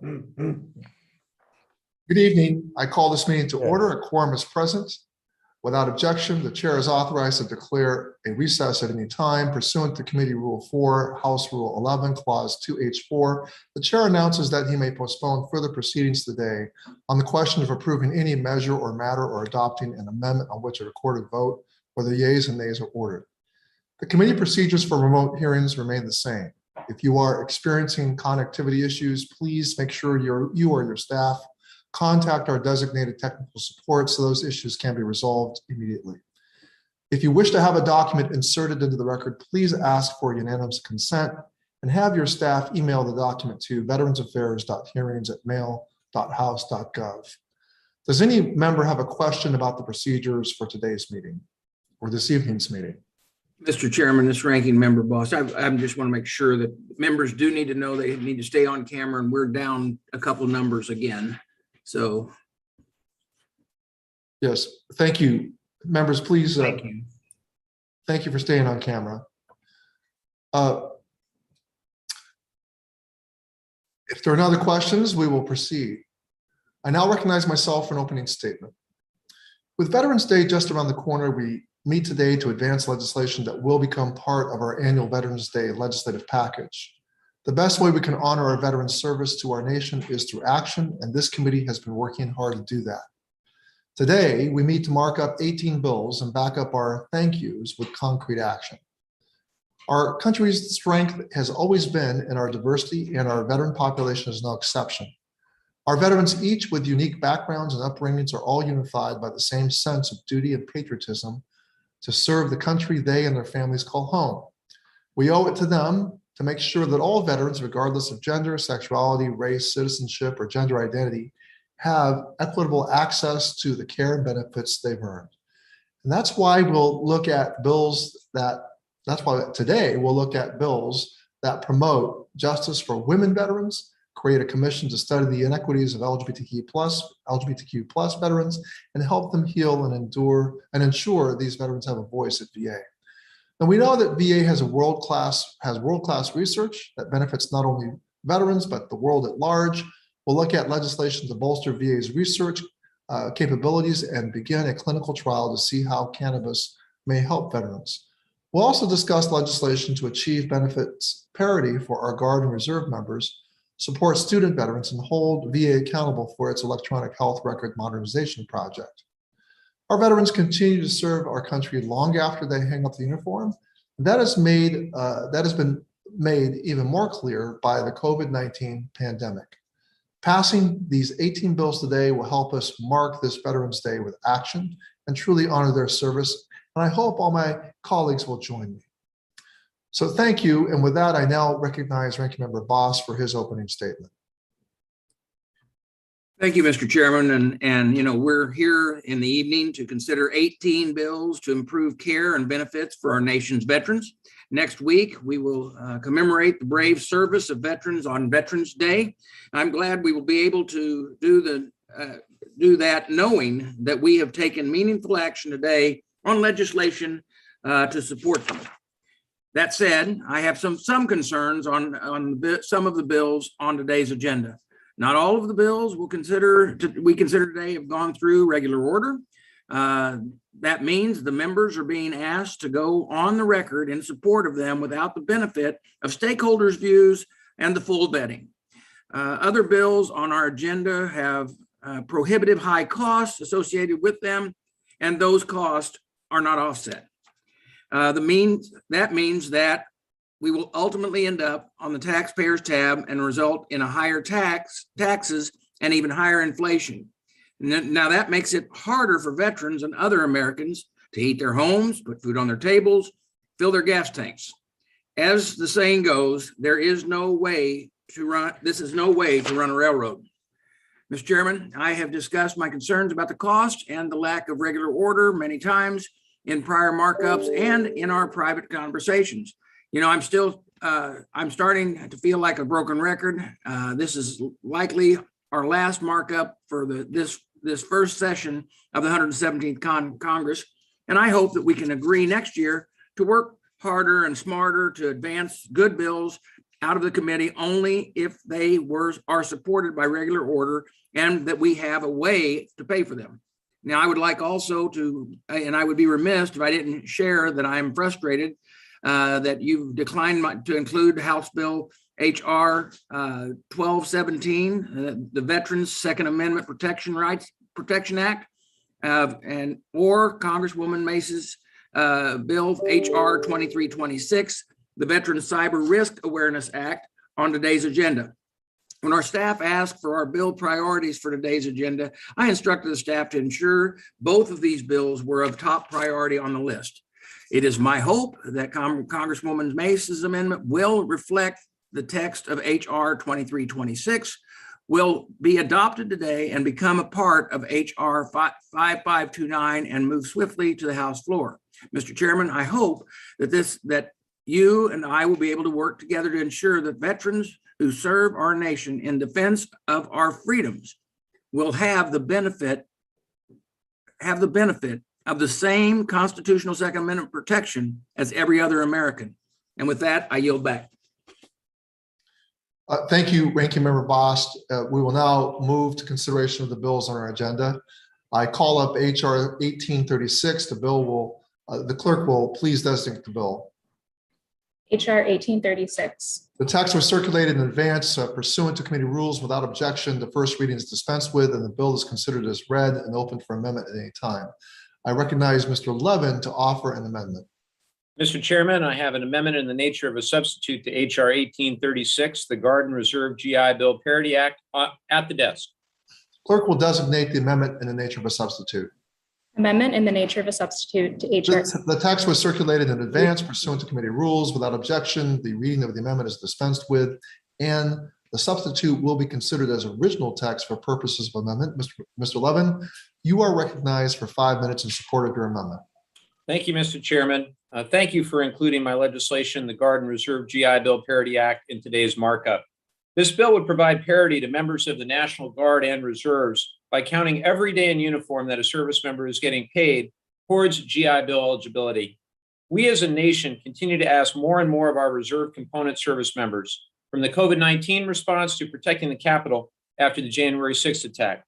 Good evening. I call this meeting to order. A quorum is present. Without objection, the chair is authorized to declare a recess at any time pursuant to Committee Rule 4, House Rule 11, Clause 2H4. The chair announces that he may postpone further proceedings today on the question of approving any measure or matter or adopting an amendment on which a recorded vote, whether yeas and nays are ordered. The committee procedures for remote hearings remain the same. If you are experiencing connectivity issues, please make sure you or your staff contact our designated technical support so those issues can be resolved immediately. If you wish to have a document inserted into the record, please ask for unanimous consent and have your staff email the document to veteransaffairs.hearings@mail.house.gov. Does any member have a question about the procedures for today's meeting or this evening's meeting? Mr. Chairman, this ranking member Bost, I just want to make sure that members do need to know they need to stay on camera, and we're down a couple numbers again. So. Yes, thank you. Members, please. Thank you. Thank you for staying on camera. If there are no other questions, we will proceed. I now recognize myself for an opening statement. With Veterans Day just around the corner, we meet today to advance legislation that will become part of our annual Veterans Day legislative package. The best way we can honor our veterans' service to our nation is through action, and this committee has been working hard to do that. Today, we meet to mark up 18 bills and back up our thank yous with concrete action. Our country's strength has always been in our diversity, and our veteran population is no exception. Our veterans, each with unique backgrounds and upbringings, are all unified by the same sense of duty and patriotism to serve the country they and their families call home. We owe it to them to make sure that all veterans, regardless of gender, sexuality, race, citizenship, or gender identity, have equitable access to the care and benefits they've earned. And that's why we'll look at bills that's why today we'll look at bills that promote justice for women veterans, create a commission to study the inequities of LGBTQ plus veterans, and help them heal and ensure these veterans have a voice at VA. And we know that VA has world-class research that benefits not only veterans, but the world at large. We'll look at legislation to bolster VA's research capabilities and begin a clinical trial to see how cannabis may help veterans. We'll also discuss legislation to achieve benefits parity for our Guard and Reserve members, support student veterans, and hold VA accountable for its electronic health record modernization project. Our veterans continue to serve our country long after they hang up the uniform. That has been made even more clear by the COVID-19 pandemic. Passing these 18 bills today will help us mark this Veterans Day with action and truly honor their service. And I hope all my colleagues will join me. So thank you. And with that, I now recognize Ranking Member Bost for his opening statement. Thank you, Mr. Chairman. And you know, we're here in the evening to consider 18 bills to improve care and benefits for our nation's veterans. Next week, we will commemorate the brave service of veterans on Veterans Day. I'm glad we will be able to do that knowing that we have taken meaningful action today on legislation to support them. That said, I have some concerns on some of the bills on today's agenda. Not all of the bills we consider today have gone through regular order. That means the members are being asked to go on the record in support of them without the benefit of stakeholders' views and the full vetting. Other bills on our agenda have prohibitive high costs associated with them, and those costs are not offset. That means that we will ultimately end up on the taxpayers tab and result in a higher taxes and even higher inflation. Now that makes it harder for veterans and other Americans to heat their homes, put food on their tables, fill their gas tanks. As the saying goes, this is no way to run a railroad. Mr. Chairman, I have discussed my concerns about the cost and the lack of regular order many times in prior markups and in our private conversations. You know, I'm starting to feel like a broken record. This is likely our last markup for this first session of the 117th Congress. And I hope that we can agree next year to work harder and smarter to advance good bills out of the committee only if they are supported by regular order and that we have a way to pay for them. Now, I would like also to, and I would be remiss if I didn't share that I'm frustrated that you've declined to include House Bill HR 1217, the Veterans Second Amendment Protection Act, or Congresswoman Mace's bill HR 2326, the Veterans Cyber Risk Awareness Act, on today's agenda. When our staff asked for our bill priorities for today's agenda, I instructed the staff to ensure both of these bills were of top priority on the list. It is my hope that Congresswoman Mace's amendment will reflect the text of HR 2326, will be adopted today and become a part of HR 5529 and move swiftly to the House floor. Mr. Chairman, I hope that you and I will be able to work together to ensure that veterans who serve our nation in defense of our freedoms will have the benefit of the same constitutional Second Amendment protection as every other American. And with that, I yield back. Thank you, Ranking Member Bost. We will now move to consideration of the bills on our agenda. I call up HR 1836. The clerk will please designate the bill. HR 1836. The text was circulated in advance pursuant to committee rules without objection. The first reading is dispensed with and the bill is considered as read and open for amendment at any time. I recognize Mr. Levin to offer an amendment. Mr. Chairman, I have an amendment in the nature of a substitute to HR 1836, the Guard and Reserve GI Bill Parity Act, at the desk. Clerk will designate the amendment in the nature of a substitute. Amendment in the nature of a substitute to HR. The text was circulated in advance pursuant to committee rules without objection. The reading of the amendment is dispensed with, and the substitute will be considered as original text for purposes of amendment. Mr. Levin, you are recognized for 5 minutes in support of your amendment. Thank you, Mr. Chairman. Thank you for including my legislation, the Guard and Reserve GI Bill Parity Act, in today's markup. This bill would provide parity to members of the National Guard and Reserves by counting every day in uniform that a service member is getting paid towards GI Bill eligibility. We as a nation continue to ask more and more of our reserve component service members, from the COVID-19 response to protecting the Capitol after the January 6th attack.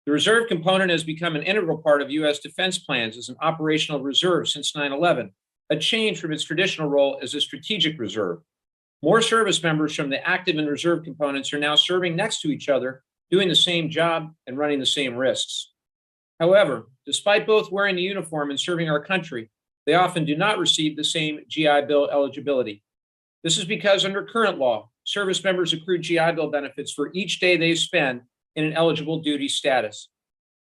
The reserve component has become an integral part of U.S. defense plans as an operational reserve since 9/11, a change from its traditional role as a strategic reserve. More service members from the active and reserve components are now serving next to each other, doing the same job and running the same risks. However, despite both wearing the uniform and serving our country, they often do not receive the same GI Bill eligibility. This is because under current law, service members accrue GI Bill benefits for each day they spend in an eligible duty status.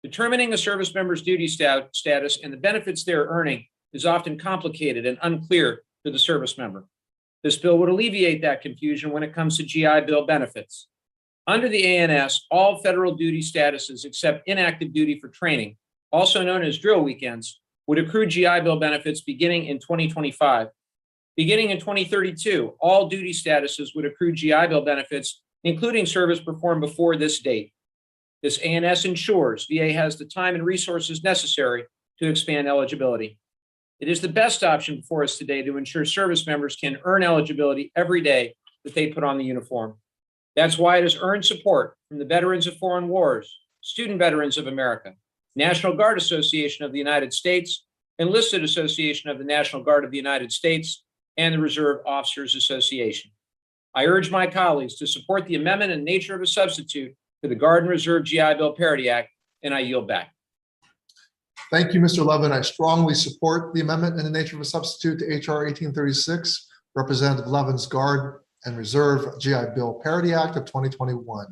Determining a service member's duty status and the benefits they're earning is often complicated and unclear to the service member. This bill would alleviate that confusion when it comes to GI Bill benefits. Under the ANS, all federal duty statuses except inactive duty for training, also known as drill weekends, would accrue GI Bill benefits beginning in 2025. Beginning in 2032, all duty statuses would accrue GI Bill benefits, including service performed before this date. This ANS ensures VA has the time and resources necessary to expand eligibility. It is the best option for us today to ensure service members can earn eligibility every day that they put on the uniform. That's why it has earned support from the Veterans of Foreign Wars, Student Veterans of America, National Guard Association of the United States, Enlisted Association of the National Guard of the United States, and the Reserve Officers Association. I urge my colleagues to support the amendment in nature of a substitute for the Guard and Reserve GI Bill Parity Act, and I yield back. Thank you, Mr. Levin. I strongly support the amendment in the nature of a substitute to HR 1836, Representative Levin's Guard and Reserve GI Bill Parity Act of 2021.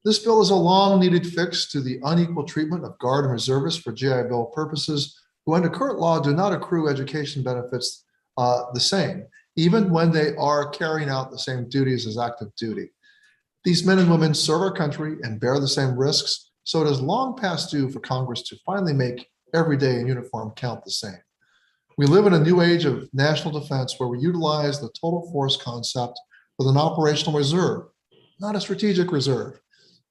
This bill is a long-needed fix to the unequal treatment of Guard and Reservists for GI Bill purposes who under current law do not accrue education benefits the same, even when they are carrying out the same duties as active duty. These men and women serve our country and bear the same risks, so it is long past due for Congress to finally make every day in uniform count the same. We live in a new age of national defense where we utilize the total force concept with an operational reserve, not a strategic reserve.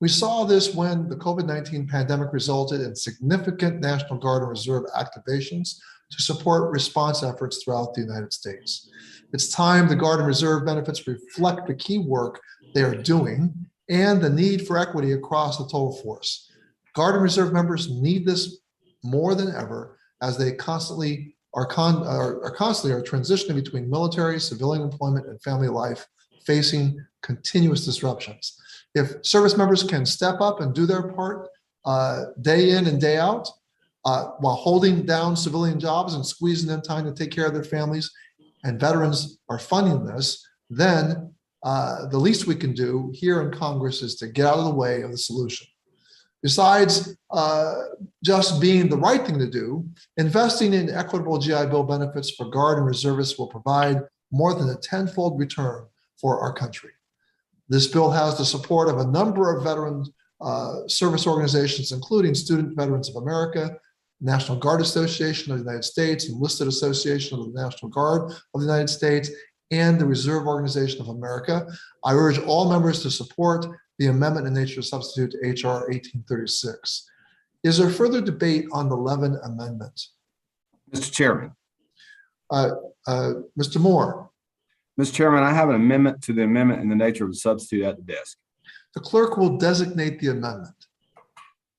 We saw this when the COVID-19 pandemic resulted in significant National Guard and Reserve activations to support response efforts throughout the United States. It's time the Guard and Reserve benefits reflect the key work they are doing and the need for equity across the total force. Guard and Reserve members need this more than ever as they constantly are transitioning between military, civilian employment, and family life, facing continuous disruptions. If service members can step up and do their part day in and day out, while holding down civilian jobs and squeezing in time to take care of their families, and veterans are funding this, then the least we can do here in Congress is to get out of the way of the solution. Besides just being the right thing to do, investing in equitable GI Bill benefits for Guard and Reservists will provide more than a tenfold return for our country. This bill has the support of a number of veteran service organizations, including Student Veterans of America, National Guard Association of the United States, Enlisted Association of the National Guard of the United States, and the Reserve Organization of America. I urge all members to support the amendment in nature of substitute to HR 1836. Is there further debate on the Levin amendment? Mr. Chairman. Mr. Moore. Mr. Chairman, I have an amendment to the amendment in the nature of a substitute at the desk. The clerk will designate the amendment.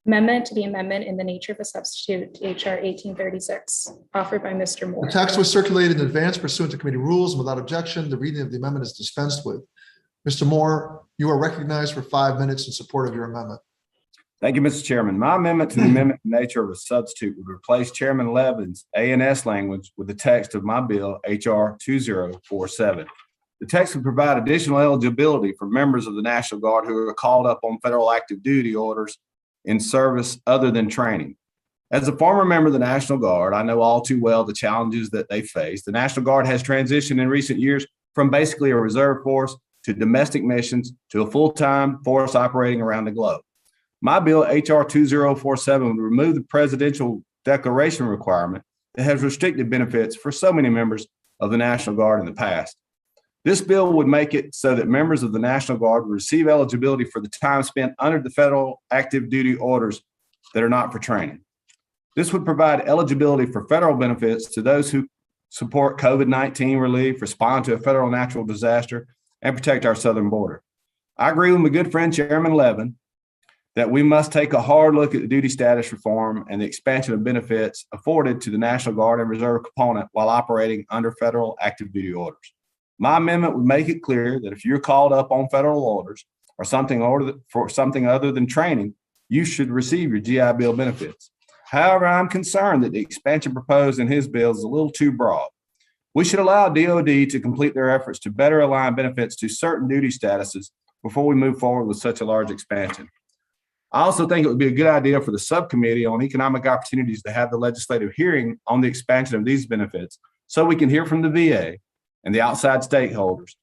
Amendment to the amendment in the nature of a substitute to HR 1836, offered by Mr. Moore. The text was circulated in advance pursuant to committee rules, and without objection, the reading of the amendment is dispensed with. Mr. Moore, you are recognized for 5 minutes in support of your amendment. Thank you, Mr. Chairman. My amendment to the amendment in the nature of a substitute would replace Chairman Levin's A&S language with the text of my bill, HR 2047. The text would provide additional eligibility for members of the National Guard who are called up on federal active duty orders in service other than training. As a former member of the National Guard, I know all too well the challenges that they face. The National Guard has transitioned in recent years from basically a reserve force to domestic missions to a full-time force operating around the globe. My bill, HR 2047, would remove the presidential declaration requirement that has restricted benefits for so many members of the National Guard in the past. This bill would make it so that members of the National Guard would receive eligibility for the time spent under the federal active duty orders that are not for training. This would provide eligibility for federal benefits to those who support COVID-19 relief, respond to a federal natural disaster, and protect our southern border. I agree with my good friend Chairman Levin that we must take a hard look at the duty status reform and the expansion of benefits afforded to the National Guard and Reserve component while operating under federal active duty orders. My amendment would make it clear that if you're called up on federal orders or something other than training, you should receive your GI Bill benefits. However, I'm concerned that the expansion proposed in his bill is a little too broad. We should allow DoD to complete their efforts to better align benefits to certain duty statuses before we move forward with such a large expansion. I also think it would be a good idea for the subcommittee on economic opportunities to have the legislative hearing on the expansion of these benefits so we can hear from the VA and the outside stakeholders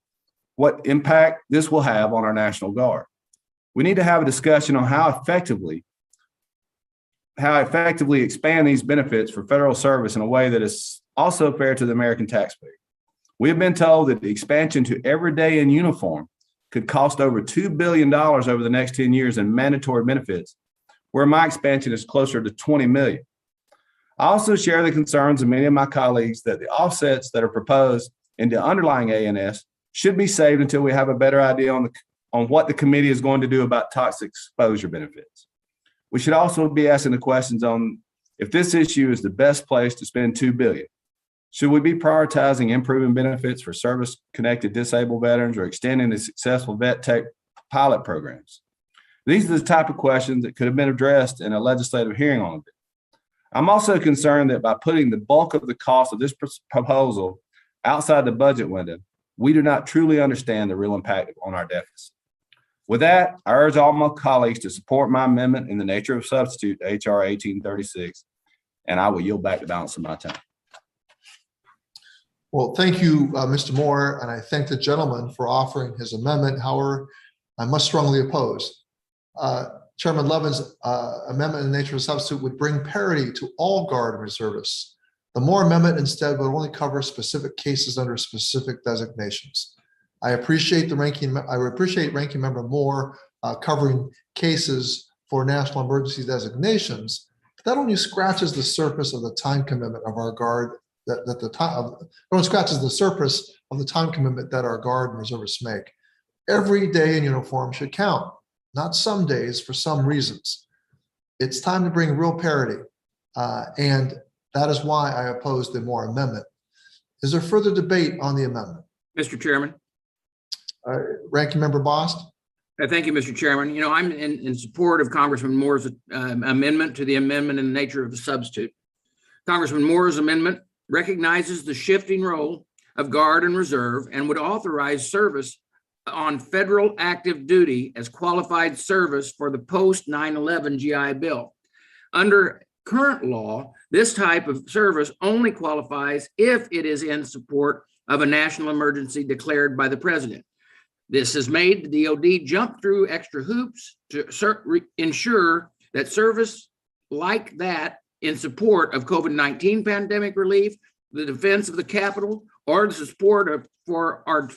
what impact this will have on our National Guard. We need to have a discussion on how effectively expand these benefits for federal service in a way that is also fair to the American taxpayer. We have been told that the expansion to every day in uniform could cost over $2 billion over the next 10 years in mandatory benefits, where my expansion is closer to $20 million. I also share the concerns of many of my colleagues that the offsets that are proposed in the underlying A&S should be saved until we have a better idea on what the committee is going to do about toxic exposure benefits. We should also be asking the questions on if this issue is the best place to spend $2 billion. Should we be prioritizing improving benefits for service-connected disabled veterans or extending the successful vet tech pilot programs? These are the type of questions that could have been addressed in a legislative hearing on it. I'm also concerned that by putting the bulk of the cost of this proposal outside the budget window, we do not truly understand the real impact on our deficit. With that, I urge all my colleagues to support my amendment in the nature of substitute to HR 1836, and I will yield back the balance of my time. Well, thank you, Mr. Moore, and I thank the gentleman for offering his amendment. However, I must strongly oppose. Chairman Levin's amendment in the nature of a substitute would bring parity to all Guard and Reservists. The Moore amendment instead would only cover specific cases under specific designations. I appreciate Ranking Member Moore covering cases for national emergency designations. that only scratches the surface of the time commitment of our Guard, that the time, it only scratches the surface of the time commitment that our Guard and reservists make. Every day in uniform should count, not some days for some reasons. It's time to bring real parity. And that is why I oppose the Moore amendment. Is there further debate on the amendment? Mr. Chairman. Ranking Member Bost? Thank you, Mr. Chairman. You know, I'm in support of Congressman Moore's amendment to the amendment in the nature of a substitute. Congressman Moore's amendment recognizes the shifting role of Guard and Reserve and would authorize service on federal active duty as qualified service for the post 9/11 GI Bill. Under current law, this type of service only qualifies if it is in support of a national emergency declared by the president. This has made the DoD jump through extra hoops to ensure that service like that in support of COVID-19 pandemic relief, the defense of the Capitol, or the support for our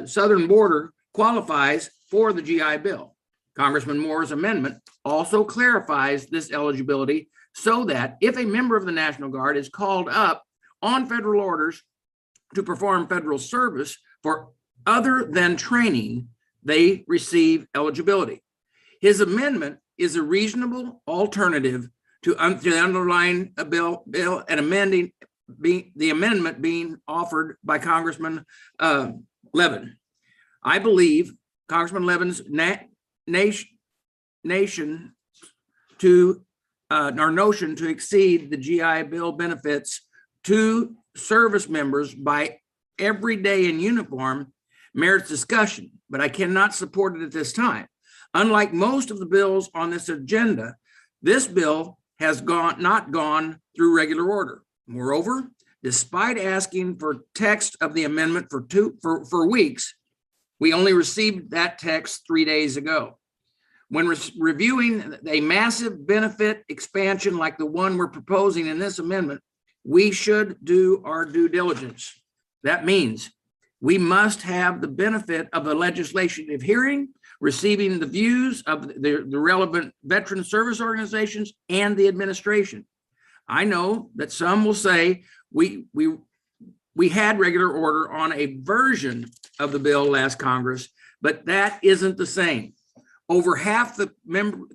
southern border qualifies for the GI Bill. Congressman Moore's amendment also clarifies this eligibility so that if a member of the National Guard is called up on federal orders to perform federal service for other than training, they receive eligibility. His amendment is a reasonable alternative to the underlying bill and amending the amendment being offered by Congressman Levin. I believe Congressman Levin's notion to exceed the GI Bill benefits to service members by every day in uniform merits discussion, but I cannot support it at this time. Unlike most of the bills on this agenda, this bill has not gone through regular order. Moreover, despite asking for text of the amendment for weeks, we only received that text 3 days ago. When reviewing a massive benefit expansion like the one we're proposing in this amendment, we should do our due diligence. That means we must have the benefit of a legislative hearing, receiving the views of the relevant veteran service organizations and the administration. I know that some will say we had regular order on a version of the bill last Congress, but that isn't the same. Over half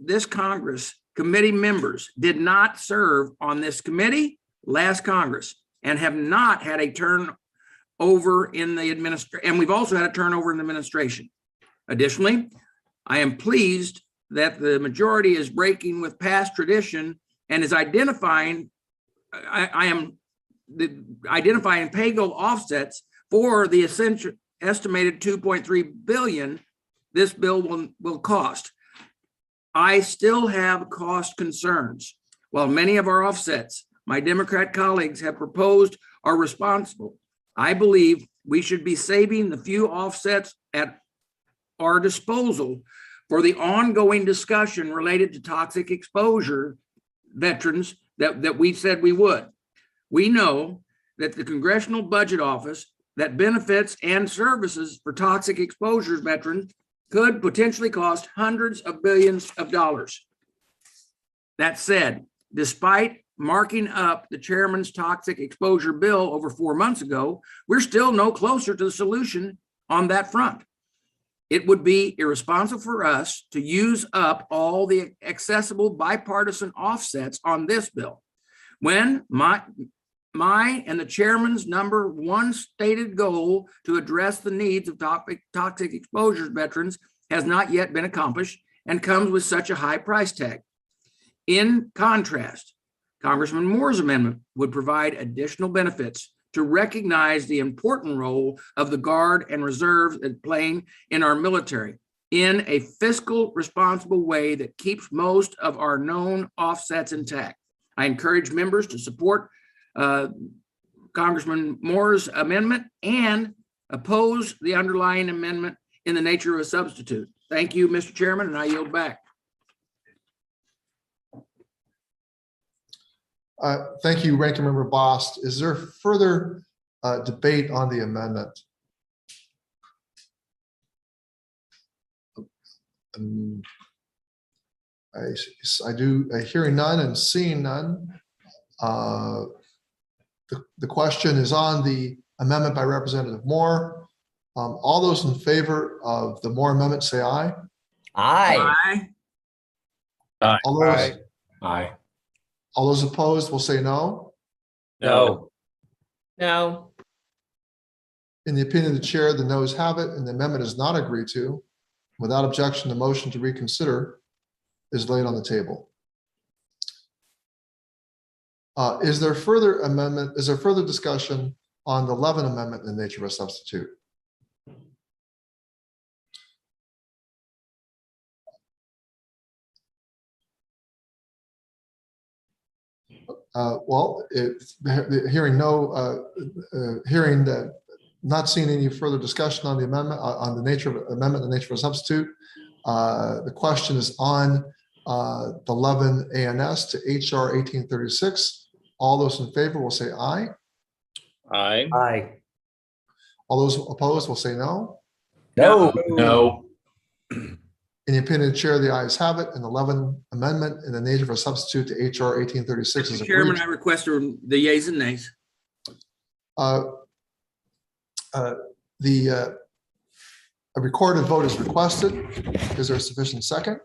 this Congress committee members did not serve on this committee last Congress and have not had a turnover in the administration, and we've also had a turnover in the administration. Additionally, I am pleased that the majority is breaking with past tradition and is identifying identifying pay-go offsets for the essential estimated 2.3 billion this bill will cost. I still have cost concerns. While many of our offsets my Democrat colleagues have proposed are responsible, I believe we should be saving the few offsets at our disposal for the ongoing discussion related to toxic exposure veterans that we said we would. We know that the Congressional Budget Office that benefits and services for toxic exposure veterans could potentially cost hundreds of billions of dollars. That said, despite marking up the chairman's toxic exposure bill over 4 months ago, we're still no closer to the solution on that front. It would be irresponsible for us to use up all the accessible bipartisan offsets on this bill when my and the chairman's number one stated goal to address the needs of toxic exposure veterans has not yet been accomplished and comes with such a high price tag. In contrast, Congressman Moore's amendment would provide additional benefits to recognize the important role of the Guard and Reserve playing in our military in a fiscal responsible way that keeps most of our known offsets intact. I encourage members to support Congressman Moore's amendment and oppose the underlying amendment in the nature of a substitute. Thank you, Mr. Chairman, and I yield back. Thank you, Ranking Member Bost. Is there further debate on the amendment? Hearing none and seeing none. The question is on the amendment by Representative Moore. All those in favor of the Moore amendment, say aye. Aye. Aye. All those opposed will say no. No. No. In the opinion of the chair, the noes have it, and the amendment is not agreed to. Without objection, the motion to reconsider is laid on the table. Is there further discussion on the Levin amendment in the nature of a substitute? Not seeing any further discussion on the amendment, on the nature of amendment, the nature of a substitute. The question is on the Levin ANS to HR 1836. All those in favor will say aye. Aye. Aye. All those opposed will say no. No. No. In the opinion of the chair, the ayes have it, and the Levin amendment in the nature of a substitute to HR 1836 is Mr. Chairman, agreed. I request the yeas and nays. A recorded vote is requested. Is there a sufficient second?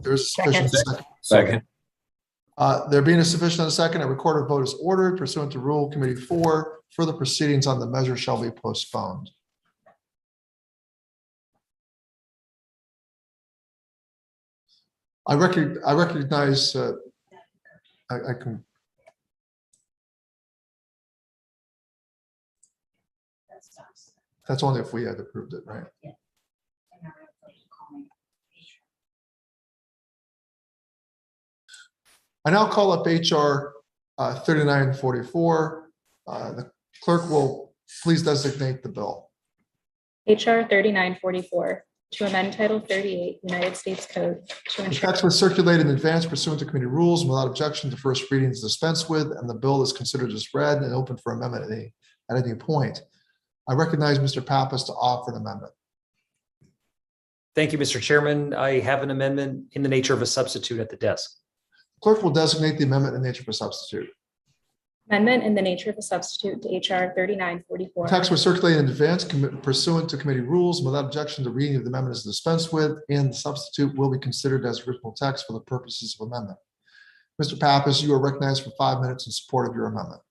There is a sufficient second. Second. There being a sufficient second, a recorded vote is ordered pursuant to Rule Committee 4. Further proceedings on the measure shall be postponed. I recognize. I can. That's only if we had approved it, right? I now call up HR 3944. The clerk will please designate the bill. HR 3944, to amend Title 38 United States Code to The ensure text was circulated in advance pursuant to committee rules and without objection to first reading is dispensed with, and the bill is considered as read and open for amendment at any point. I recognize Mr. Pappas to offer an amendment. Thank you, Mr. Chairman. I have an amendment in the nature of a substitute at the desk. Clerk will designate the amendment in nature of a substitute. amendment in the nature of a substitute to HR 3944. Text was circulated in advance pursuant to committee rules. Without objection, the reading of the amendment is dispensed with, and the substitute will be considered as original text for the purposes of amendment. Mr. Pappas, you are recognized for 5 minutes in support of your amendment.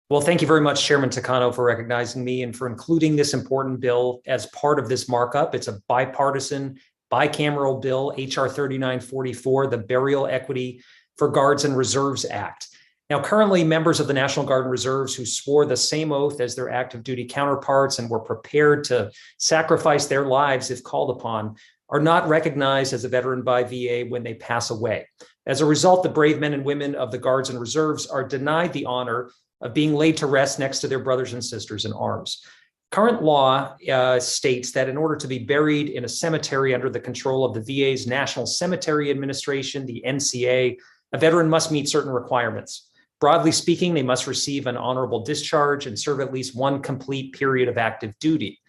Well, thank you very much, Chairman Takano, for recognizing me and for including this important bill as part of this markup. It's a bipartisan, bicameral bill, HR 3944, the Burial Equity for Guards and Reserves Act. Now, currently, members of the National Guard and Reserves who swore the same oath as their active duty counterparts and were prepared to sacrifice their lives if called upon are not recognized as a veteran by VA when they pass away. As a result, the brave men and women of the Guards and Reserves are denied the honor of being laid to rest next to their brothers and sisters in arms. Current law states that in order to be buried in a cemetery under the control of the VA's National Cemetery Administration, the NCA, a veteran must meet certain requirements. Broadly speaking, they must receive an honorable discharge and serve at least one complete period of active duty.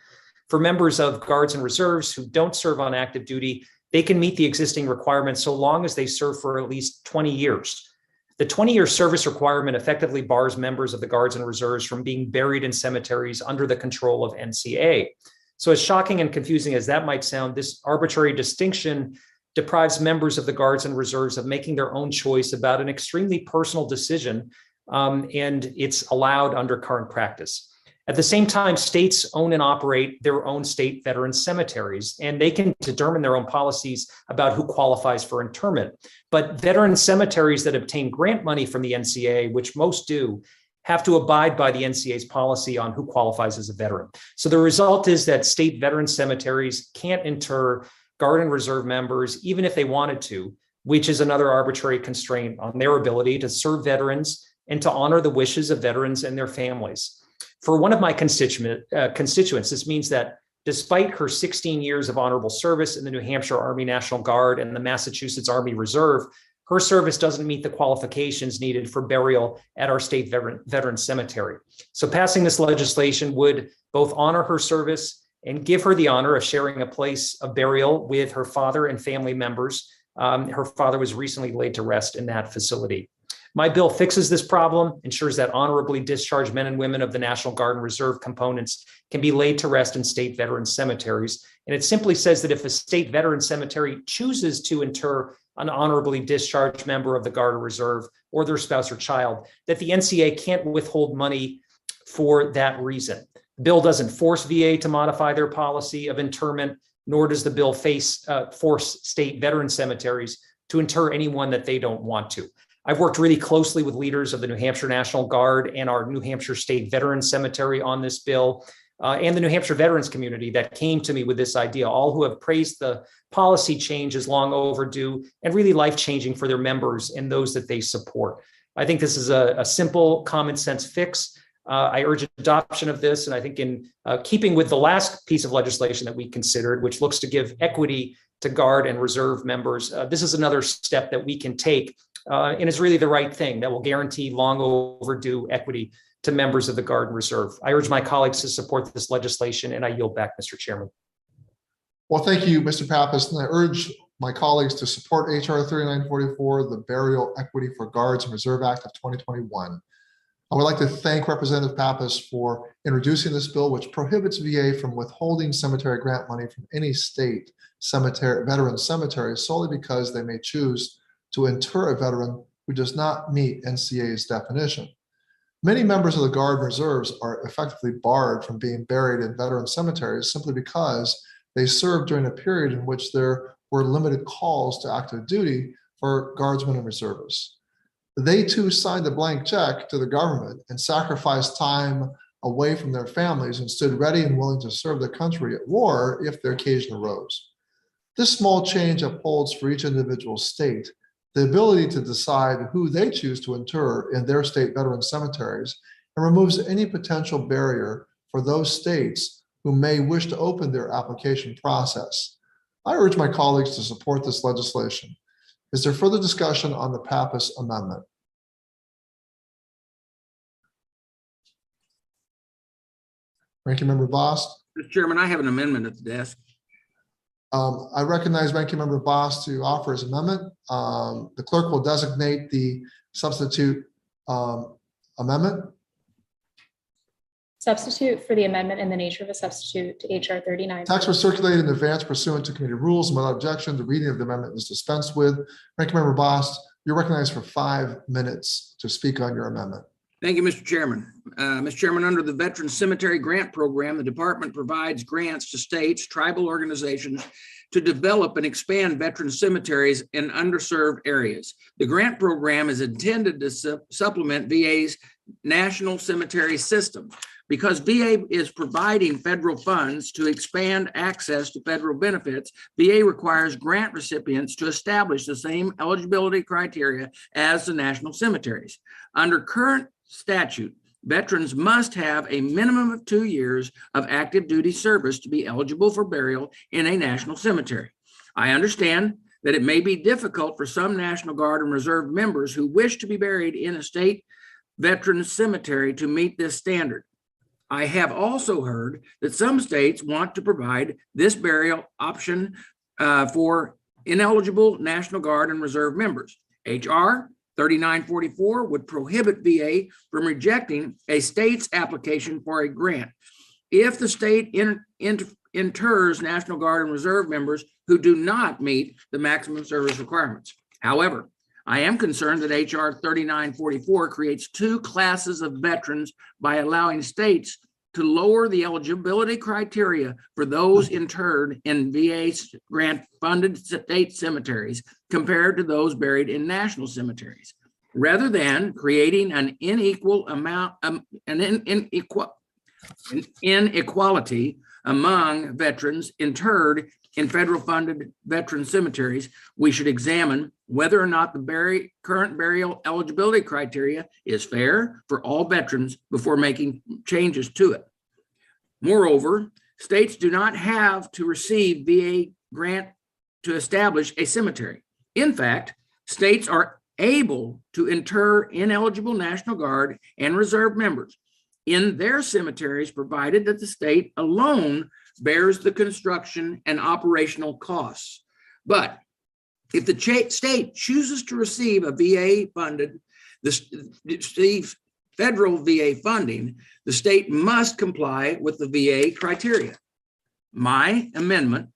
For members of Guards and Reserves who don't serve on active duty, they can meet the existing requirements so long as they serve for at least 20 years. The 20-year service requirement effectively bars members of the Guards and Reserves from being buried in cemeteries under the control of NCA. So as shocking and confusing as that might sound, this arbitrary distinction deprives members of the Guards and Reserves of making their own choice about an extremely personal decision, and it's allowed under current practice. At the same time, states own and operate their own state veteran cemeteries, and they can determine their own policies about who qualifies for interment. But veteran cemeteries that obtain grant money from the NCA, which most do, have to abide by the NCA's policy on who qualifies as a veteran. So the result is that state veteran cemeteries can't inter Guard and Reserve members, even if they wanted to, which is another arbitrary constraint on their ability to serve veterans and to honor the wishes of veterans and their families. For one of my constituents, this means that despite her 16 years of honorable service in the New Hampshire Army National Guard and the Massachusetts Army Reserve, her service doesn't meet the qualifications needed for burial at our state veteran cemetery. So passing this legislation would both honor her service and give her the honor of sharing a place of burial with her father and family members. Her father was recently laid to rest in that facility. My bill fixes this problem, ensures that honorably discharged men and women of the National Guard and Reserve components can be laid to rest in state veteran cemeteries. And it simply says that if a state veteran cemetery chooses to inter an honorably discharged member of the Guard or Reserve or their spouse or child, that the NCA can't withhold money for that reason. The bill doesn't force VA to modify their policy of interment, nor does the bill force state veteran cemeteries to inter anyone that they don't want to. I've worked really closely with leaders of the New Hampshire National Guard and our New Hampshire State Veterans Cemetery on this bill, and the New Hampshire veterans community that came to me with this idea, all who have praised the policy change as long overdue and really life-changing for their members and those that they support. I think this is a simple, common sense fix. I urge adoption of this, and I think in keeping with the last piece of legislation that we considered, which looks to give equity to Guard and Reserve members, this is another step that we can take, and is really the right thing that will guarantee long overdue equity to members of the Guard and Reserve. I urge my colleagues to support this legislation, and I yield back, Mr. Chairman. Well, thank you, Mr. Pappas, and I urge my colleagues to support HR 3944, the Burial Equity for Guards and Reserve Act of 2021. I would like to thank Representative Pappas for introducing this bill, which prohibits VA from withholding cemetery grant money from any state veteran cemetery solely because they may choose to inter a veteran who does not meet NCA's definition. Many members of the Guard and Reserves are effectively barred from being buried in veteran cemeteries simply because they served during a period in which there were limited calls to active duty for Guardsmen and Reservists. They too signed a blank check to the government and sacrificed time away from their families and stood ready and willing to serve the country at war if the occasion arose. This small change upholds for each individual state the ability to decide who they choose to inter in their state veteran cemeteries and removes any potential barrier for those states who may wish to open their application process. I urge my colleagues to support this legislation. Is there further discussion on the Pappas amendment? Ranking Member Bost. Mr. Chairman, I have an amendment at the desk. I recognize Ranking Member Bost to offer his amendment. The clerk will designate the substitute amendment. Substitute for the amendment in the nature of a substitute to HR 39. Text was circulated in advance pursuant to committee rules, and without objection, the reading of the amendment is dispensed with. Ranking Member Bost, you're recognized for 5 minutes to speak on your amendment. Thank you, Mr. Chairman. Mr. Chairman, under the Veteran Cemetery Grant Program, the department provides grants to states, tribal organizations to develop and expand veteran cemeteries in underserved areas. The grant program is intended to supplement VA's national cemetery system. Because VA is providing federal funds to expand access to federal benefits, VA requires grant recipients to establish the same eligibility criteria as the national cemeteries. Under current statute, veterans must have a minimum of 2 years of active duty service to be eligible for burial in a national cemetery. I understand that it may be difficult for some National Guard and Reserve members who wish to be buried in a state veteran cemetery to meet this standard. I have also heard that some states want to provide this burial option for ineligible National Guard and Reserve members. HR 3944 would prohibit VA from rejecting a state's application for a grant if the state inters National Guard and Reserve members who do not meet the maximum service requirements. However, I am concerned that HR 3944 creates 2 classes of veterans by allowing states to lower the eligibility criteria for those interred in VA grant-funded state cemeteries compared to those buried in national cemeteries, rather than creating an inequality among veterans interred in federal-funded veteran cemeteries. We should examine whether or not the current burial eligibility criteria is fair for all veterans before making changes to it. Moreover, states do not have to receive VA grant to establish a cemetery. In fact, states are able to inter ineligible National Guard and Reserve members in their cemeteries, provided that the state alone bears the construction and operational costs. But if the state chooses to receive a VA funded, federal VA funding, the state must comply with the VA criteria. My amendment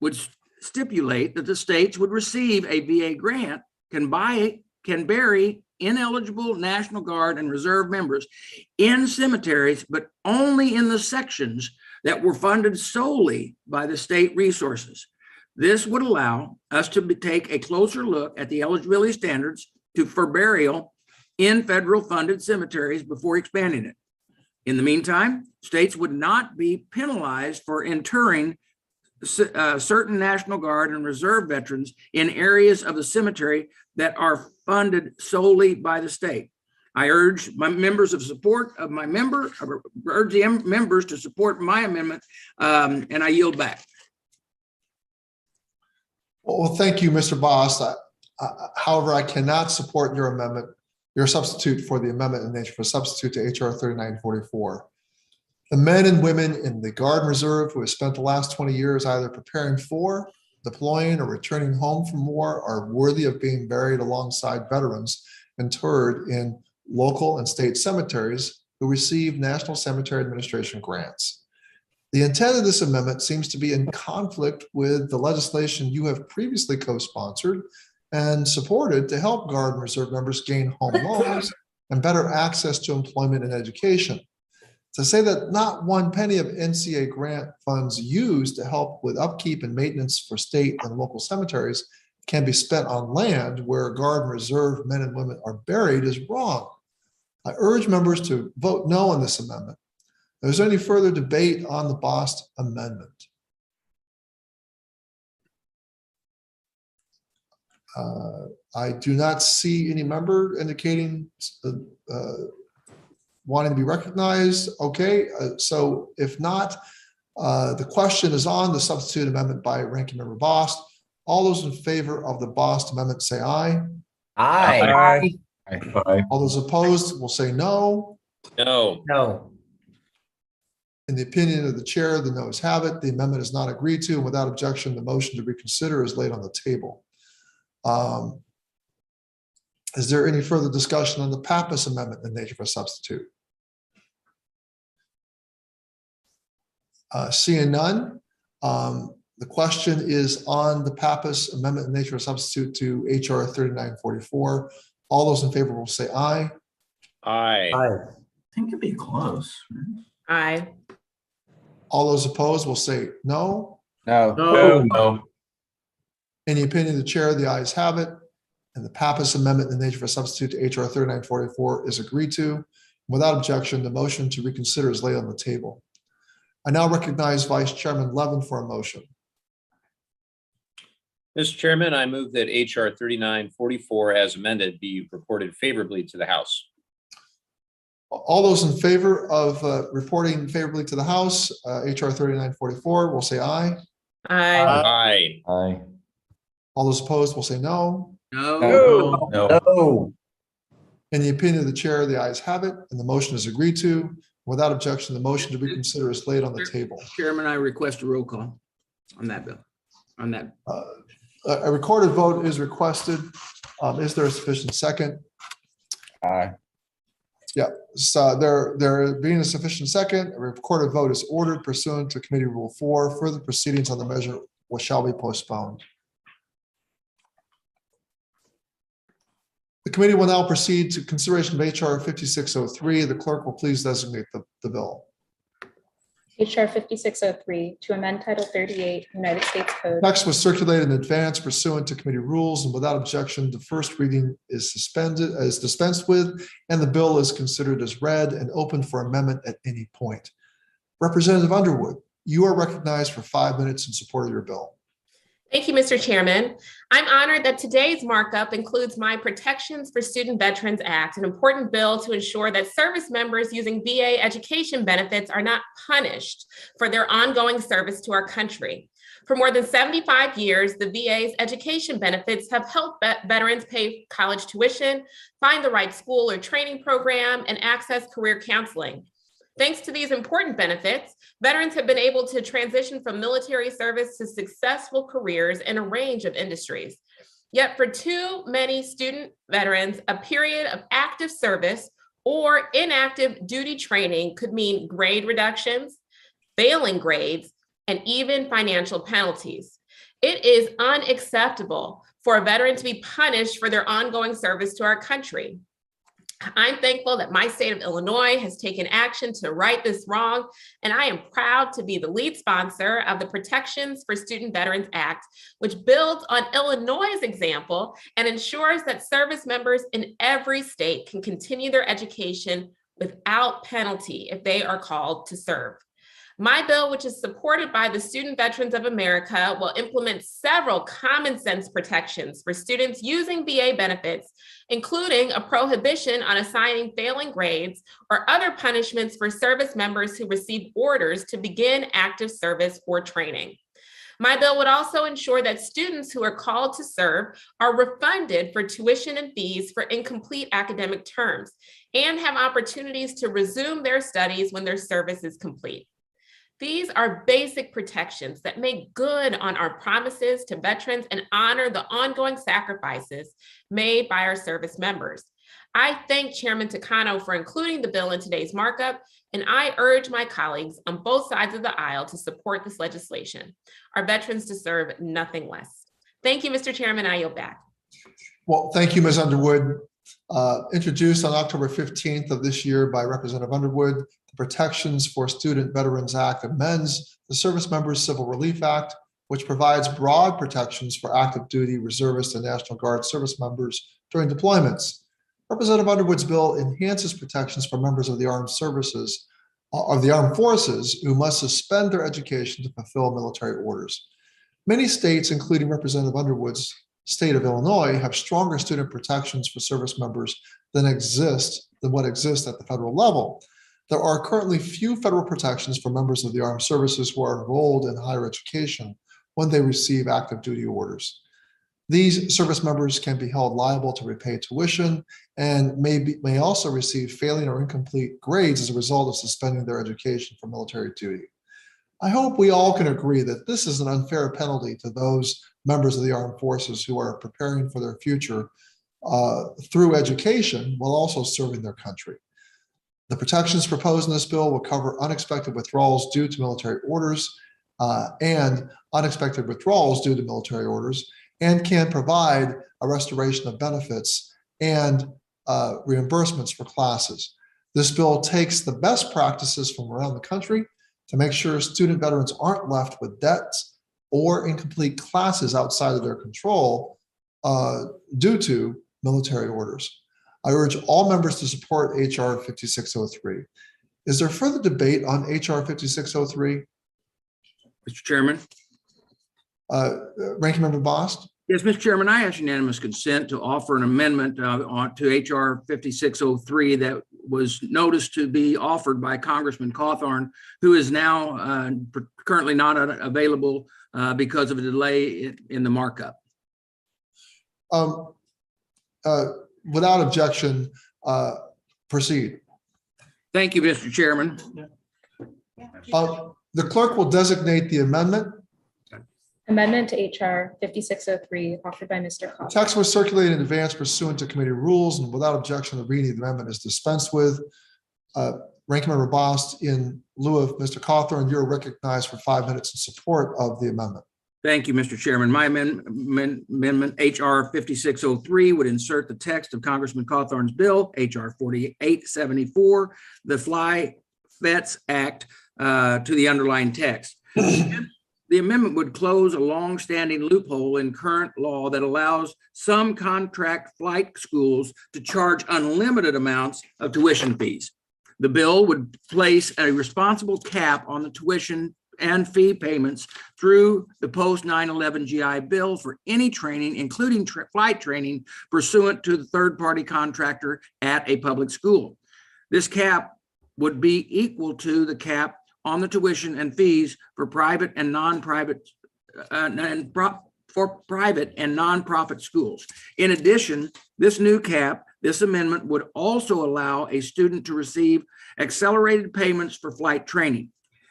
would stipulate that the states would receive a VA grant, can bury ineligible National Guard and Reserve members in cemeteries, but only in the sections that were funded solely by the state resources. This would allow us to take a closer look at the eligibility standards for burial in federal funded cemeteries before expanding it. In the meantime, states would not be penalized for interring certain National Guard and Reserve veterans in areas of the cemetery that are funded solely by the state. I urge my members of support of my member, urge the members to support my amendment, and I yield back. Well, thank you, Mr. Bost. However, I cannot support your amendment, your substitute for the amendment in nature for substitute to HR 3944. The men and women in the Guard and Reserve who have spent the last 20 years either preparing for, deploying, or returning home from war are worthy of being buried alongside veterans interred in local and state cemeteries who receive National Cemetery Administration grants. The intent of this amendment seems to be in conflict with the legislation you have previously co-sponsored and supported to help Guard and Reserve members gain home loans and better access to employment and education. To say that not one penny of NCA grant funds used to help with upkeep and maintenance for state and local cemeteries can be spent on land where Guard and Reserve men and women are buried is wrong. I urge members to vote no on this amendment. If there's any further debate on the Bost amendment? I do not see any member indicating wanting to be recognized. Okay, so if not, the question is on the substitute amendment by Ranking Member Bost. All those in favor of the Bost amendment say aye. Aye. Aye. All those opposed will say no. No. No. In the opinion of the chair, the noes have it. The amendment is not agreed to. Without objection, the motion to reconsider is laid on the table. Is there any further discussion on the Pappas amendment in nature of a substitute? Seeing none, the question is on the Pappas amendment in nature of a substitute to HR 3944. All those in favor will say aye. Aye. Aye. I think it'd be close. Aye. All those opposed will say no. No. No. In the opinion of the chair, the ayes have it. And the Pappas amendment in the nature of a substitute to HR 3944 is agreed to. Without objection, the motion to reconsider is laid on the table. I now recognize Vice Chairman Levin for a motion. Mr. Chairman, I move that HR 3944 as amended be reported favorably to the House. All those in favor of reporting favorably to the House, HR 3944 will say aye. Aye. Aye. Aye. All those opposed will say no. No. No. In the opinion of the chair, the ayes have it, and the motion is agreed to. Without objection, the motion to reconsider is laid on the table. Chairman, I request a roll call on that bill, on that. A recorded vote is requested. Is there a sufficient second? Aye. Yeah, so there being a sufficient second, a recorded vote is ordered pursuant to Committee Rule 4. Further proceedings on the measure shall be postponed. The committee will now proceed to consideration of HR 5603. The clerk will please designate the bill. HR 5603 to amend Title 38 United States Code. Text was circulated in advance pursuant to committee rules, and without objection, the first reading is dispensed with, and the bill is considered as read and open for amendment at any point. Representative Underwood, you are recognized for 5 minutes in support of your bill. Thank you, Mr. Chairman. I'm honored that today's markup includes my Protections for Student Veterans Act, an important bill to ensure that service members using VA education benefits are not punished for their ongoing service to our country. For more than 75 years, the VA's education benefits have helped veterans pay college tuition, find the right school or training program, and access career counseling. Thanks to these important benefits, veterans have been able to transition from military service to successful careers in a range of industries. Yet for too many student veterans, a period of active service or inactive duty training could mean grade reductions, failing grades, and even financial penalties. It is unacceptable for a veteran to be punished for their ongoing service to our country. I'm thankful that my state of Illinois has taken action to right this wrong, and I am proud to be the lead sponsor of the Protections for Student Veterans Act, which builds on Illinois' example and ensures that service members in every state can continue their education without penalty if they are called to serve. My bill, which is supported by the Student Veterans of America, will implement several common sense protections for students using VA benefits, including a prohibition on assigning failing grades or other punishments for service members who receive orders to begin active service or training. My bill would also ensure that students who are called to serve are refunded for tuition and fees for incomplete academic terms and have opportunities to resume their studies when their service is complete. These are basic protections that make good on our promises to veterans and honor the ongoing sacrifices made by our service members. I thank Chairman Takano for including the bill in today's markup, and I urge my colleagues on both sides of the aisle to support this legislation. Our veterans deserve nothing less. Thank you, Mr. Chairman. I yield back. Well, thank you, Ms. Underwood. Introduced on October 15th of this year by Representative Underwood, the Protections for Student Veterans Act amends the Service Members Civil Relief Act, which provides broad protections for active duty reservist and National Guard service members during deployments. Representative Underwood's bill enhances protections for members of the armed services of the armed forces who must suspend their education to fulfill military orders. Many states, including Representative Underwood's state of Illinois, have stronger student protections for service members than what exists at the federal level. There are currently few federal protections for members of the armed services who are enrolled in higher education when they receive active duty orders. These service members can be held liable to repay tuition and may also receive failing or incomplete grades as a result of suspending their education for military duty. I hope we all can agree that this is an unfair penalty to those members of the armed forces who are preparing for their future through education while also serving their country. The protections proposed in this bill will cover unexpected withdrawals due to military orders and unexpected withdrawals due to military orders, and can provide a restoration of benefits and reimbursements for classes. This bill takes the best practices from around the country to make sure student veterans aren't left with debts or incomplete classes outside of their control due to military orders. I urge all members to support HR 5603. Is there further debate on HR 5603? Mr. Chairman. Ranking Member Bost? Yes, Mr. Chairman, I ask unanimous consent to offer an amendment to HR 5603 that was noticed to be offered by Congressman Cawthorn, who is now currently not available because of a delay in the markup. Without objection, proceed. Thank you, Mr. Chairman. The clerk will designate the amendment. Amendment to HR 5603 offered by Mr. Cobb. Text was circulated in advance pursuant to committee rules, and without objection, the reading of the amendment is dispensed with. Ranking Member Bost, in lieu of Mr. Cawthorn, you're recognized for 5 minutes in support of the amendment. Thank you, Mr. Chairman. My amendment, HR 5603, would insert the text of Congressman Cawthorn's bill, HR 4874, the Fly Vets Act, to the underlying text. The amendment would close a long-standing loophole in current law that allows some contract flight schools to charge unlimited amounts of tuition fees. The bill would place a responsible cap on the tuition and fee payments through the post 9/11 GI Bill for any training, including flight training, pursuant to the third-party contractor at a public school. This cap would be equal to the cap on the tuition and fees for private and non-private for private and nonprofit schools. In addition, this new cap This amendment would also allow a student to receive accelerated payments for flight training.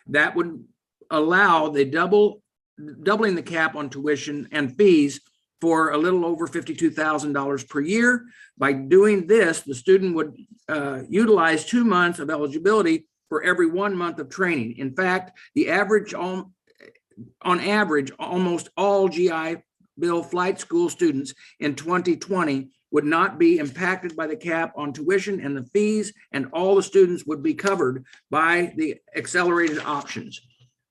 That would allow the doubling the cap on tuition and fees for a little over $52,000 per year. By doing this, the student would utilize 2 months of eligibility for every 1 month of training. In fact, on average, almost all GI Bill flight school students in 2020 would not be impacted by the cap on tuition and the fees, and all the students would be covered by the accelerated options.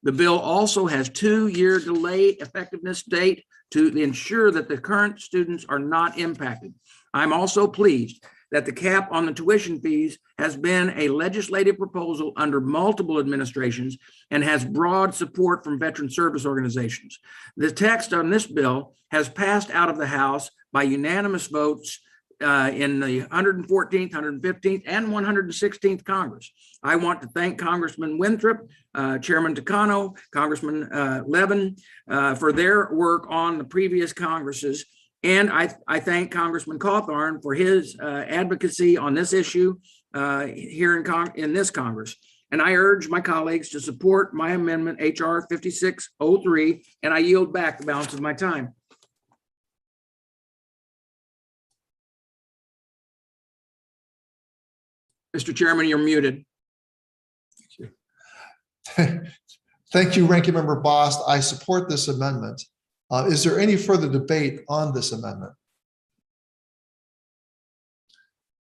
The bill also has 2-year delay effectiveness date to ensure that the current students are not impacted. I'm also pleased that the cap on the tuition fees has been a legislative proposal under multiple administrations and has broad support from veteran service organizations. The text on this bill has passed out of the House by unanimous votes in the 114th, 115th, and 116th Congress. I want to thank Congressman Winthrop, Chairman Takano, Congressman Levin for their work on the previous Congresses. And I thank Congressman Cawthorn for his advocacy on this issue here in this Congress. And I urge my colleagues to support my amendment, HR 5603, and I yield back the balance of my time. Mr. Chairman, you're muted. Thank you, Ranking Member Bost. I support this amendment. Is there any further debate on this amendment?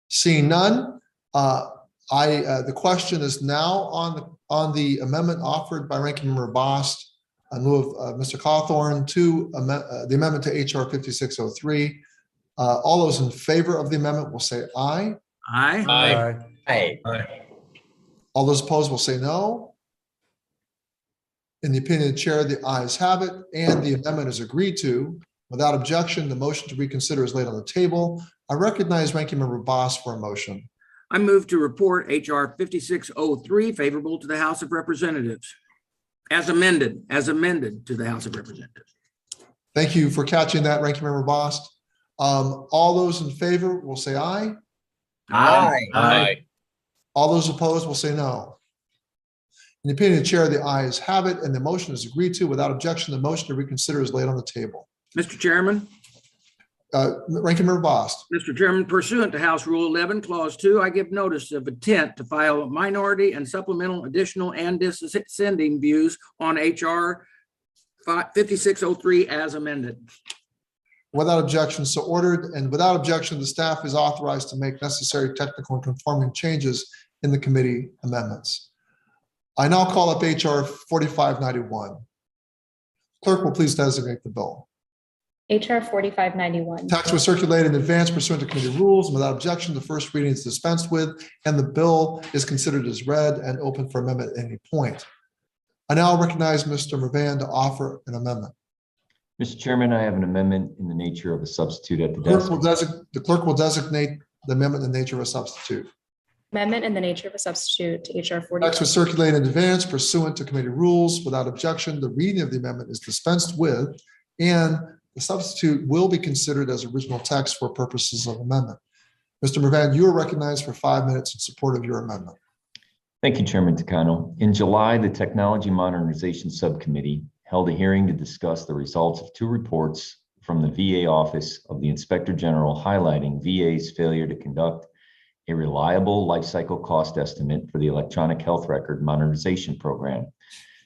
Seeing none, the question is now on the amendment offered by Ranking Member Bost in lieu of Mr. Cawthorn to the amendment to HR 5603. All those in favor of the amendment will say aye. Aye. Aye. Aye. All those opposed will say no. In the opinion of the chair, the ayes have it, and the amendment is agreed to. Without objection, the motion to reconsider is laid on the table. I recognize Ranking Member Bost for a motion. I move to report HR 5603 favorable to the House of Representatives as amended to the House of Representatives. Thank you for catching that, Ranking Member Bost. All those in favor will say aye. Aye. Aye. All those opposed will say no. In the opinion of the chair, the ayes have it, and the motion is agreed to. Without objection, the motion to reconsider is laid on the table. Mr. Chairman. Ranking Member Bost. Mr. Chairman, pursuant to House Rule 11, Clause 2, I give notice of intent to file minority and supplemental additional and dissenting views on HR 5603 as amended. Without objection, so ordered, and without objection, the staff is authorized to make necessary technical and conforming changes in the committee amendments. I now call up HR 4591. Clerk will please designate the bill. HR 4591. Text was circulated in advance pursuant to committee rules, and without objection, the first reading is dispensed with, and the bill is considered as read and open for amendment at any point. I now recognize Mr. Mervan to offer an amendment. Mr. Chairman, I have an amendment in the nature of a substitute at the desk. The clerk will designate the amendment in the nature of a substitute. Amendment in the nature of a substitute to HR 45. Text was circulated in advance pursuant to committee rules. Without objection, the reading of the amendment is dispensed with, and the substitute will be considered as original text for purposes of amendment. Mr. Mervan, you are recognized for 5 minutes in support of your amendment. Thank you, Chairman Takano. In July, the Technology Modernization Subcommittee held a hearing to discuss the results of 2 reports from the VA Office of the Inspector General highlighting VA's failure to conduct a reliable life cycle cost estimate for the electronic health record modernization program.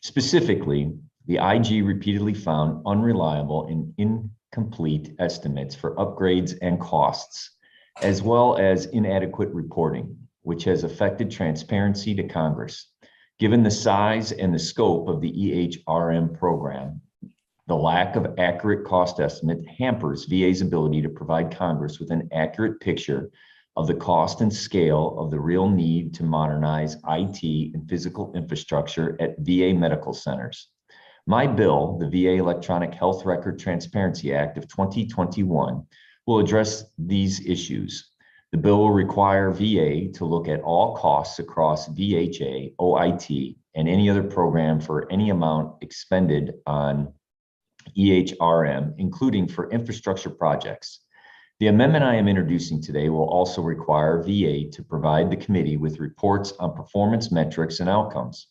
Specifically, the IG repeatedly found unreliable and incomplete estimates for upgrades and costs, as well as inadequate reporting, which has affected transparency to Congress. Given the size and the scope of the EHRM program, the lack of accurate cost estimate hampers VA's ability to provide Congress with an accurate picture of the cost and scale of the real need to modernize IT and physical infrastructure at VA medical centers. My bill, the VA Electronic Health Record Transparency Act of 2021, will address these issues. The bill will require VA to look at all costs across VHA, OIT, and any other program for any amount expended on EHRM, including for infrastructure projects. The amendment I am introducing today will also require VA to provide the committee with reports on performance metrics and outcomes.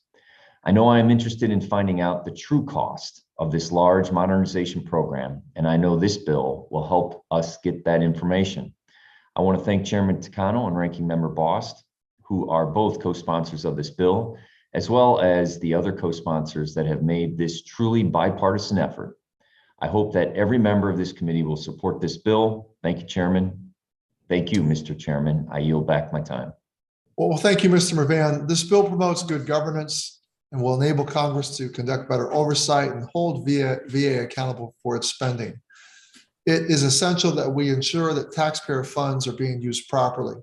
I know I am interested in finding out the true cost of this large modernization program, and I know this bill will help us get that information. I want to thank Chairman Takano and Ranking Member Bost, who are both co-sponsors of this bill, as well as the other co-sponsors that have made this truly bipartisan effort. I hope that every member of this committee will support this bill. Thank you, Chairman. Thank you, Mr. Chairman. I yield back my time. Well, thank you, Mr. Mervan. This bill promotes good governance and will enable Congress to conduct better oversight and hold VA accountable for its spending. It is essential that we ensure that taxpayer funds are being used properly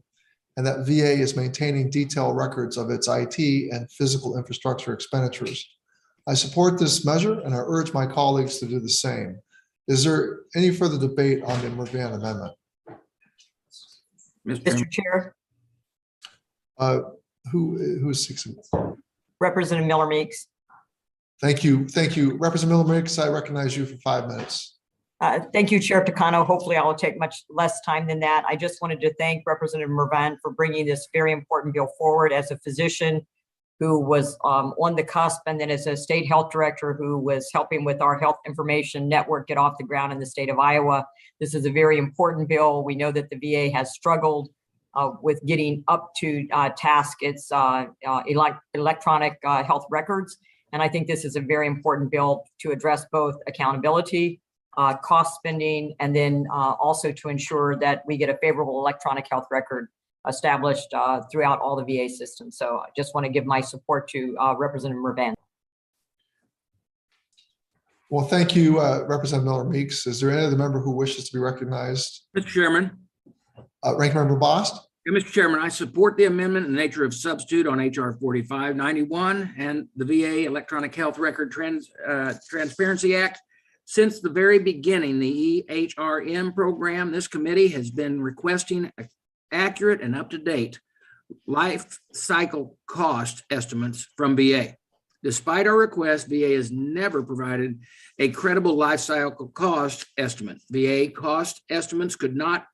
and that VA is maintaining detailed records of its IT and physical infrastructure expenditures. I support this measure and I urge my colleagues to do the same. Is there any further debate on the Mervan amendment? Mr. Chair, Who's seeking? Representative Miller Meeks. Thank you. Thank you. Representative Miller Meeks, I recognize you for 5 minutes. Thank you, Chair Takano. Hopefully I will take much less time than that. I just wanted to thank Representative Mervan for bringing this very important bill forward. As a physician who was on the cusp, and then as a state health director who was helping with our health information network get off the ground in the state of Iowa, this is a very important bill. We know that the VA has struggled with getting up to task its electronic health records. And I think this is a very important bill to address both accountability, cost spending, and then also to ensure that we get a favorable electronic health record established throughout all the VA systems. So I just want to give my support to Representative Mervan. Well, thank you, Representative Miller Meeks. Is there any other member who wishes to be recognized? Mr. Chairman. Ranking Member Bost? Yeah, Mr. Chairman, I support the amendment in the nature of substitute on HR 4591 and the VA Electronic Health Record Transparency Act. Since the very beginning, the EHRM program, this committee has been requesting accurate and up-to-date life cycle cost estimates from VA. Despite our request, VA has never provided a credible life cycle cost estimate. VA cost estimates could not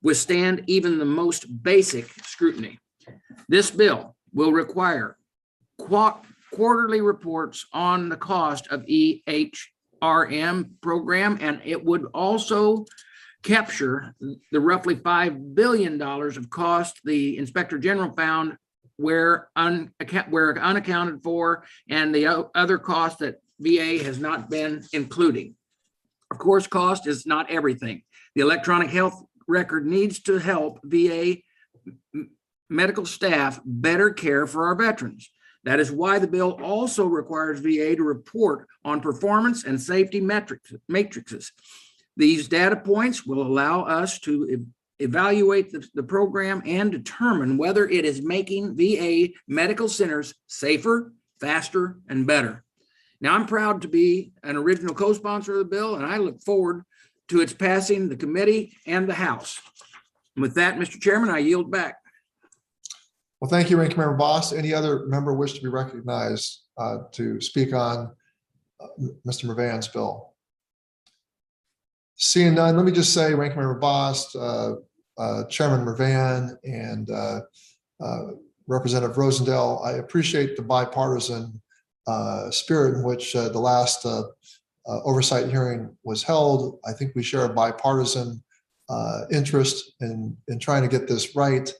withstand even the most basic scrutiny. This bill will require quarterly reports on the cost of EHRM program, and it would also capture the roughly $5 billion of cost the Inspector General found where unaccounted for, and the other costs that VA has not been including. Of course, cost is not everything. The electronic health record needs to help VA medical staff better care for our veterans. That is why the bill also requires VA to report on performance and safety matrices. These data points will allow us to evaluate the program and determine whether it is making VA medical centers safer, faster, and better. Now, I'm proud to be an original co-sponsor of the bill, and I look forward to its passing the committee and the House. And with that, Mr. Chairman, I yield back. Well, thank you, Ranking Member Bost. Any other member wish to be recognized to speak on Mr. Mervan's bill? Seeing none, let me just say, Ranking Member Bost, Chairman Mervan, and Representative Rosendale, I appreciate the bipartisan spirit in which the last oversight hearing was held. I think we share a bipartisan interest in trying to get this right.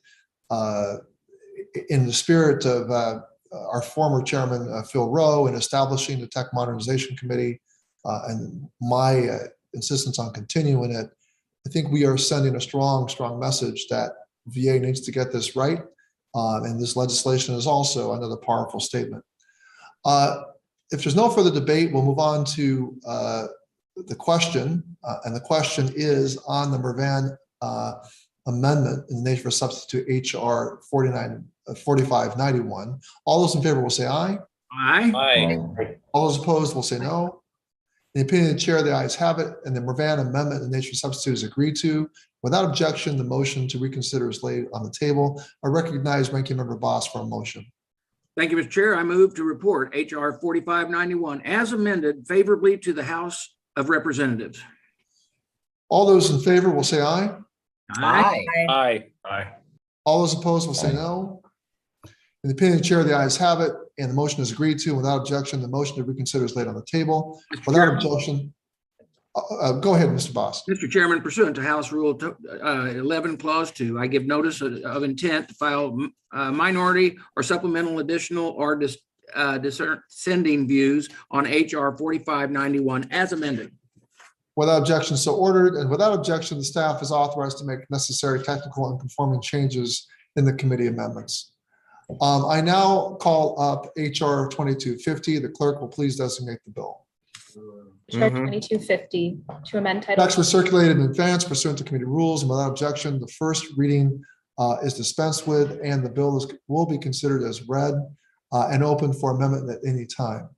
In the spirit of our former chairman, Phil Rowe, in establishing the Tech Modernization Committee and my insistence on continuing it, I think we are sending a strong message that VA needs to get this right. And this legislation is also another powerful statement. If there's no further debate, we'll move on to the question. And the question is on the Mervan amendment in the nature of substitute HR 4591. All those in favor will say aye. Aye. Aye. All those opposed will say no. In the opinion of the chair, the ayes have it, and the Mervan amendment in the nature of substitute is agreed to. Without objection, the motion to reconsider is laid on the table. I recognize Ranking Member Bost for a motion. Thank you, Mr. Chair. I move to report HR 4591 as amended favorably to the House of Representatives. All those in favor will say aye. Aye. Aye. All those opposed will say Aye. no. In the opinion of the chair, the ayes have it, and the motion is agreed to. Without objection, the motion to reconsider is laid on the table. Mr. Without Chairman. objection, go ahead, Mr. Bost. Mr. Chairman, pursuant to House Rule 11, Clause 2, I give notice of intent to file minority or supplemental additional or dissenting views on HR 4591 as amended. Without objection, so ordered, and without objection, the staff is authorized to make necessary technical and conforming changes in the committee amendments. I now call up HR 2250. The clerk will please designate the bill. HR 2250 to amend title. Text was circulated in advance pursuant to committee rules, and without objection, the first reading is dispensed with, and the bill will be considered as read and open for amendment at any time.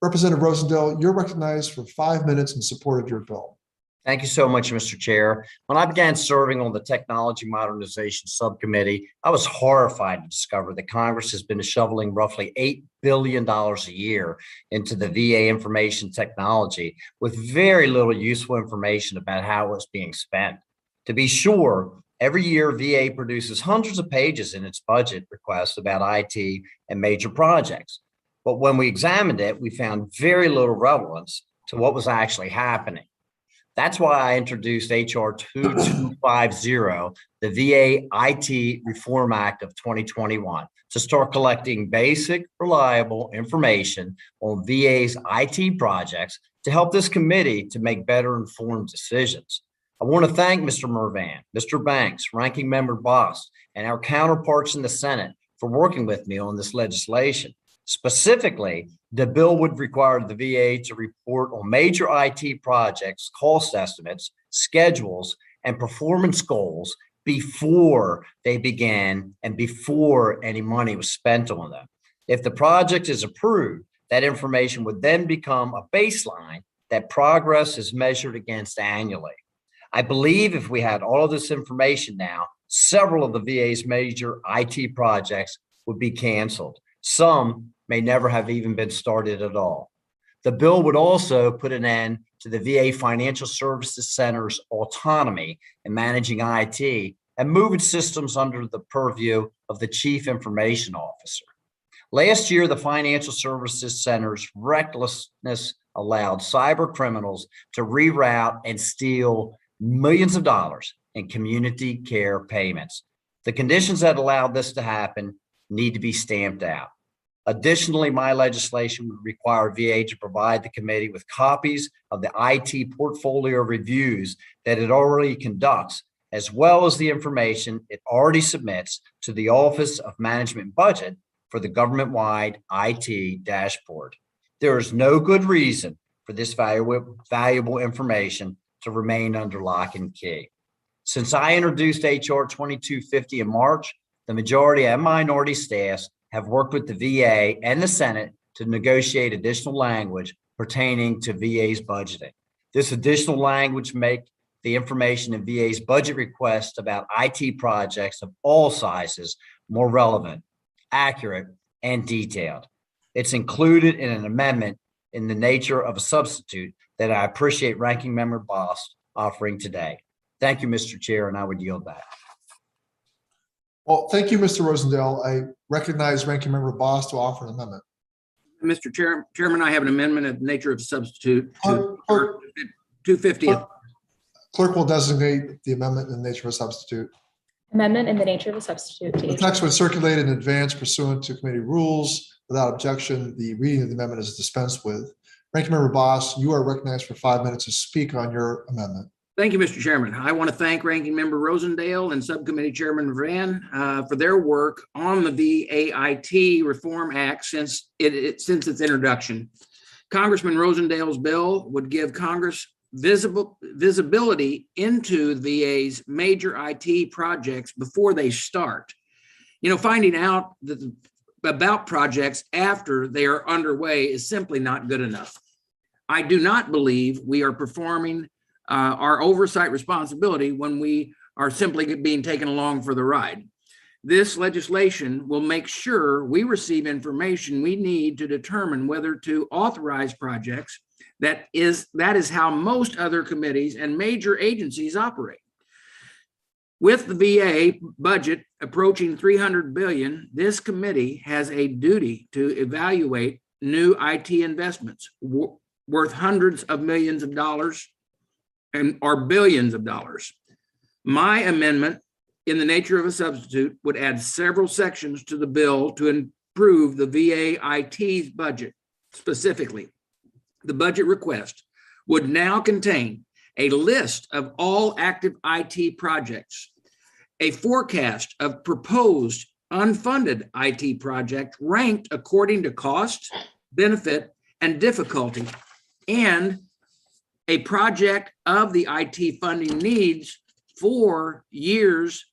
Representative Rosendale, you're recognized for 5 minutes in support of your bill. Thank you so much, Mr. Chair. When I began serving on the Technology Modernization Subcommittee, I was horrified to discover that Congress has been shoveling roughly $8 billion a year into the VA information technology with very little useful information about how it's being spent. To be sure, every year VA produces hundreds of pages in its budget requests about IT and major projects. But when we examined it, we found very little relevance to what was actually happening. That's why I introduced HR 2250, the VA IT Reform Act of 2021, to start collecting basic, reliable information on VA's IT projects to help this committee to make better informed decisions. I want to thank Mr. Mervan, Mr. Banks, Ranking Member Bost, and our counterparts in the Senate for working with me on this legislation. Specifically, the bill would require the VA to report on major IT projects, cost estimates, schedules, and performance goals before they began and before any money was spent on them. If the project is approved, that information would then become a baseline that progress is measured against annually. I believe if we had all of this information now, several of the VA's major IT projects would be canceled. Some may never have even been started at all. The bill would also put an end to the VA Financial Services Center's autonomy in managing IT and moving systems under the purview of the Chief Information Officer. Last year, the Financial Services Center's recklessness allowed cyber criminals to reroute and steal millions of dollars in community care payments. The conditions that allowed this to happen need to be stamped out. Additionally, my legislation would require VA to provide the committee with copies of the IT portfolio reviews that it already conducts, as well as the information it already submits to the Office of Management Budget for the government-wide IT dashboard. There is no good reason for this valuable information to remain under lock and key. Since I introduced HR 2250 in March, the majority and minority staffs have worked with the VA and the Senate to negotiate additional language pertaining to VA's budgeting. This additional language makes the information in VA's budget requests about IT projects of all sizes more relevant, accurate, and detailed. It's included in an amendment in the nature of a substitute that I appreciate Ranking Member Bost offering today. Thank you, Mr. Chair, and I would yield back. Well, thank you, Mr. Rosendale. I recognize Ranking Member Bost to offer an amendment. Mr. Chairman, I have an amendment of the nature of a substitute to Clerk- 250th. Clerk will designate the amendment in the nature of a substitute. Amendment in the nature of a substitute to The text was circulated in advance pursuant to committee rules. Without objection, the reading of the amendment is dispensed with. Ranking Member Bost, you are recognized for 5 minutes to speak on your amendment. Thank you, Mr. Chairman. I want to thank Ranking Member Rosendale and Subcommittee Chairman Van for their work on the VAIT Reform Act since its introduction. Congressman Rosendale's bill would give Congress visibility into the VA's major IT projects before they start. You know, finding out about projects after they are underway is simply not good enough. I do not believe we are performing our oversight responsibility when we are simply being taken along for the ride. This legislation will make sure we receive information we need to determine whether to authorize projects. That is how most other committees and major agencies operate. With the VA budget approaching 300 billion, this committee has a duty to evaluate new IT investments worth hundreds of millions of dollars or billions of dollars. My amendment, in the nature of a substitute, would add several sections to the bill to improve the VA IT's budget. Specifically, the budget request would now contain a list of all active IT projects, a forecast of proposed unfunded IT projects ranked according to cost, benefit, and difficulty, and a project of the IT funding needs for 3 years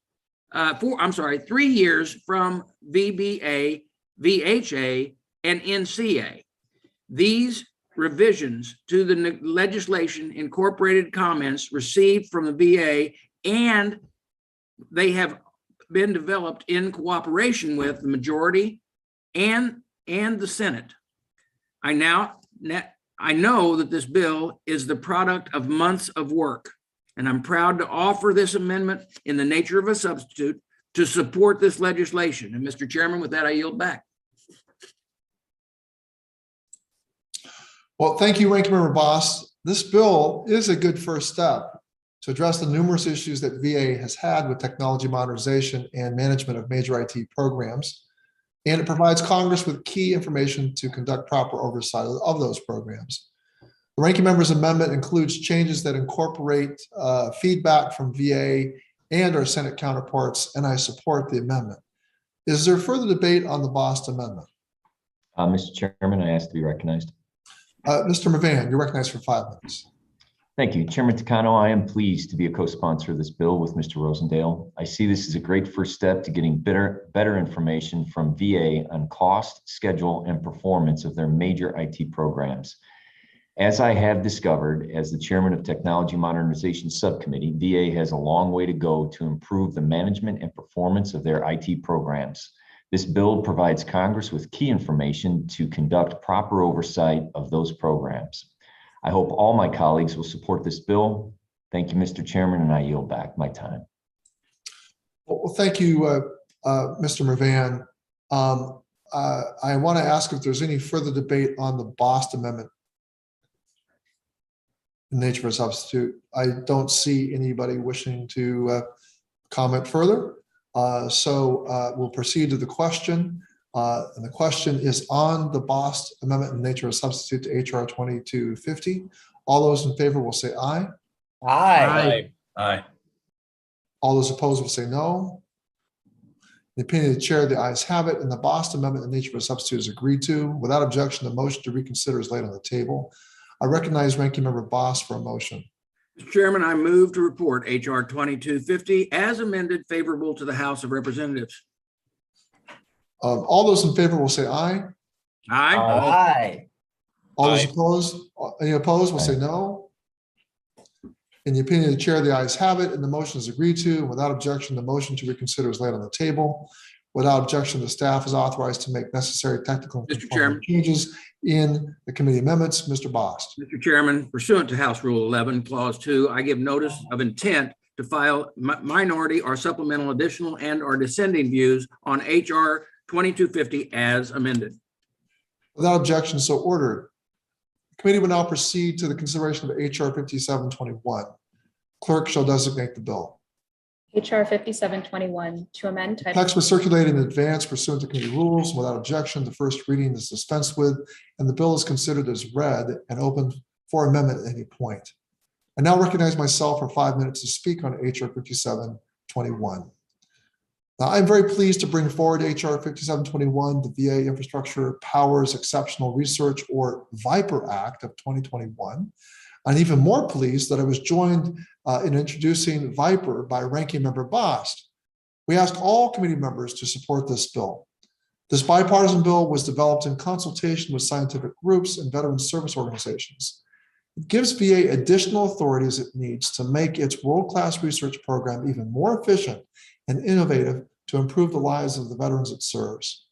from VBA, VHA, and NCA. These revisions to the legislation incorporated comments received from the VA, and they have been developed in cooperation with the majority and the Senate. I know that this bill is the product of months of work, and I'm proud to offer this amendment in the nature of a substitute to support this legislation. And Mr. Chairman, with that, I yield back. Well, thank you, Ranking Member Bost. This bill is a good first step to address the numerous issues that VA has had with technology modernization and management of major IT programs. And it provides Congress with key information to conduct proper oversight of those programs. The Ranking Member's amendment includes changes that incorporate feedback from VA and our Senate counterparts, and I support the amendment. Is there further debate on the Bost amendment? Mr. Chairman, I ask to be recognized. Mr. Mervan, you're recognized for 5 minutes. Thank you. Chairman Takano, I am pleased to be a co-sponsor of this bill with Mr. Rosendale. I see this as a great first step to getting better information from VA on cost, schedule, and performance of their major IT programs. As I have discovered as the chairman of Technology Modernization Subcommittee, VA has a long way to go to improve the management and performance of their IT programs. This bill provides Congress with key information to conduct proper oversight of those programs. I hope all my colleagues will support this bill. Thank you, Mr. Chairman, and I yield back my time. Well, thank you, Mr. Mervan. I want to ask if there's any further debate on the Bost amendment in nature of a substitute. I don't see anybody wishing to comment further. So we'll proceed to the question. And the question is on the Bost amendment in nature of a substitute to HR 2250. All those in favor will say aye. Aye. Aye. All those opposed will say no. In the opinion of the chair, the ayes have it, and the Bost amendment in nature of a substitute is agreed to. Without objection, the motion to reconsider is laid on the table. I recognize Ranking Member Bost for a motion. Mr. Chairman, I move to report HR 2250 as amended favorable to the House of Representatives. All those in favor will say aye. Aye. Aye. All those Aye. opposed, any opposed will say no. In the opinion of the chair, the ayes have it, and the motion is agreed to. Without objection, the motion to reconsider is laid on the table. Without objection, the staff is authorized to make necessary technical and Mr. Chairman. changes in the committee amendments. Mr. Bost. Mr. Chairman, pursuant to House Rule 11, Clause 2, I give notice of intent to file minority or supplemental additional and or dissenting views on HR 2250 as amended. Without objection, so ordered. The committee will now proceed to the consideration of HR 5721. Clerk shall designate the bill. HR 5721 to amend title. Text was circulated in advance pursuant to committee rules. Without objection, the first reading is dispensed with, and the bill is considered as read and open for amendment at any point. I now recognize myself for 5 minutes to speak on HR 5721. Now, I'm very pleased to bring forward HR 5721, the VA Infrastructure Powers Exceptional Research, or VIPER Act of 2021. I'm even more pleased that I was joined in introducing VIPER by Ranking Member Bost. We asked all committee members to support this bill. This bipartisan bill was developed in consultation with scientific groups and veteran service organizations. It gives VA additional authorities it needs to make its world-class research program even more efficient and innovative to improve the lives of the veterans it serves.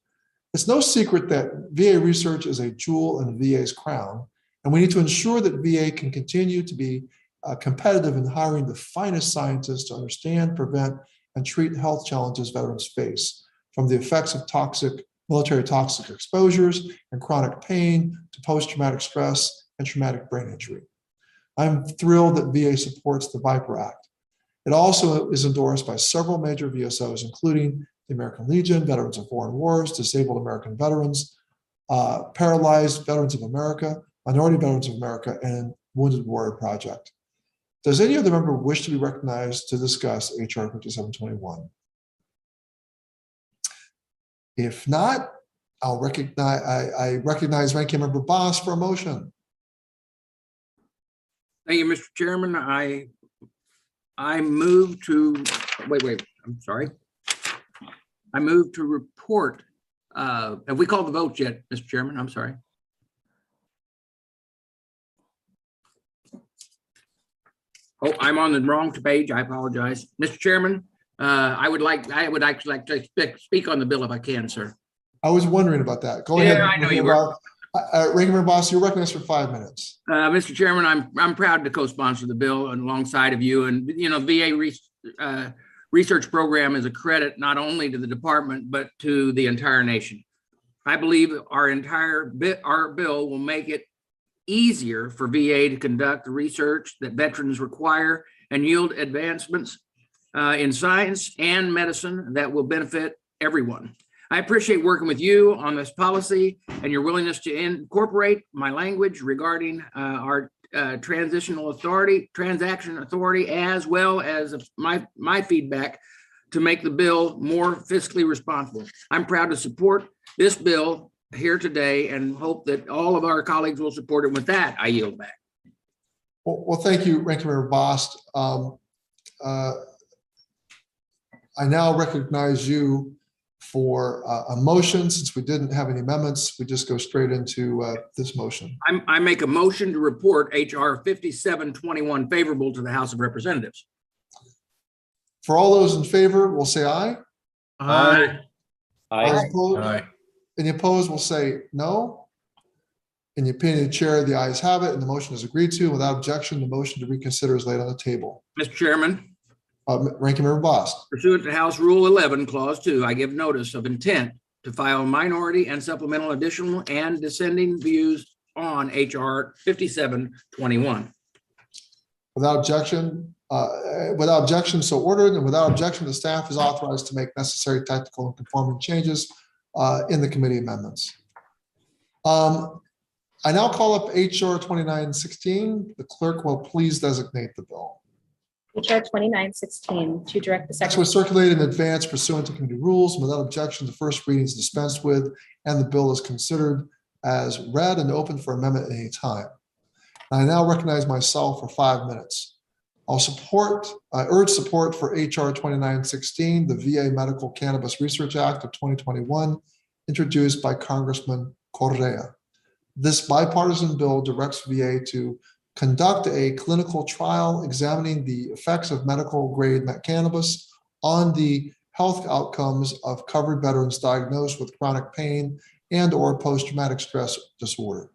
It's no secret that VA research is a jewel in VA's crown, and we need to ensure that VA can continue to be competitive in hiring the finest scientists to understand, prevent, and treat health challenges veterans face, from the effects of military toxic exposures and chronic pain to post-traumatic stress and traumatic brain injury. I'm thrilled that VA supports the Viper Act. It also is endorsed by several major VSOs, including the American Legion, Veterans of Foreign Wars, Disabled American Veterans, Paralyzed Veterans of America, Minority Veterans of America, and Wounded Warrior Project. Does any other member wish to be recognized to discuss HR 5721? If not, I recognize Ranking Member Bost for a motion. Thank you, Mr. Chairman. I move to, I'm sorry. I move to report, have we called the vote yet, Mr. Chairman? I'm sorry. Oh, I'm on the wrong page. I apologize. Mr. Chairman, I would actually like to speak on the bill if I can, sir. I was wondering about that. Go ahead. I know you were. Ranking Member Bost, you're recognized for 5 minutes. Mr. Chairman, I'm proud to co-sponsor the bill alongside of you. And, you know, VA research program is a credit not only to the department, but to the entire nation. I believe our bill will make it easier for VA to conduct the research that veterans require and yield advancements in science and medicine that will benefit everyone. I appreciate working with you on this policy and your willingness to incorporate my language regarding our transaction authority, as well as my feedback to make the bill more fiscally responsible. I'm proud to support this bill here today and hope that all of our colleagues will support it. With that, I yield back. Well, thank you, Ranking Member Bost. I now recognize you for a motion. Since we didn't have any amendments, we just go straight into this motion. I make a motion to report HR 5721 favorable to the House of Representatives. For all those in favor, we'll say aye. Aye. Aye. Aye. Any opposed will say no. In the opinion of the chair, the ayes have it, and the motion is agreed to. Without objection, the motion to reconsider is laid on the table. Mr. Chairman, Ranking Member Bost. pursuant to House Rule 11, Clause 2, I give notice of intent to file minority and supplemental additional and dissenting views on HR 5721. Without objection, so ordered, and without objection, the staff is authorized to make necessary technical and conforming changes in the committee amendments. I now call up HR 2916. The clerk will please designate the bill. HR 2916 to direct the Text secretary. was circulated in advance pursuant to committee rules. And without objection, the first reading is dispensed with, and the bill is considered as read and open for amendment at any time. I now recognize myself for 5 minutes. I urge support for HR 2916, the VA Medical Cannabis Research Act of 2021, introduced by Congressman Correa. This bipartisan bill directs VA to conduct a clinical trial examining the effects of medical grade cannabis on the health outcomes of covered veterans diagnosed with chronic pain and or post-traumatic stress disorder.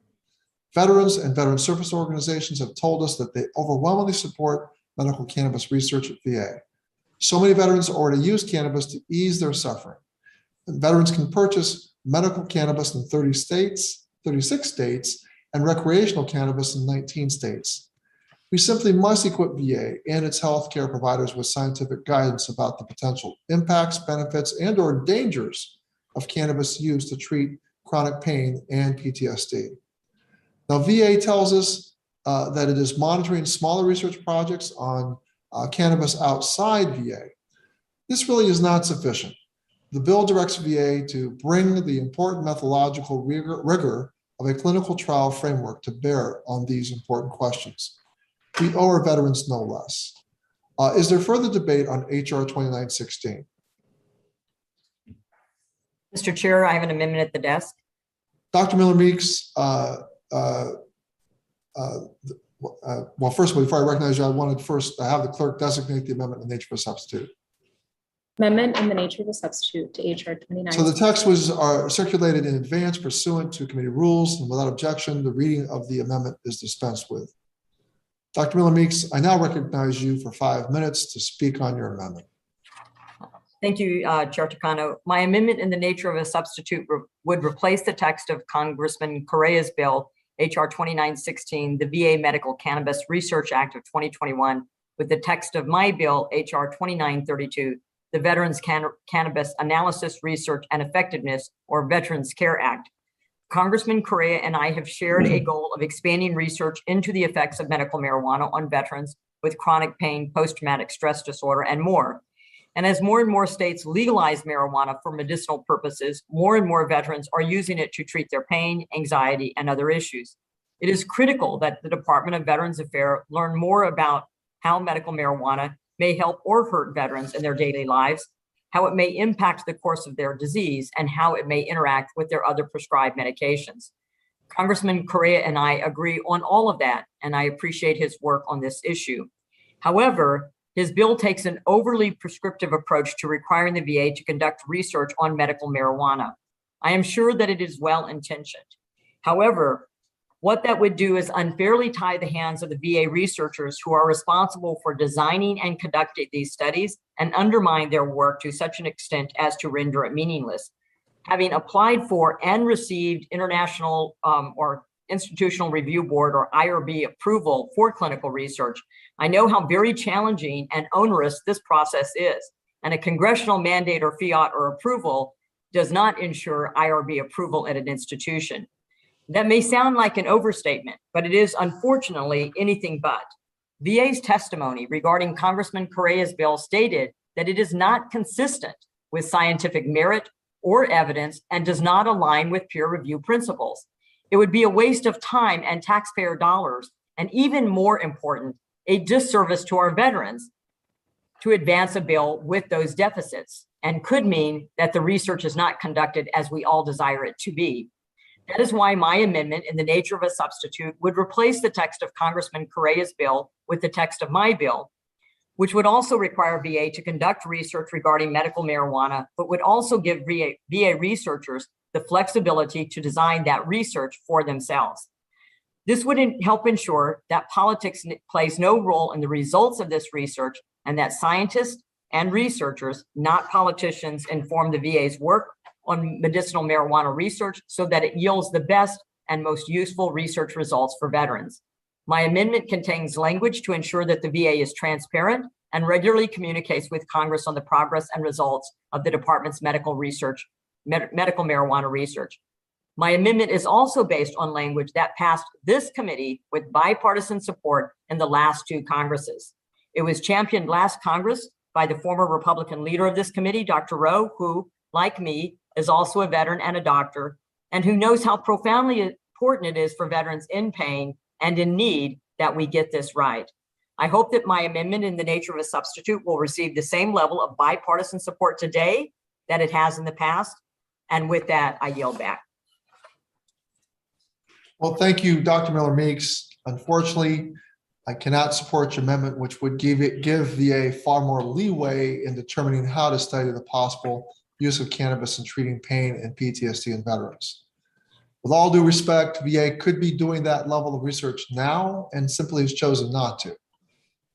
Veterans and veteran service organizations have told us that they overwhelmingly support medical cannabis research at VA. So many veterans already use cannabis to ease their suffering. And veterans can purchase medical cannabis in 36 states, and recreational cannabis in 19 states. We simply must equip VA and its healthcare providers with scientific guidance about the potential impacts, benefits, and or dangers of cannabis use to treat chronic pain and PTSD. Now, VA tells us that it is monitoring smaller research projects on cannabis outside VA. This really is not sufficient. The bill directs VA to bring the important methodological rigor of a clinical trial framework to bear on these important questions. We owe our veterans no less. Is there further debate on HR 2916? Mr. Chair, I have an amendment at the desk. Dr. Miller-Meeks, well, first of all, before I recognize you, I wanted first to have the clerk designate the amendment in the nature of a substitute. Amendment in the nature of a substitute to HR 29. So the text was circulated in advance pursuant to committee rules, and without objection, the reading of the amendment is dispensed with. Dr. Miller Meeks, I now recognize you for 5 minutes to speak on your amendment. Thank you, Chair Takano. My amendment in the nature of a substitute would replace the text of Congressman Correa's bill, HR 2916, the VA Medical Cannabis Research Act of 2021, with the text of my bill, HR 2932, the Veterans Cannabis Analysis, Research, and Effectiveness, or Veterans Care Act. Congressman Correa and I have shared a goal of expanding research into the effects of medical marijuana on veterans with chronic pain, post-traumatic stress disorder, and more. And as more and more states legalize marijuana for medicinal purposes, more and more veterans are using it to treat their pain, anxiety, and other issues. It is critical that the Department of Veterans Affairs learn more about how medical marijuana may help or hurt veterans in their daily lives, how it may impact the course of their disease, and how it may interact with their other prescribed medications. Congressman Correa and I agree on all of that, and I appreciate his work on this issue. However, his bill takes an overly prescriptive approach to requiring the VA to conduct research on medical marijuana. I am sure that it is well-intentioned. However, what that would do is unfairly tie the hands of the VA researchers who are responsible for designing and conducting these studies and undermine their work to such an extent as to render it meaningless. Having applied for and received international or Institutional Review Board or IRB approval for clinical research, I know how very challenging and onerous this process is, and a congressional mandate or fiat or approval does not ensure IRB approval at an institution. That may sound like an overstatement, but it is unfortunately anything but. VA's testimony regarding Congressman Correa's bill stated that it is not consistent with scientific merit or evidence and does not align with peer review principles. It would be a waste of time and taxpayer dollars, and even more important, a disservice to our veterans to advance a bill with those deficits, and could mean that the research is not conducted as we all desire it to be. That is why my amendment in the nature of a substitute would replace the text of Congressman Correa's bill with the text of my bill, which would also require VA to conduct research regarding medical marijuana, but would also give VA researchers the flexibility to design that research for themselves. This would help ensure that politics plays no role in the results of this research, and that scientists and researchers, not politicians, inform the VA's work on medicinal marijuana research so that it yields the best and most useful research results for veterans. My amendment contains language to ensure that the VA is transparent and regularly communicates with Congress on the progress and results of the department's medical marijuana research. My amendment is also based on language that passed this committee with bipartisan support in the last two Congresses. It was championed last Congress by the former Republican leader of this committee, Dr. Rowe, who, like me, is also a veteran and a doctor, and who knows how profoundly important it is for veterans in pain and in need that we get this right. I hope that my amendment in the nature of a substitute will receive the same level of bipartisan support today that it has in the past. And with that, I yield back. Well, thank you, Dr. Miller Meeks. Unfortunately, I cannot support your amendment, which would give VA far more leeway in determining how to study the possible use of cannabis in treating pain and PTSD in veterans. With all due respect, VA could be doing that level of research now and simply has chosen not to.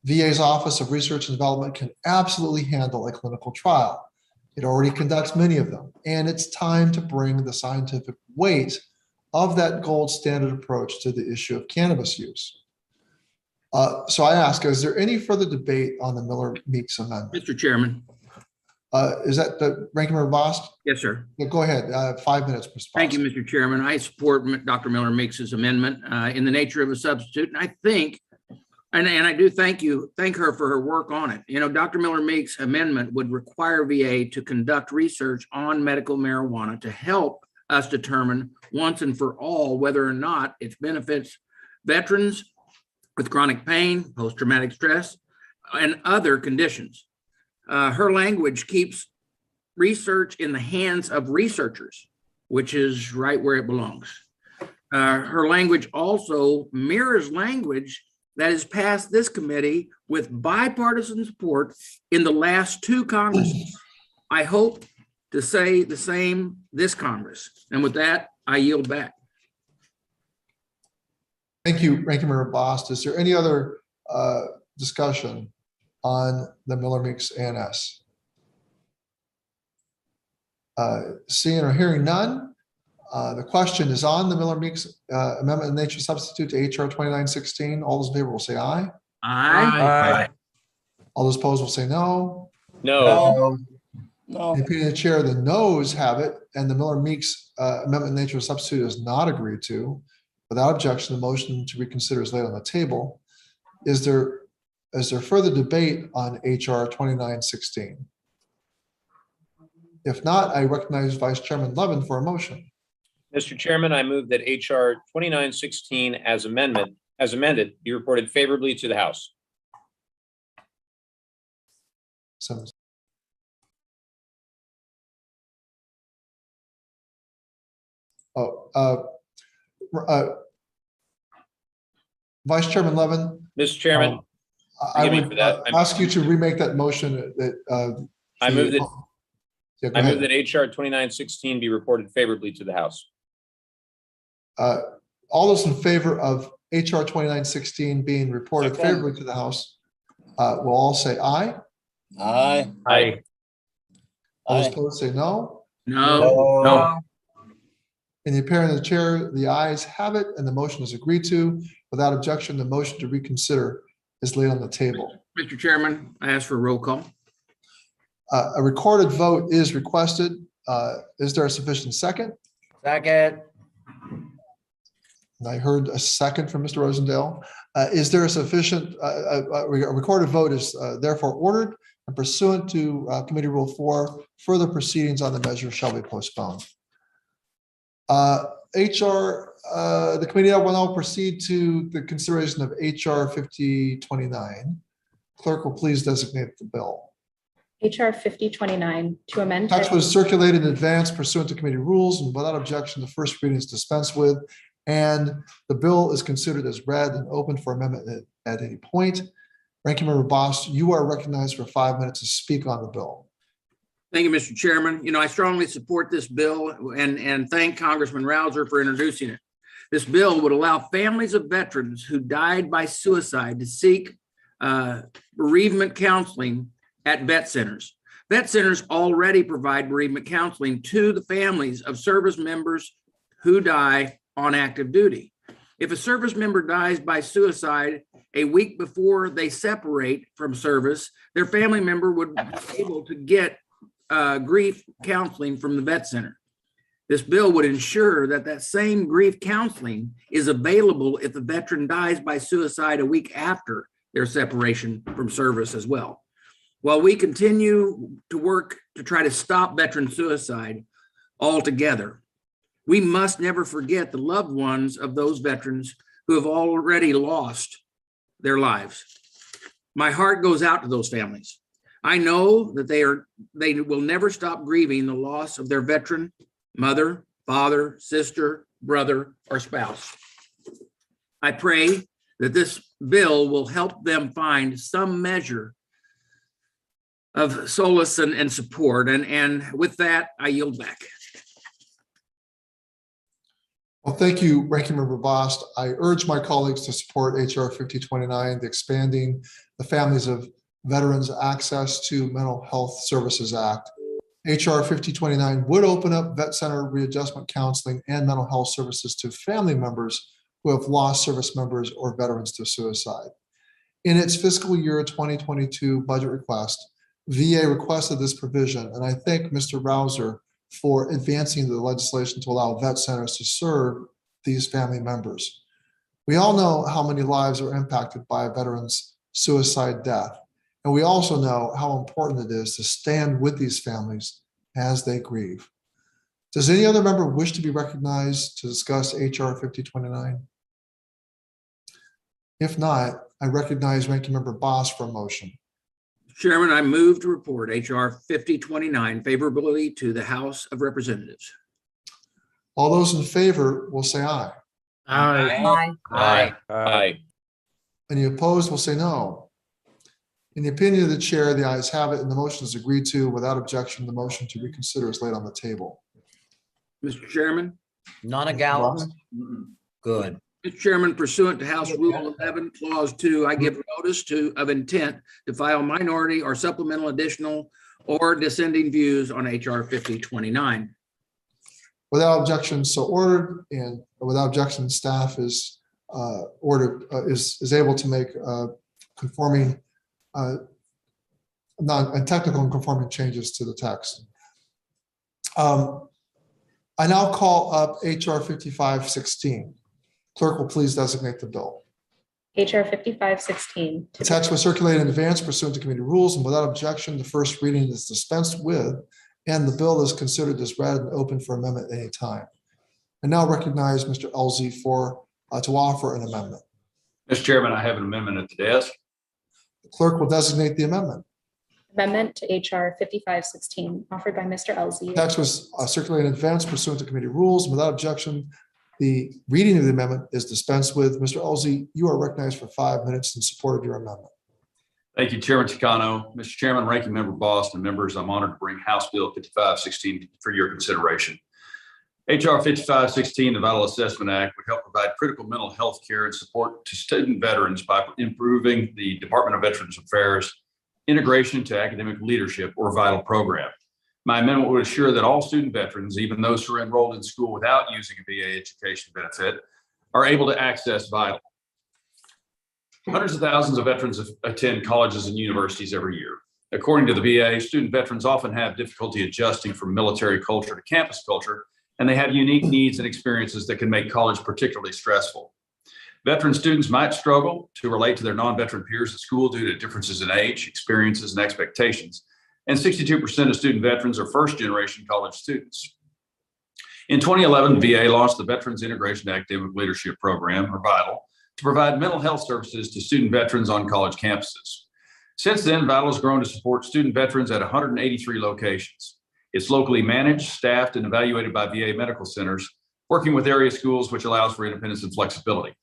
VA's Office of Research and Development can absolutely handle a clinical trial. It already conducts many of them, and it's time to bring the scientific weight of that gold standard approach to the issue of cannabis use. So I ask, is there any further debate on the Miller-Meeks amendment? Mr. Chairman. Is that the Ranking Member Bost? Yes, sir. Yeah, go ahead. 5 minutes, Mr. Bost. Thank you, Mr. Chairman. I support Dr. Miller Meeks' amendment in the nature of a substitute. And I think, and I do thank her for her work on it. You know, Dr. Miller Meeks' amendment would require VA to conduct research on medical marijuana to help us determine once and for all whether or not it benefits veterans with chronic pain, post-traumatic stress, and other conditions. Her language keeps research in the hands of researchers, which is right where it belongs. Her language also mirrors language that has passed this committee with bipartisan support in the last two Congresses. I hope to say the same this Congress. And with that, I yield back. Thank you, Ranking Member Bost. Is there any other discussion on the Miller Meeks ANS? Seeing or hearing none, the question is on the Miller Meeks amendment in nature substitute to HR 2916. All those in favor will say aye. Aye. All those opposed will say no. No. In the opinion of the chair, the noes have it, and the Miller Meeks amendment in nature substitute is not agreed to. Without objection, the motion to reconsider is laid on the table. Is there further debate on HR 2916? If not, I recognize Vice Chairman Levin for a motion. Mr. Chairman, I move that HR 2916 as amended be reported favorably to the House. So, Vice Chairman Levin, Mr. Chairman, I forgive me would for that. ask you to remake that motion that. I move that Yeah, go I ahead. move that HR 2916 be reported favorably to the House. All those in favor of HR 2916 being reported Second. favorably to the House will all say aye. Aye. Aye. All those Aye. opposed say no. No. In the opinion of the chair, the ayes have it and the motion is agreed to. Without objection, the motion to reconsider is laid on the table. Mr. Chairman, I ask for a roll call. A recorded vote is requested. Is there a sufficient second? Second. And I heard a second from Mr. Rosendale. Is there a sufficient, a recorded vote is therefore ordered and pursuant to Committee Rule 4, further proceedings on the measure shall be postponed. The committee will now proceed to the consideration of HR 5029. Clerk will please designate the bill. HR 5029 to amend. Text was circulated in advance pursuant to committee rules and without objection, the first reading is dispensed with. And the bill is considered as read and open for amendment at any point. Ranking Member Bost, you are recognized for 5 minutes to speak on the bill. Thank you, Mr. Chairman. I strongly support this bill and thank Congressman Rouser for introducing it. This bill would allow families of veterans who died by suicide to seek bereavement counseling at vet centers. Vet centers already provide bereavement counseling to the families of service members who die on active duty. If a service member dies by suicide a week before they separate from service, their family member would be able to get grief counseling from the vet center. This bill would ensure that that same grief counseling is available if the veteran dies by suicide a week after their separation from service as well. While we continue to work to try to stop veteran suicide altogether, we must never forget the loved ones of those veterans who have already lost their lives. My heart goes out to those families. I know that they will never stop grieving the loss of their veteran mother, father, sister, brother, or spouse. I pray that this bill will help them find some measure of solace and support. And with that, I yield back. Well, thank you, Ranking Member Bost. I urge my colleagues to support HR 5029, the expanding the Families of Veterans Access to Mental Health Services Act. HR 5029 would open up vet center readjustment counseling and mental health services to family members who have lost service members or veterans to suicide. In its fiscal year 2022 budget request, VA requested this provision, and I thank Mr. Rouser for advancing the legislation to allow vet centers to serve these family members. We all know how many lives are impacted by a veteran's suicide death, and we also know how important it is to stand with these families as they grieve. Does any other member wish to be recognized to discuss HR 5029? If not, I recognize Ranking Member Bost for a motion. Chairman, I move to report HR 5029 favorably to the House of Representatives. All those in favor will say aye. Aye. Aye. Any opposed will say no. In the opinion of the chair, the ayes have it and the motion is agreed to. Without objection, the motion to reconsider is laid on the table. Mr. Chairman, None against. Good. Mr. Chairman, pursuant to House Rule 11, Clause 2, I give notice of intent to file minority or supplemental additional or dissenting views on HR 5029. Without objection, so ordered, and without objection, staff is is able to make conforming technical and conforming changes to the text. I now call up HR 5516. Clerk will please designate the bill. HR 5516. The text was circulated in advance pursuant to committee rules, and without objection, the first reading is dispensed with, and the bill is considered as read and open for amendment at any time. I now recognize Mr. Elzey to offer an amendment. Mr. Chairman, I have an amendment at the desk. The clerk will designate the amendment. Amendment to HR 5516 offered by Mr. Elzey. The text was circulated in advance pursuant to committee rules, and without objection, the reading of the amendment is dispensed with. Mr. Elzey, you are recognized for 5 minutes in support of your amendment. Thank you, Chairman Takano. Mr. Chairman, Ranking Member Bost, and members, I'm honored to bring House Bill 5516 for your consideration. HR 5516, the Vital Assessment Act, would help provide critical mental health care and support to student veterans by improving the Department of Veterans Affairs integration to academic leadership, or VITAL program. My amendment would assure that all student veterans, even those who are enrolled in school without using a VA education benefit, are able to access VITAL. Hundreds of thousands of veterans attend colleges and universities every year. According to the VA, student veterans often have difficulty adjusting from military culture to campus culture, and they have unique needs and experiences that can make college particularly stressful. Veteran students might struggle to relate to their non-veteran peers at school due to differences in age, experiences, and expectations. And 62% of student veterans are first-generation college students. In 2011, the VA launched the Veterans Integration Academic Leadership Program, or VITAL, to provide mental health services to student veterans on college campuses. Since then, VITAL has grown to support student veterans at 183 locations. It's locally managed, staffed, and evaluated by VA medical centers, working with area schools, which allows for independence and flexibility.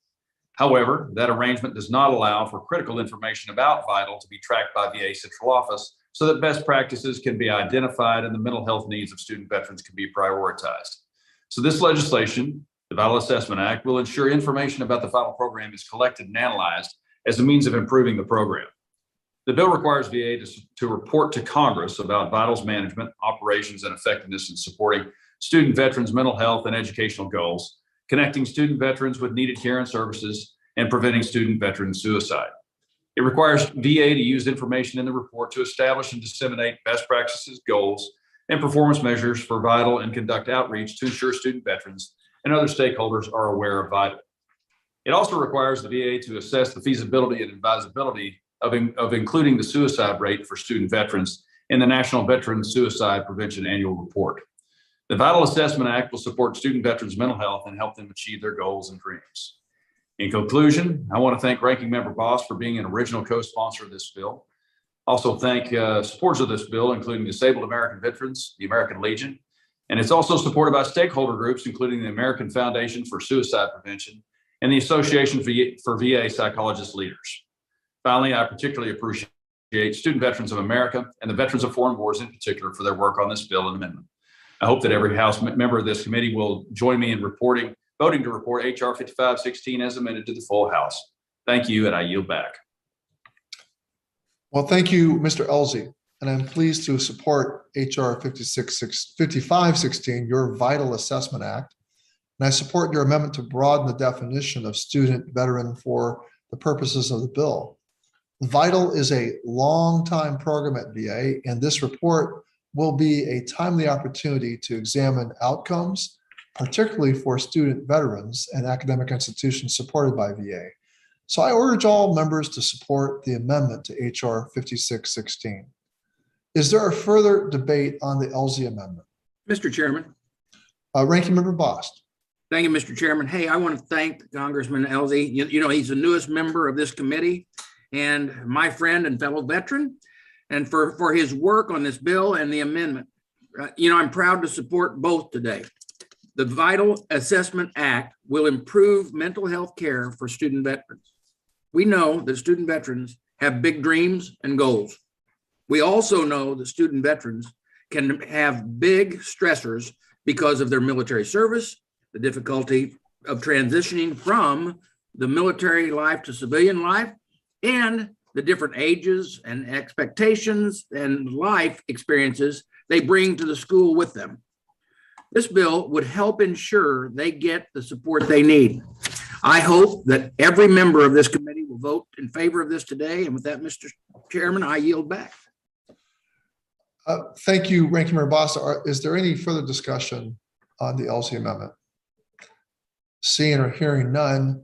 However, that arrangement does not allow for critical information about VITAL to be tracked by VA Central Office so that best practices can be identified and the mental health needs of student veterans can be prioritized. So this legislation, the Vital Assessment Act, will ensure information about the VITAL program is collected and analyzed as a means of improving the program. The bill requires VA to report to Congress about VITAL's management, operations, and effectiveness in supporting student veterans' mental health and educational goals, connecting student veterans with needed care and services, and preventing student veteran suicide. It requires VA to use information in the report to establish and disseminate best practices, goals, and performance measures for VITAL and conduct outreach to ensure student veterans and other stakeholders are aware of VITAL. It also requires the VA to assess the feasibility and advisability of including the suicide rate for student veterans in the National Veteran Suicide Prevention Annual Report. The Vital Assessment Act will support student veterans' mental health and help them achieve their goals and dreams. In conclusion, I want to thank Ranking Member Bost for being an original co-sponsor of this bill. Also thank supporters of this bill, including Disabled American Veterans, the American Legion, and it's also supported by stakeholder groups, including the American Foundation for Suicide Prevention and the Association for VA Psychologist Leaders. Finally, I particularly appreciate Student Veterans of America and the Veterans of Foreign Wars in particular for their work on this bill and amendment. I hope that every House member of this committee will join me in voting to report HR 5516 as amended to the full House. Thank you, and I yield back. Well, thank you, Mr. Elzey, and I'm pleased to support HR 5516, your Vital Assessment Act. And I support your amendment to broaden the definition of student veteran for the purposes of the bill. VITAL is a long-time program at VA, and this report will be a timely opportunity to examine outcomes, particularly for student veterans and academic institutions supported by VA. So I urge all members to support the amendment to HR 5616. Is there a further debate on the Elzey amendment? Mr. Chairman. Ranking Member Bost. Thank you, Mr. Chairman. Hey, I want to thank Congressman Elzey. You know, he's the newest member of this committee and my friend and fellow veteran, and for his work on this bill and the amendment. You know, I'm proud to support both today. The Vital Assessment Act will improve mental health care for student veterans. We know that student veterans have big dreams and goals. We also know that student veterans can have big stressors because of their military service, the difficulty of transitioning from the military life to civilian life and the different ages and expectations and life experiences they bring to the school with them. This bill would help ensure they get the support they need. I hope that every member of this committee will vote in favor of this today. And with that, Mr. Chairman, I yield back. Thank you, Ranking Member Bost. Is there any further discussion on the LC amendment? Seeing or hearing none,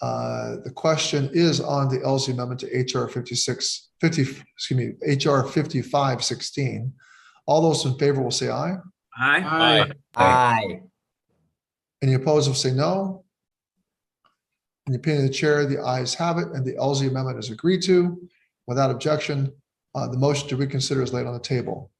the question is on the LC amendment to HR 5516. All those in favor will say aye. Aye. Aye. Any opposed will say no. In the opinion of the chair, the ayes have it, and the LZ amendment is agreed to. Without objection, the motion to reconsider is laid on the table.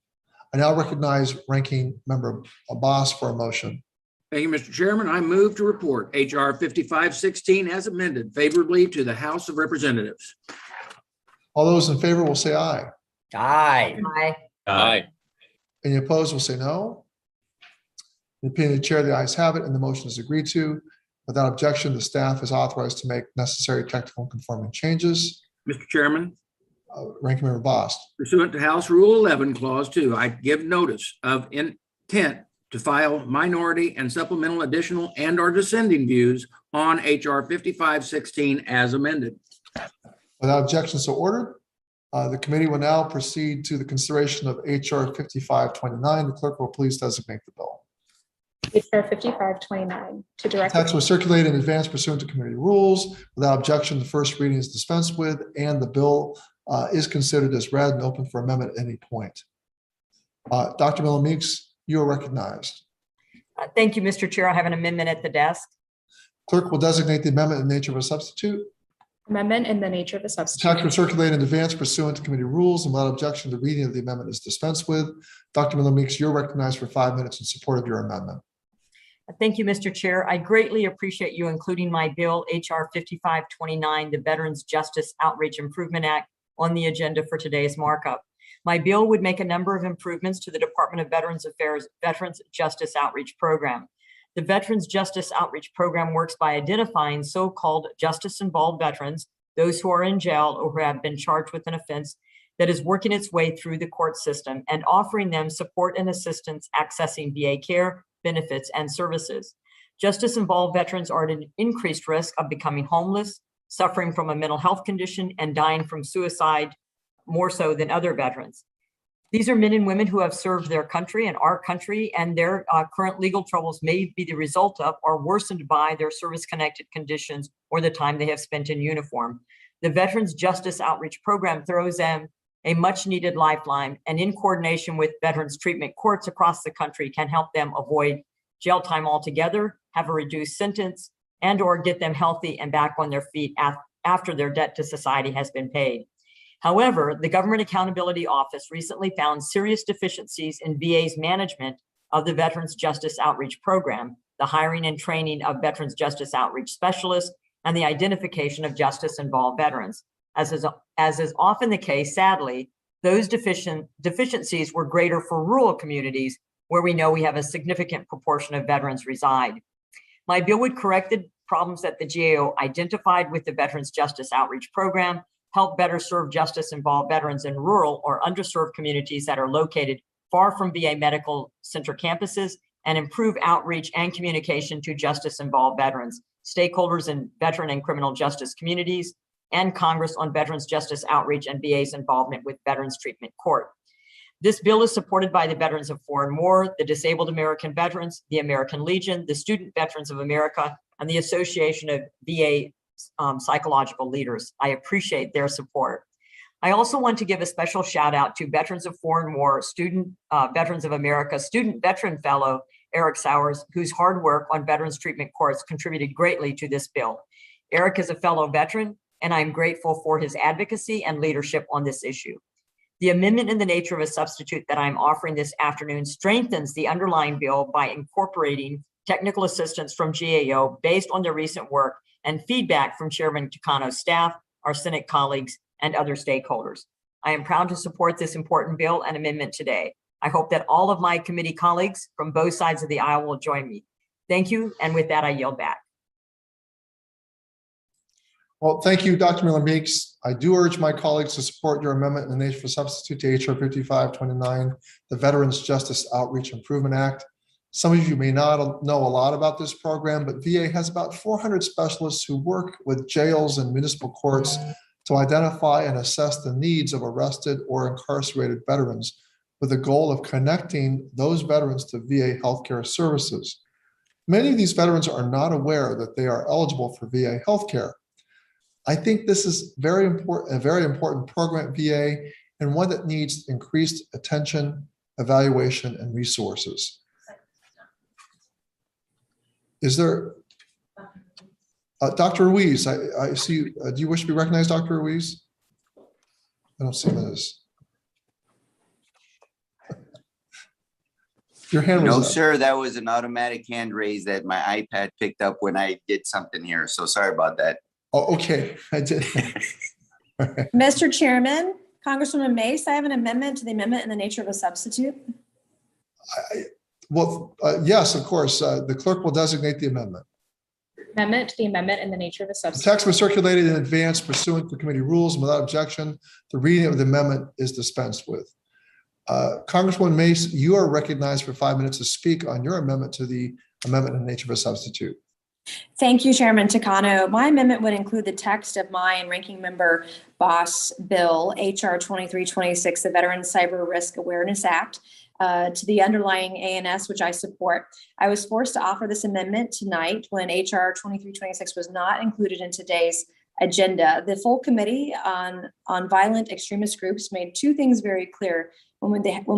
I now recognize Ranking Member Bost for a motion. Thank you, Mr. Chairman. I move to report HR 5516 as amended favorably to the House of Representatives. All those in favor will say aye. Aye. Aye. Aye. Any opposed will say no. In the opinion of the chair, the ayes have it, and the motion is agreed to. Without objection, the staff is authorized to make necessary technical and conforming changes. Mr. Chairman, Ranking Member Bost. pursuant to House Rule 11, Clause 2, I give notice of intent to file minority and supplemental additional and/or dissenting views on HR 5516 as amended. Without objection, so ordered. The committee will now proceed to the consideration of HR 5529. The clerk will please designate the bill. HR 5529 to direct. Text was circulated in advance pursuant to committee rules. Without objection, the first reading is dispensed with, and the bill is considered as read and open for amendment at any point. Dr. Miller Meeks, you are recognized. Thank you, Mr. Chair. I have an amendment at the desk. Clerk will designate the amendment in the nature of a substitute. Amendment in the nature of a Text substitute. was circulated in advance pursuant to committee rules, and without objection, the reading of the amendment is dispensed with. Dr. Miller Meeks, you're recognized for 5 minutes in support of your amendment. Thank you, Mr. Chair. I greatly appreciate you including my bill, HR 5529, the Veterans Justice Outreach Improvement Act, on the agenda for today's markup. My bill would make a number of improvements to the Department of Veterans Affairs Veterans Justice Outreach Program. The Veterans Justice Outreach Program works by identifying so-called justice-involved veterans, those who are in jail or who have been charged with an offense that is working its way through the court system, and offering them support and assistance accessing VA care, benefits, and services. Justice-involved veterans are at an increased risk of becoming homeless, suffering from a mental health condition, and dying from suicide more so than other veterans. These are men and women who have served their country and our country, and their current legal troubles may be the result of or worsened by their service-connected conditions or the time they have spent in uniform. The Veterans Justice Outreach Program throws them a much-needed lifeline, and in coordination with veterans treatment courts across the country can help them avoid jail time altogether, have a reduced sentence, and or get them healthy and back on their feet after their debt to society has been paid. However, the Government Accountability Office recently found serious deficiencies in VA's management of the Veterans Justice Outreach Program, the hiring and training of Veterans Justice Outreach specialists, and the identification of justice-involved veterans. As is often the case, sadly, those deficiencies were greater for rural communities where we know we have a significant proportion of veterans reside. My bill would correct the problems that the GAO identified with the Veterans Justice Outreach Program, help better serve justice-involved veterans in rural or underserved communities that are located far from VA medical center campuses, and improve outreach and communication to justice-involved veterans, stakeholders in veteran and criminal justice communities, and Congress on Veterans Justice Outreach and VA's involvement with Veterans Treatment Court. This bill is supported by the Veterans of Foreign War, the Disabled American Veterans, the American Legion, the Student Veterans of America, and the Association of VA Psychological Leaders. I appreciate their support. I also want to give a special shout out to Veterans of Foreign War, Student Veterans of America, Student Veteran Fellow Eric Sowers, whose hard work on Veterans Treatment Courts contributed greatly to this bill. Eric is a fellow veteran, and I'm grateful for his advocacy and leadership on this issue. The amendment in the nature of a substitute that I'm offering this afternoon strengthens the underlying bill by incorporating technical assistance from GAO based on their recent work and feedback from Chairman Takano's staff, our Senate colleagues, and other stakeholders. I am proud to support this important bill and amendment today. I hope that all of my committee colleagues from both sides of the aisle will join me. Thank you, and with that, I yield back. Well, thank you, Dr. Miller Meeks. I do urge my colleagues to support your amendment in the nature of a substitute to HR 5529, the Veterans Justice Outreach Improvement Act. Some of you may not know a lot about this program, but VA has about 400 specialists who work with jails and municipal courts to identify and assess the needs of arrested or incarcerated veterans with the goal of connecting those veterans to VA healthcare services. Many of these veterans are not aware that they are eligible for VA healthcare. I think this is a very important program at VA and one that needs increased attention, evaluation, and resources. Is there, Dr. Ruiz, I see you. Do you wish to be recognized, Dr. Ruiz? I don't see this. Your hand was No, up. sir, that was an automatic hand raise that my iPad picked up when I did something here. So sorry about that. Oh, okay, I did. Mr. Chairman, Congresswoman Mace, I have an amendment to the amendment in the nature of a substitute. Yes, of course. The clerk will designate the amendment. Amendment to the amendment in the nature of a The substitute. text was circulated in advance pursuant to committee rules and without objection. The reading of the amendment is dispensed with. Congresswoman Mace, you are recognized for 5 minutes to speak on your amendment to the amendment in the nature of a substitute. Thank you, Chairman Takano. My amendment would include the text of my and Ranking Member Bost bill, HR 2326, the Veterans Cyber Risk Awareness Act, to the underlying ANS, which I support. I was forced to offer this amendment tonight when HR 2326 was not included in today's agenda. The full committee on violent extremist groups made two things very clear when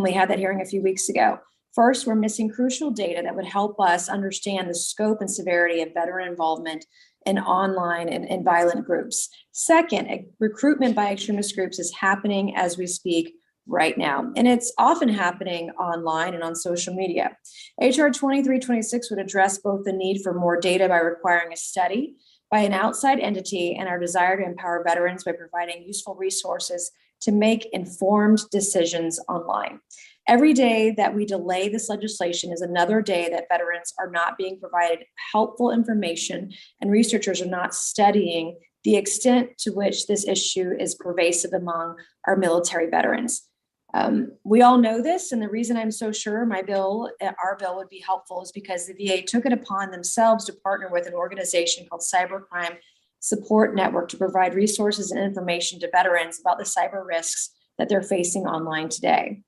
we had that hearing a few weeks ago. First, we're missing crucial data that would help us understand the scope and severity of veteran involvement in online and violent groups. Second, recruitment by extremist groups is happening as we speak right now, and it's often happening online and on social media. HR 2326 would address both the need for more data by requiring a study by an outside entity and our desire to empower veterans by providing useful resources to make informed decisions online. Every day that we delay this legislation is another day that veterans are not being provided helpful information and researchers are not studying the extent to which this issue is pervasive among our military veterans. We all know this, and the reason I'm so sure our bill would be helpful is because the VA took it upon themselves to partner with an organization called Cybercrime Support Network to provide resources and information to veterans about the cyber risks that they're facing online today.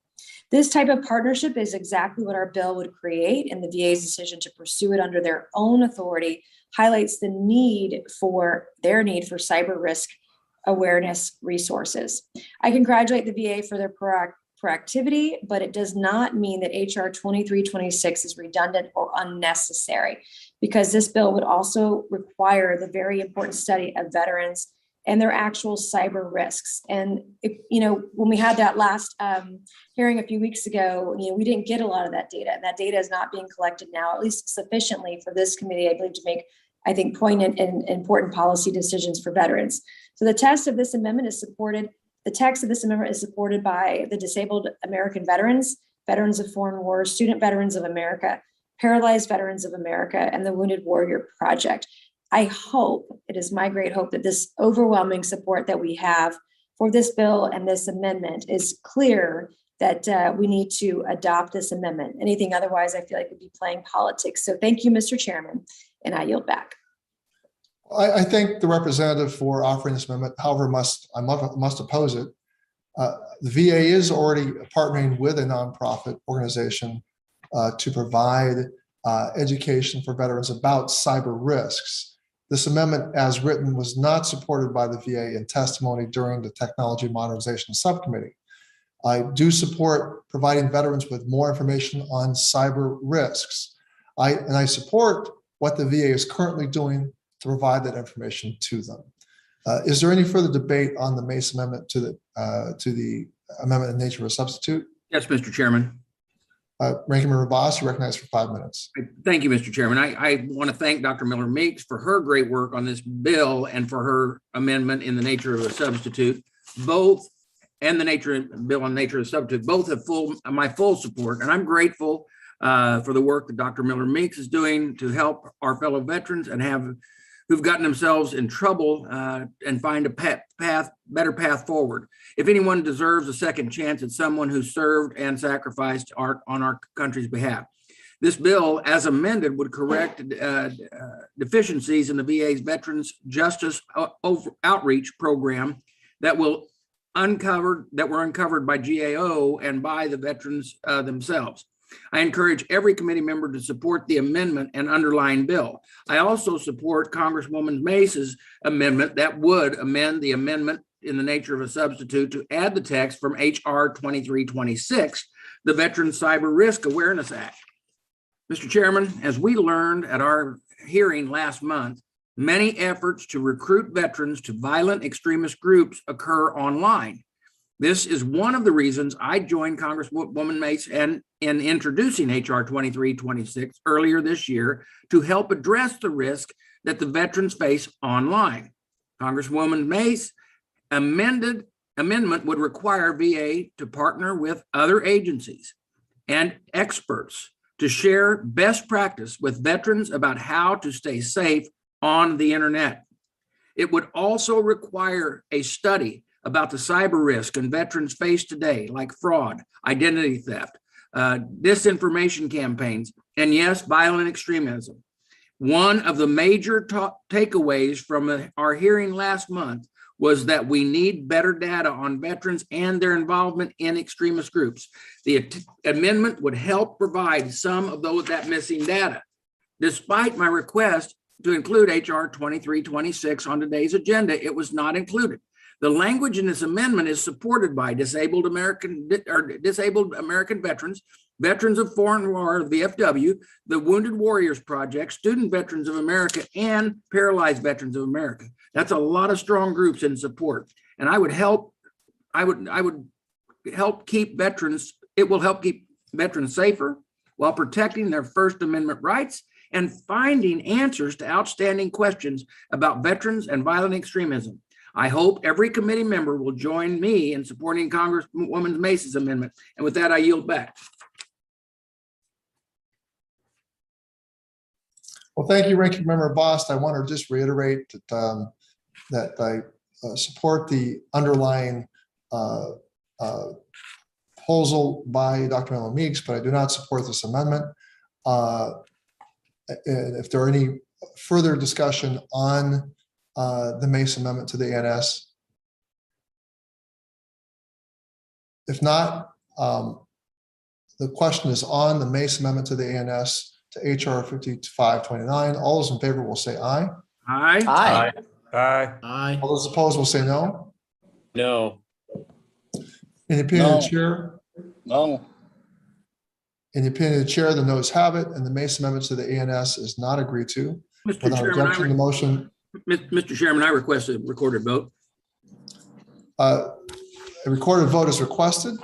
This type of partnership is exactly what our bill would create, and the VA's decision to pursue it under their own authority highlights their need for cyber risk awareness resources. I congratulate the VA for their proactivity, but it does not mean that HR 2326 is redundant or unnecessary, because this bill would also require the very important study of veterans and their actual cyber risks. And when we had that last hearing a few weeks ago, we didn't get a lot of that data. And that data is not being collected now, at least sufficiently for this committee, I believe, to make, poignant and important policy decisions for veterans. So the text of this amendment is supported by the disabled American veterans, veterans of foreign wars, student veterans of America, paralyzed veterans of America, and the Wounded Warrior Project. I hope, it is my great hope, that this overwhelming support that we have for this bill and this amendment is clear that we need to adopt this amendment. Anything otherwise, I feel like would be playing politics. So thank you, Mr. Chairman, and I yield back. I thank the representative for offering this amendment. However, I must oppose it. The VA is already partnering with a nonprofit organization to provide education for veterans about cyber risks. This amendment, as written, was not supported by the VA in testimony during the Technology Modernization Subcommittee. I do support providing veterans with more information on cyber risks. I support what the VA is currently doing to provide that information to them. Is there any further debate on the Mace Amendment to the amendment in nature of a substitute? Yes, Mr. Chairman. Ranking Member Bost, you recognize for 5 minutes. Thank you, Mr. Chairman. I want to thank Dr. Miller Meeks for her great work on this bill and for her amendment in the nature of a substitute. Both and the bill on nature of a substitute, both have my full support, and I'm grateful for the work that Dr. Miller Meeks is doing to help our fellow veterans and have who've gotten themselves in trouble and find a better path forward. If anyone deserves a second chance, it's someone who served and sacrificed on our country's behalf. This bill, as amended, would correct deficiencies in the VA's Veterans Justice Outreach Program that were uncovered by GAO and by the veterans themselves. I encourage every committee member to support the amendment and underlying bill. I also support Congresswoman Mace's amendment that would amend the amendment in the nature of a substitute to add the text from HR 2326, the Veterans Cyber Risk Awareness Act. Mr. Chairman, as we learned at our hearing last month, many efforts to recruit veterans to violent extremist groups occur online. This is one of the reasons I joined Congresswoman Mace in introducing HR 2326 earlier this year to help address the risk that the veterans face online. Congresswoman Mace amendment would require VA to partner with other agencies and experts to share best practice with veterans about how to stay safe on the internet. It would also require a study about the cyber risk and veterans face today, like fraud, identity theft, disinformation campaigns, and yes, violent extremism. One of the major takeaways from our hearing last month was that we need better data on veterans and their involvement in extremist groups. The amendment would help provide some of that missing data. Despite my request to include HR 2326 on today's agenda, it was not included. The language in this amendment is supported by disabled American veterans, veterans of foreign war, VFW, the Wounded Warriors Project, Student Veterans of America, and Paralyzed Veterans of America. That's a lot of strong groups in support. And I would help keep veterans, it will help keep veterans safer while protecting their First Amendment rights and finding answers to outstanding questions about veterans and violent extremism. I hope every committee member will join me in supporting Congresswoman Mace's amendment. And with that, I yield back. Well, thank you, Ranking Member Bost. I want to just reiterate that, that I support the underlying proposal by Dr. Melvin Meeks, but I do not support this amendment. And if there are any further discussion on the Mace amendment to the ANS. If not, the question is on the Mace amendment to the ANS to HR 5529. All those in favor will say aye. Aye. Aye. Aye. Aye. All those opposed will say no. No. In the opinion of the chair, No. in the opinion of the chair, the noes have it, and the Mace amendment to the ANS is not agreed to. Mr. Without Chairman, objection, the motion. Mr. Chairman, I request a recorded vote. A recorded vote is requested.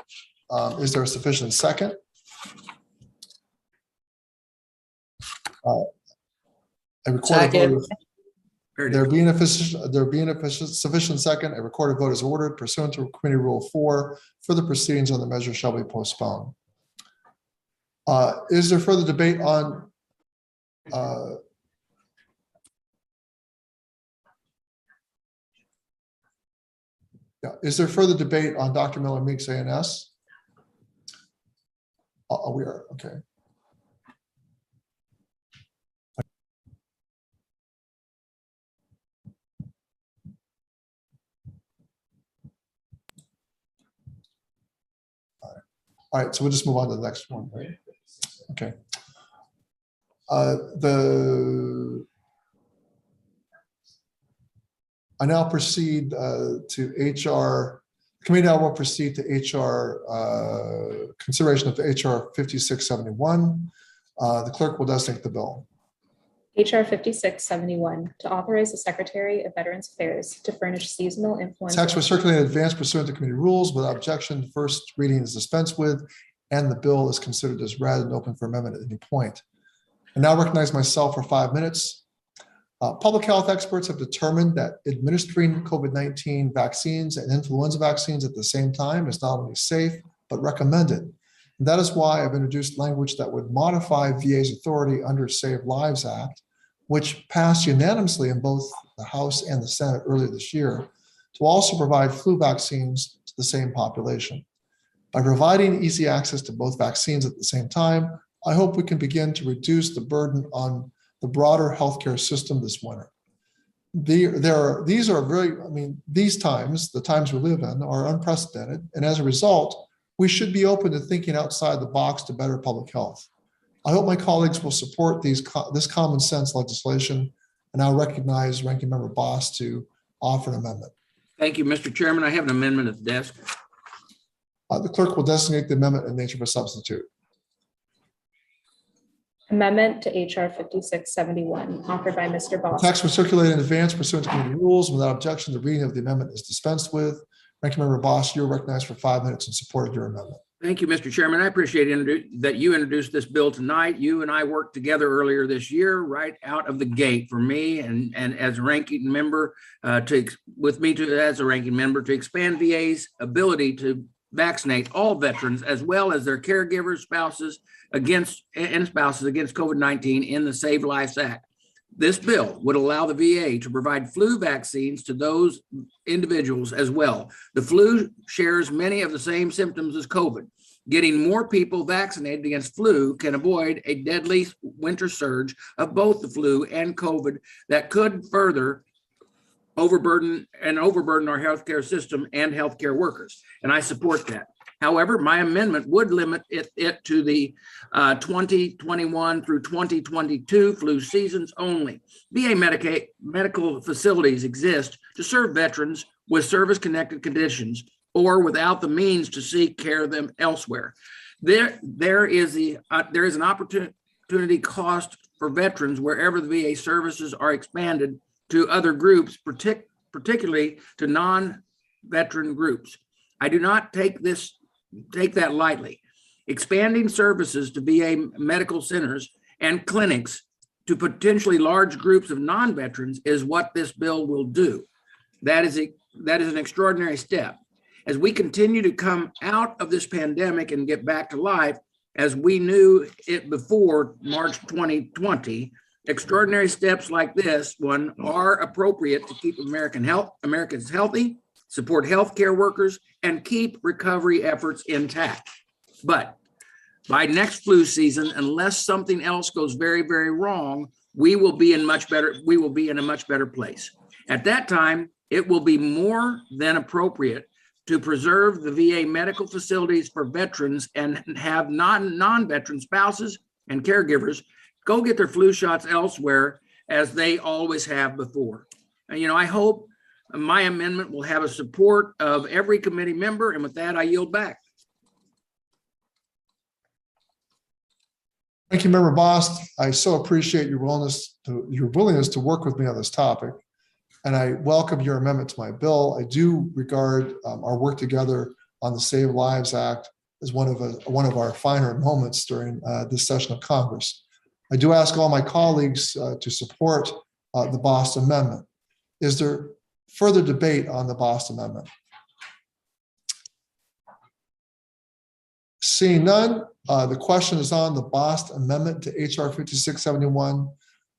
Is there a sufficient second? A recorded vote. There being a sufficient second, a recorded vote is ordered pursuant to Committee Rule 4. Further proceedings on the measure shall be postponed. Is there further debate on is there further debate on Dr. Miller Meeks ANS? We are, okay. All right, so we'll just move on to the next one, right? Okay. I now proceed to HR. Committee now will proceed to HR consideration of HR 5671. The clerk will designate the bill. HR 5671 to authorize the Secretary of Veterans Affairs to furnish seasonal influenza. Text was circulated in advance pursuant to committee rules without objection. The first reading is dispensed with, and the bill is considered as read and open for amendment at any point. I now recognize myself for 5 minutes. Public health experts have determined that administering COVID-19 vaccines and influenza vaccines at the same time is not only safe, but recommended. And that is why I've introduced language that would modify VA's authority under Save Lives Act which passed unanimously in both the House and the Senate earlier this year, to also provide flu vaccines to the same population. By providing easy access to both vaccines at the same time, I hope we can begin to reduce the burden on the broader healthcare system this winter. These times, the times we live in, are unprecedented, and as a result, we should be open to thinking outside the box to better public health. I hope my colleagues will support this common sense legislation, and I'll recognize Ranking Member Bost to offer an amendment. Thank you, Mr. Chairman. I have an amendment at the desk. The clerk will designate the amendment in nature of a substitute. Amendment to HR 5671, offered by Mr. Bost. Text was circulated in advance pursuant to committee rules. Without objection, the reading of the amendment is dispensed with. Ranking Member Bost, you're recognized for 5 minutes in support of your amendment. Thank you, Mr. Chairman. I appreciate that you introduced this bill tonight. You and I worked together earlier this year, right out of the gate, for me and as a ranking member, as a ranking member, to expand VA's ability to vaccinate all veterans as well as their caregivers, spouses against COVID-19 in the Save Lives Act. This bill would allow the VA to provide flu vaccines to those individuals as well. The flu shares many of the same symptoms as COVID. Getting more people vaccinated against flu can avoid a deadly winter surge of both the flu and COVID that could further overburden our healthcare system and healthcare workers. And I support that. However, my amendment would limit it to the 2021 through 2022 flu seasons only. VA medical facilities exist to serve veterans with service-connected conditions or without the means to seek care of them elsewhere. There is an opportunity cost for veterans wherever the VA services are expanded to other groups, particularly to non-veteran groups. I do not take that lightly. Expanding services to VA medical centers and clinics to potentially large groups of non-veterans is what this bill will do. That is an extraordinary step. As we continue to come out of this pandemic and get back to life, as we knew it before March 2020, extraordinary steps like this one are appropriate to keep Americans healthy, support healthcare workers, and keep recovery efforts intact. But by next flu season, unless something else goes very, very wrong, we will be in a much better place. At that time, it will be more than appropriate to preserve the VA medical facilities for veterans and have non-veteran spouses and caregivers go get their flu shots elsewhere as they always have before. And, I hope my amendment will have a support of every committee member. And with that, I yield back. Thank you, Member Bost. I so appreciate your willingness to work with me on this topic, and I welcome your amendment to my bill. I do regard our work together on the Save Lives Act as one of our finer moments during this session of Congress. I do ask all my colleagues to support the Bost amendment. Is there further debate on the Bost amendment? Seeing none, the question is on the Bost amendment to HR 5671.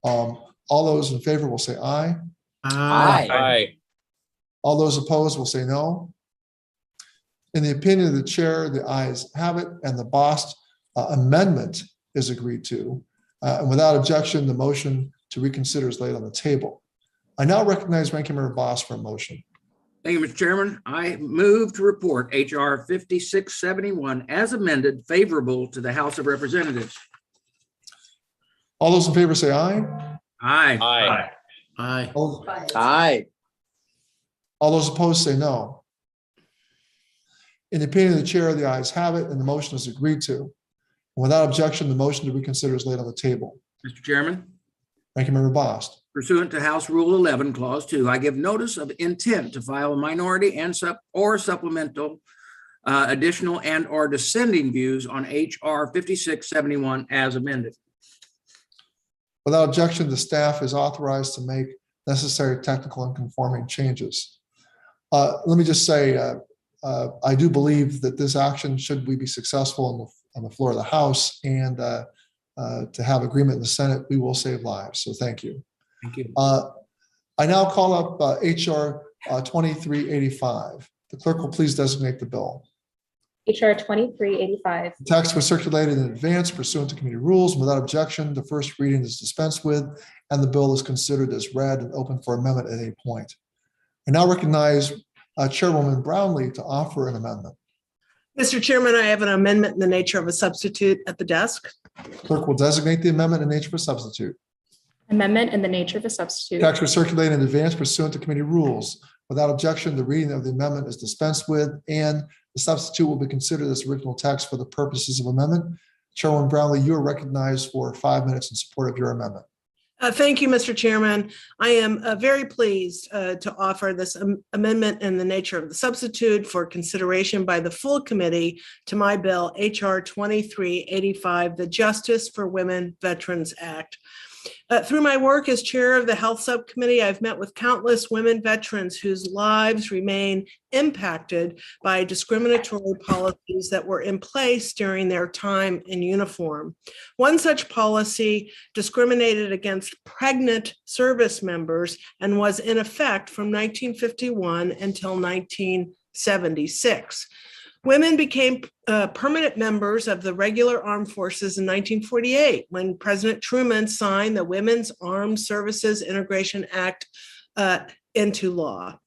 All those in favor will say aye. Aye. Aye. All those opposed will say no. In the opinion of the chair, the ayes have it, and the Bost amendment is agreed to. And without objection, the motion to reconsider is laid on the table. I now recognize Ranking Member Bost for a motion. Thank you, Mr. Chairman. I move to report HR 5671 as amended favorable to the House of Representatives. All those in favor say aye. Aye. Aye. Aye. Aye. All those opposed say no. In the opinion of the chair, the ayes have it, and the motion is agreed to. Without objection, the motion to reconsider is laid on the table. Mr. Chairman, Ranking Member Bost. pursuant to House Rule 11, Clause 2, I give notice of intent to file a minority and supplemental additional and or dissenting views on HR 5671 as amended. Without objection, the staff is authorized to make necessary technical and conforming changes. Let me just say, I do believe that this action, should we be successful on the floor of the House and to have agreement in the Senate, we will save lives. So thank you. Thank you. I now call up HR 2385. The clerk will please designate the bill. HR 2385. The text was circulated in advance pursuant to committee rules. Without objection, the first reading is dispensed with, and the bill is considered as read and open for amendment at any point. I now recognize Chairwoman Brownlee to offer an amendment. Mr. Chairman, I have an amendment in the nature of a substitute at the desk. Clerk will designate the amendment in nature of a substitute. Amendment in the nature of a substitute. Text was circulated in advance pursuant to committee rules. Without objection, the reading of the amendment is dispensed with, and the substitute will be considered as original text for the purposes of amendment. Chairwoman Brownlee, you are recognized for 5 minutes in support of your amendment. Thank you, Mr. Chairman. I am very pleased to offer this amendment in the nature of the substitute for consideration by the full committee to my bill, HR 2385, the Justice for Women Veterans Act. Through my work as chair of the Health Subcommittee, I've met with countless women veterans whose lives remain impacted by discriminatory policies that were in place during their time in uniform. One such policy discriminated against pregnant service members and was in effect from 1951 until 1976. Women became permanent members of the regular armed forces in 1948 when President Truman signed the Women's Armed Services Integration Act into law.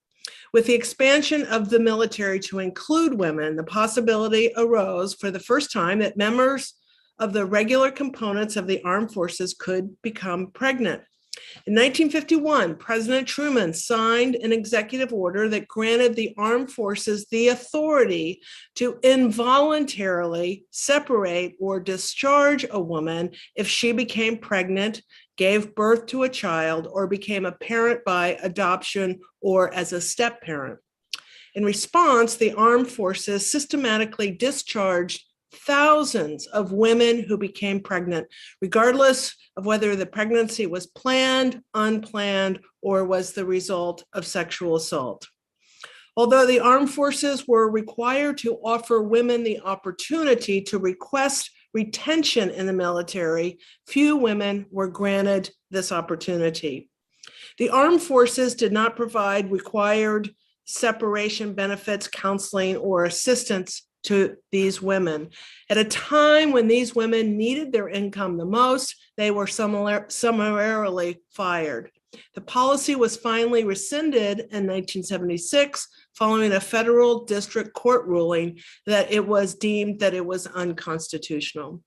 With the expansion of the military to include women, the possibility arose for the first time that members of the regular components of the armed forces could become pregnant. In 1951, President Truman signed an executive order that granted the armed forces the authority to involuntarily separate or discharge a woman if she became pregnant, gave birth to a child, or became a parent by adoption or as a step-parent. In response, the armed forces systematically discharged thousands of women who became pregnant, regardless of whether the pregnancy was planned, unplanned, or was the result of sexual assault. Although the armed forces were required to offer women the opportunity to request retention in the military, few women were granted this opportunity. The armed forces did not provide required separation benefits, counseling, or assistance to these women. At a time when these women needed their income the most, they were summarily fired. The policy was finally rescinded in 1976 following a federal district court ruling that it was deemed that it was unconstitutional.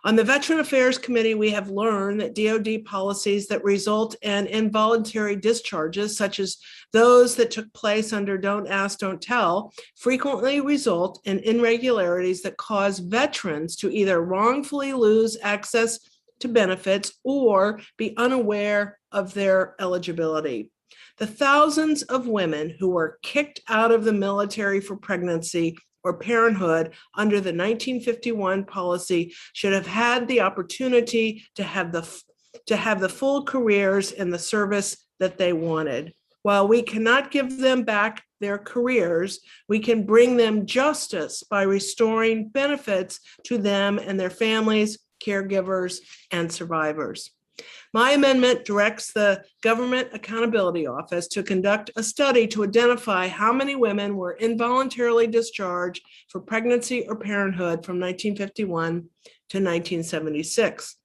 On the Veteran Affairs Committee, we have learned that DoD policies that result in involuntary discharges, such as those that took place under Don't Ask, Don't Tell, frequently result in irregularities that cause veterans to either wrongfully lose access to benefits or be unaware of their eligibility. The thousands of women who were kicked out of the military for pregnancy or parenthood under the 1951 policy should have had the opportunity to have the full careers in the service that they wanted. While we cannot give them back their careers, we can bring them justice by restoring benefits to them and their families, caregivers, and survivors. My amendment directs the Government Accountability Office to conduct a study to identify how many women were involuntarily discharged for pregnancy or parenthood from 1951 to 1976.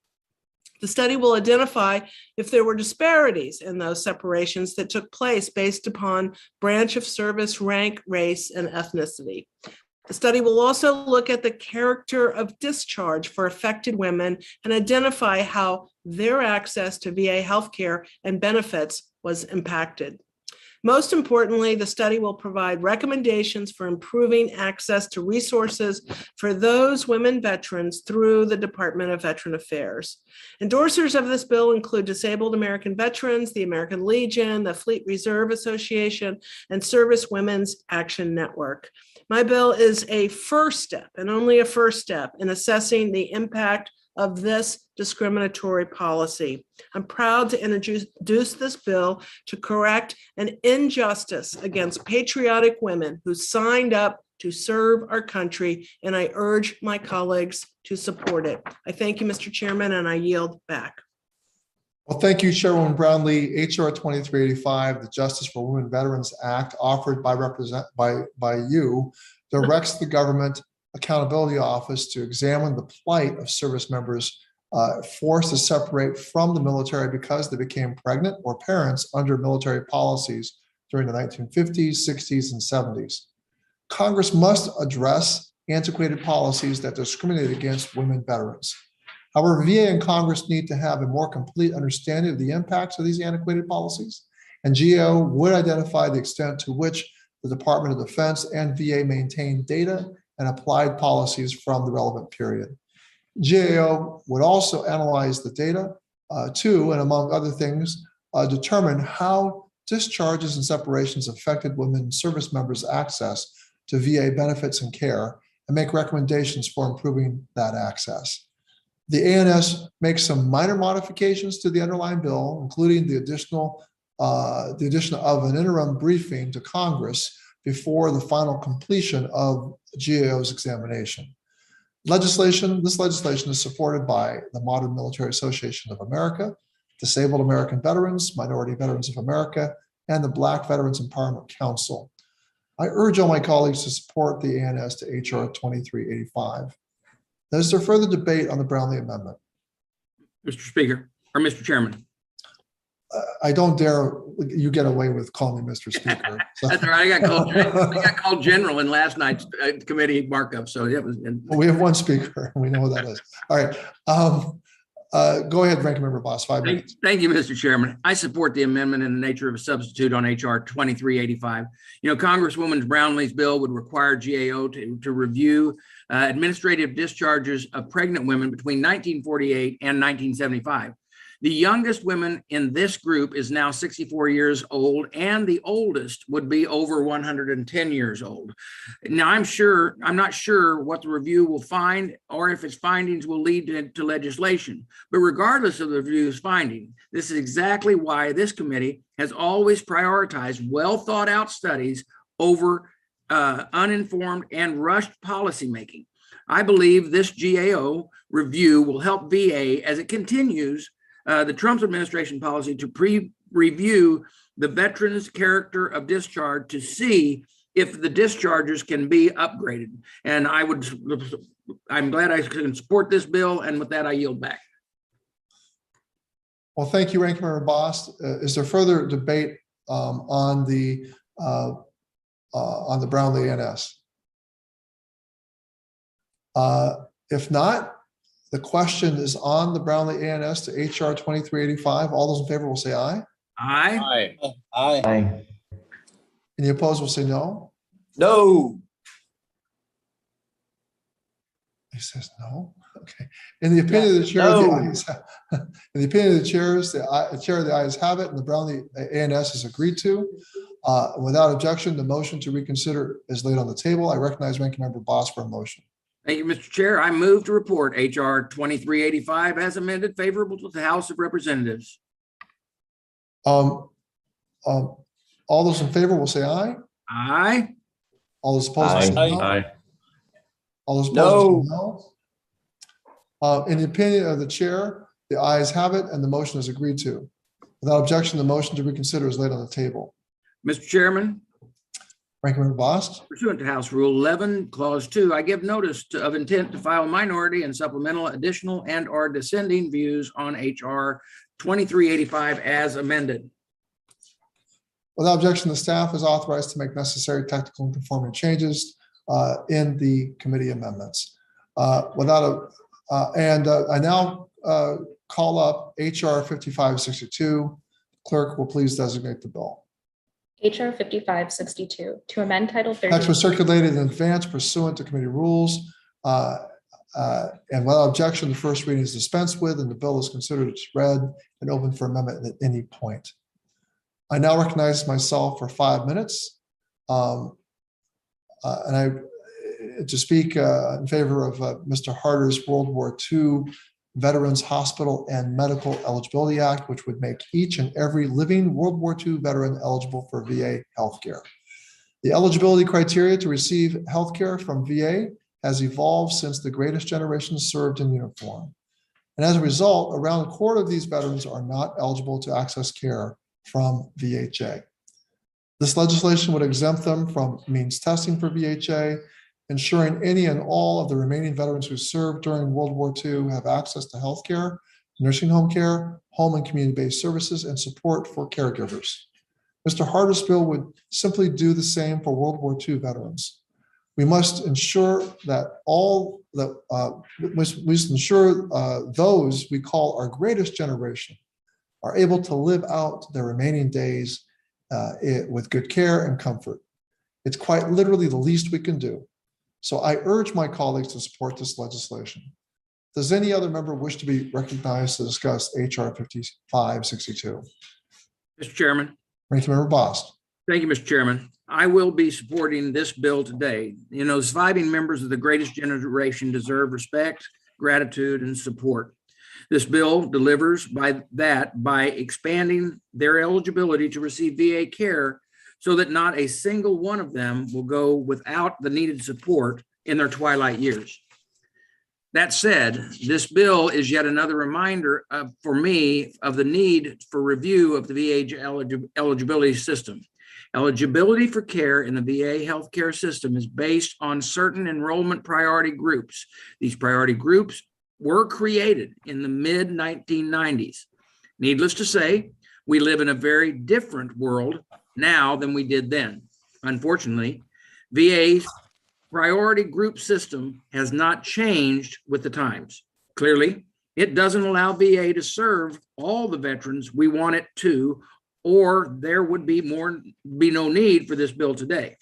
The study will identify if there were disparities in those separations that took place based upon branch of service, rank, race, and ethnicity. The study will also look at the character of discharge for affected women and identify how their access to VA healthcare and benefits was impacted. Most importantly, the study will provide recommendations for improving access to resources for those women veterans through the Department of Veteran Affairs. Endorsers of this bill include Disabled American Veterans, the American Legion, the Fleet Reserve Association, and Service Women's Action Network. My bill is a first step, and only a first step, in assessing the impact of this discriminatory policy. I'm proud to introduce this bill to correct an injustice against patriotic women who signed up to serve our country, and I urge my colleagues to support it. I thank you, Mr. Chairman, and I yield back. Well, thank you, Chairwoman Brownlee. HR 2385, the Justice for Women Veterans Act, offered by you, directs the Government Accountability Office to examine the plight of service members forced to separate from the military because they became pregnant or parents under military policies during the 1950s, 60s, and 70s. Congress must address antiquated policies that discriminate against women veterans. However, VA and Congress need to have a more complete understanding of the impacts of these antiquated policies, and GAO would identify the extent to which the Department of Defense and VA maintain data and applied policies from the relevant period. GAO would also analyze the data to, and among other things, determine how discharges and separations affected women service members' access to VA benefits and care, and make recommendations for improving that access. The ANS makes some minor modifications to the underlying bill, including the addition of an interim briefing to Congress before the final completion of GAO's examination. This legislation is supported by the Modern Military Association of America, Disabled American Veterans, Minority Veterans of America, and the Black Veterans Empowerment Council. I urge all my colleagues to support the ANS to HR 2385. Is there further debate on the Brownlee Amendment? Mr. Speaker, or Mr. Chairman. I don't dare you get away with calling me Mr. Speaker. So. That's all right. I got called general in last night's committee markup. So it was. Well, we have one speaker. We know who that is. All right. Go ahead, Ranking Member Bost, 5 minutes. Thank you, Mr. Chairman. I support the amendment in the nature of a substitute on HR 2385. You know, Congresswoman Brownlee's bill would require GAO to review administrative discharges of pregnant women between 1948 and 1975. The youngest women in this group is now 64 years old, and the oldest would be over 110 years old. Now, I'm not sure what the review will find or if its findings will lead to legislation. But regardless of the review's finding, this is exactly why this committee has always prioritized well thought out studies over uninformed and rushed policymaking. I believe this GAO review will help VA as it continues the Trump administration policy to review the veteran's character of discharge to see if the discharges can be upgraded. And I'm glad I can support this bill. And with that, I yield back. Well, thank you, Ranking Member Bost. Is there further debate on the Brownlee ANS? If not, the question is on the Brownlee ANS to HR 2385. All those in favor will say aye. Aye. Aye. Aye. Any opposed will say no. No. He says no. Okay. In the opinion of the chair, No. the ayes, in the opinion of the chairs, the chair of the ayes have it, and the Brownlee ANS is agreed to. Without objection, the motion to reconsider is laid on the table. I recognize Ranking Member Bost for a motion. Thank you, Mr. Chair. I move to report HR 2385 as amended favorable to the House of Representatives. All those in favor will say aye. Aye. All those opposed will say no. Aye. All those opposed will say no. In the opinion of the chair, the ayes have it and the motion is agreed to. Without objection, the motion to reconsider is laid on the table. Mr. Chairman, Ranking Member Bost. pursuant to House Rule 11, Clause 2, I give notice of intent to file minority and supplemental additional and or dissenting views on HR 2385 as amended. Without objection, the staff is authorized to make necessary technical and conforming changes in the committee amendments. I now call up HR 5562. Clerk will please designate the bill. HR 5562 to amend Title 30. Text was circulated in advance pursuant to committee rules. And without objection, the first reading is dispensed with and the bill is considered as read and open for amendment at any point. I now recognize myself for 5 minutes. To speak in favor of Mr. Harder's World War II Veterans Hospital and Medical Eligibility Act, which would make each and every living World War II veteran eligible for VA healthcare. The eligibility criteria to receive health care from VA has evolved since the greatest generation served in uniform. And as a result, around a quarter of these veterans are not eligible to access care from VHA. This legislation would exempt them from means testing for VHA, ensuring any and all of the remaining veterans who served during World War II have access to health care, nursing home care, home and community-based services, and support for caregivers. Mr. Harder's bill would simply do the same for World War II veterans. We must ensure that those we call our greatest generation are able to live out their remaining days with good care and comfort. It's quite literally the least we can do. So I urge my colleagues to support this legislation. Does any other member wish to be recognized to discuss HR 5562? Mr. Chairman. Ranking Member Bost. Thank you, Mr. Chairman. I will be supporting this bill today. You know, surviving members of the greatest generation deserve respect, gratitude, and support. This bill delivers by expanding their eligibility to receive VA care so that not a single one of them will go without the needed support in their twilight years. That said, this bill is yet another reminder for me of the need for review of the VA eligibility system. Eligibility for care in the VA healthcare system is based on certain enrollment priority groups. These priority groups were created in the mid-1990s. Needless to say, we live in a very different world now than we did then. Unfortunately, VA's priority group system has not changed with the times. Clearly, it doesn't allow VA to serve all the veterans we want it to, or there would be no need for this bill today.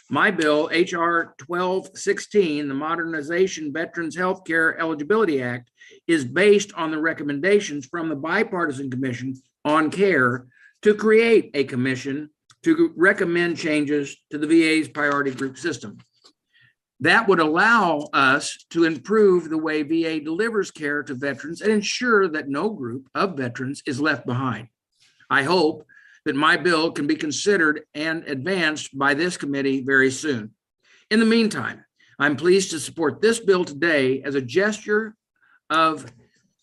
My bill, HR 1216, the Modernization Veterans Healthcare Eligibility Act, is based on the recommendations from the Bipartisan Commission on Care to create a commission to recommend changes to the VA's priority group system. That would allow us to improve the way VA delivers care to veterans and ensure that no group of veterans is left behind. I hope that my bill can be considered and advanced by this committee very soon. In the meantime, I'm pleased to support this bill today as a gesture of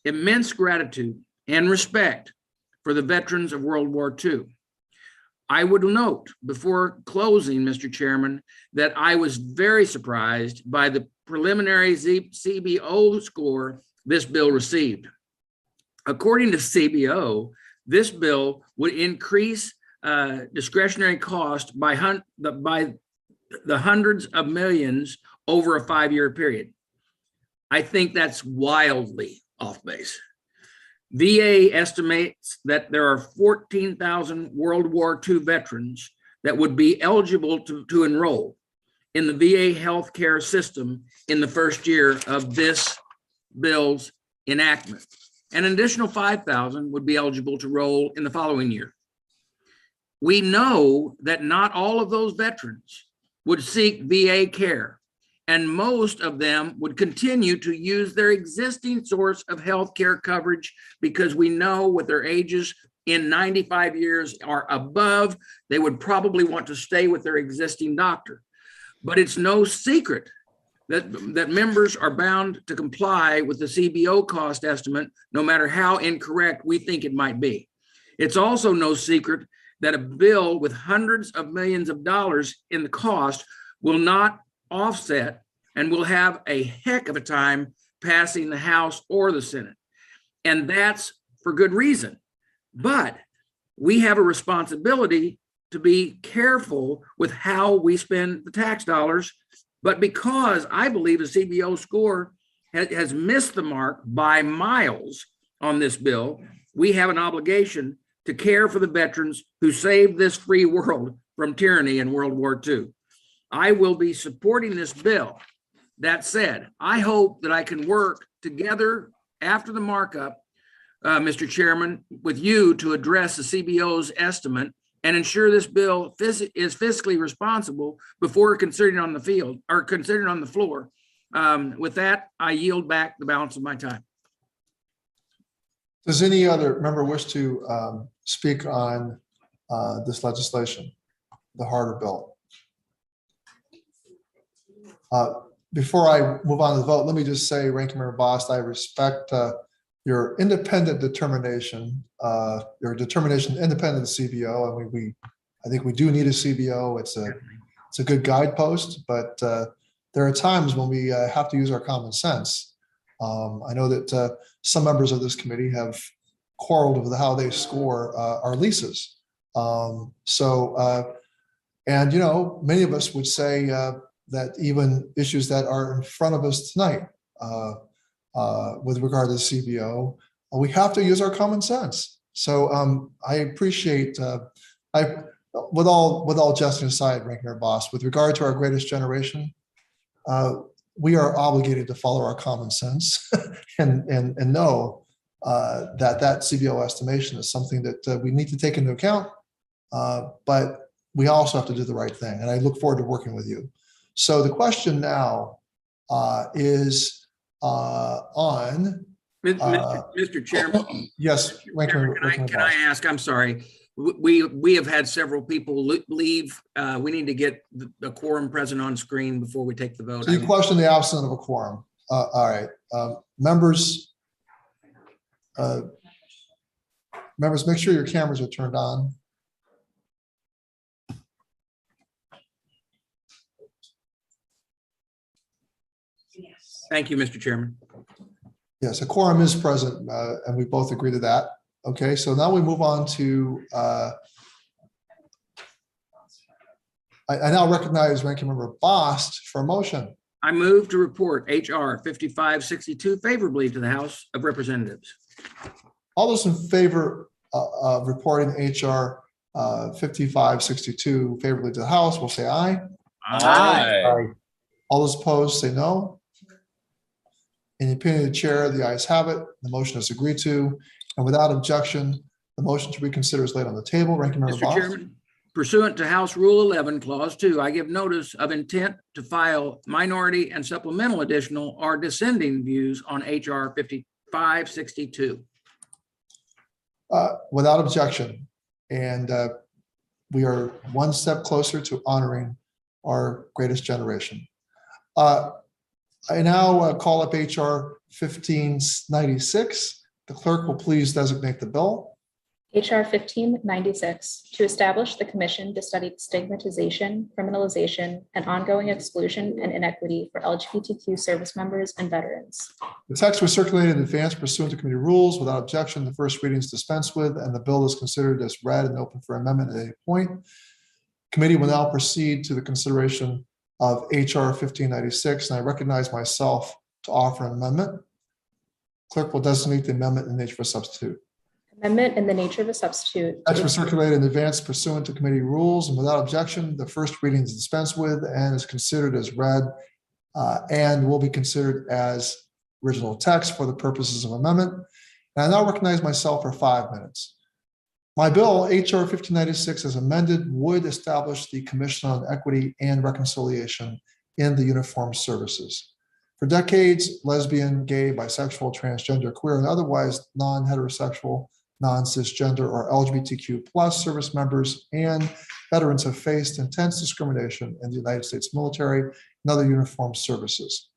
immense gratitude and respect for the veterans of World War II. I would note before closing, Mr. Chairman, that I was very surprised by the preliminary CBO score this bill received. According to CBO, this bill would increase discretionary cost by the hundreds of millions over a 5-year period. I think that's wildly off base. VA estimates that there are 14,000 World War II veterans that would be eligible to enroll in the VA healthcare system in the first year of this bill's enactment. An additional 5,000 would be eligible to enroll in the following year. We know that not all of those veterans would seek VA care, and most of them would continue to use their existing source of health care coverage because we know with their ages in 95 years or above, they would probably want to stay with their existing doctor. But it's no secret that members are bound to comply with the CBO cost estimate, no matter how incorrect we think it might be. It's also no secret that a bill with hundreds of millions of dollars in the cost will not offset and will have a heck of a time passing the House or the Senate. And that's for good reason. But we have a responsibility to be careful with how we spend the tax dollars. But because I believe the CBO score has missed the mark by miles on this bill, we have an obligation to care for the veterans who saved this free world from tyranny in World War II. I will be supporting this bill. That said, I hope that I can work together after the markup, Mr. Chairman, with you to address the CBO's estimate and ensure this bill is fiscally responsible before considering on the field or considering on the floor. With that, I yield back the balance of my time. Does any other member wish to speak on this legislation, the Harder bill? Before I move on to the vote, let me just say, Ranking Member Bost, I respect your independent determination, independent of the CBO. I mean, I think we do need a CBO. It's a good guidepost, but there are times when we have to use our common sense. I know that some members of this committee have quarreled over how they score our leases. And many of us would say that even issues that are in front of us tonight with regard to the CBO, we have to use our common sense. So I appreciate, with all jesting aside, Ranking Member Bost, with regard to our greatest generation, we are obligated to follow our common sense and know that CBO estimation is something that we need to take into account, but we also have to do the right thing. And I look forward to working with you. So the question now is on. Mr. Chairman. Yes, Can I ask, I'm sorry, we have had several people leave. We need to get the quorum present on screen before we take the vote. So you question the absence of a quorum. All right. Members, make sure your cameras are turned on. Thank you, Mr. Chairman. Yes, a quorum is present, and we both agree to that. Okay, so now we move on to, I now recognize Ranking Member Bost for a motion. I move to report HR 5562 favorably to the House of Representatives. All those in favor of reporting HR 5562 favorably to the House will say aye. Aye. All those opposed say no. In the opinion of the chair, the ayes have it. The motion is agreed to. And without objection, the motion to reconsider is laid on the table. Ranking Member Bost. Mr. Chairman, pursuant to House Rule 11, Clause 2, I give notice of intent to file minority and supplemental additional or dissenting views on HR 5562. Without objection. And we are one step closer to honoring our greatest generation. I now call up HR 1596. The clerk will please designate the bill. HR 1596, to establish the commission to study stigmatization, criminalization, and ongoing exclusion and inequity for LGBTQ service members and veterans. The text was circulated in advance pursuant to committee rules. Without objection, the first reading is dispensed with, and the bill is considered as read and open for amendment at any point. Committee will now proceed to the consideration of HR 1596, and I recognize myself to offer an amendment. Clerk will designate the amendment in the nature of a substitute. Amendment in the nature of a substitute. Text was circulated in advance pursuant to committee rules, and without objection, the first reading is dispensed with and is considered as read and will be considered as original text for the purposes of amendment. And I now recognize myself for 5 minutes. My bill, HR 1596, as amended, would establish the Commission on Equity and Reconciliation in the Uniformed Services. For decades, lesbian, gay, bisexual, transgender, queer, and otherwise non-heterosexual, non-cisgender, or LGBTQ plus service members and veterans have faced intense discrimination in the United States military and other uniformed services.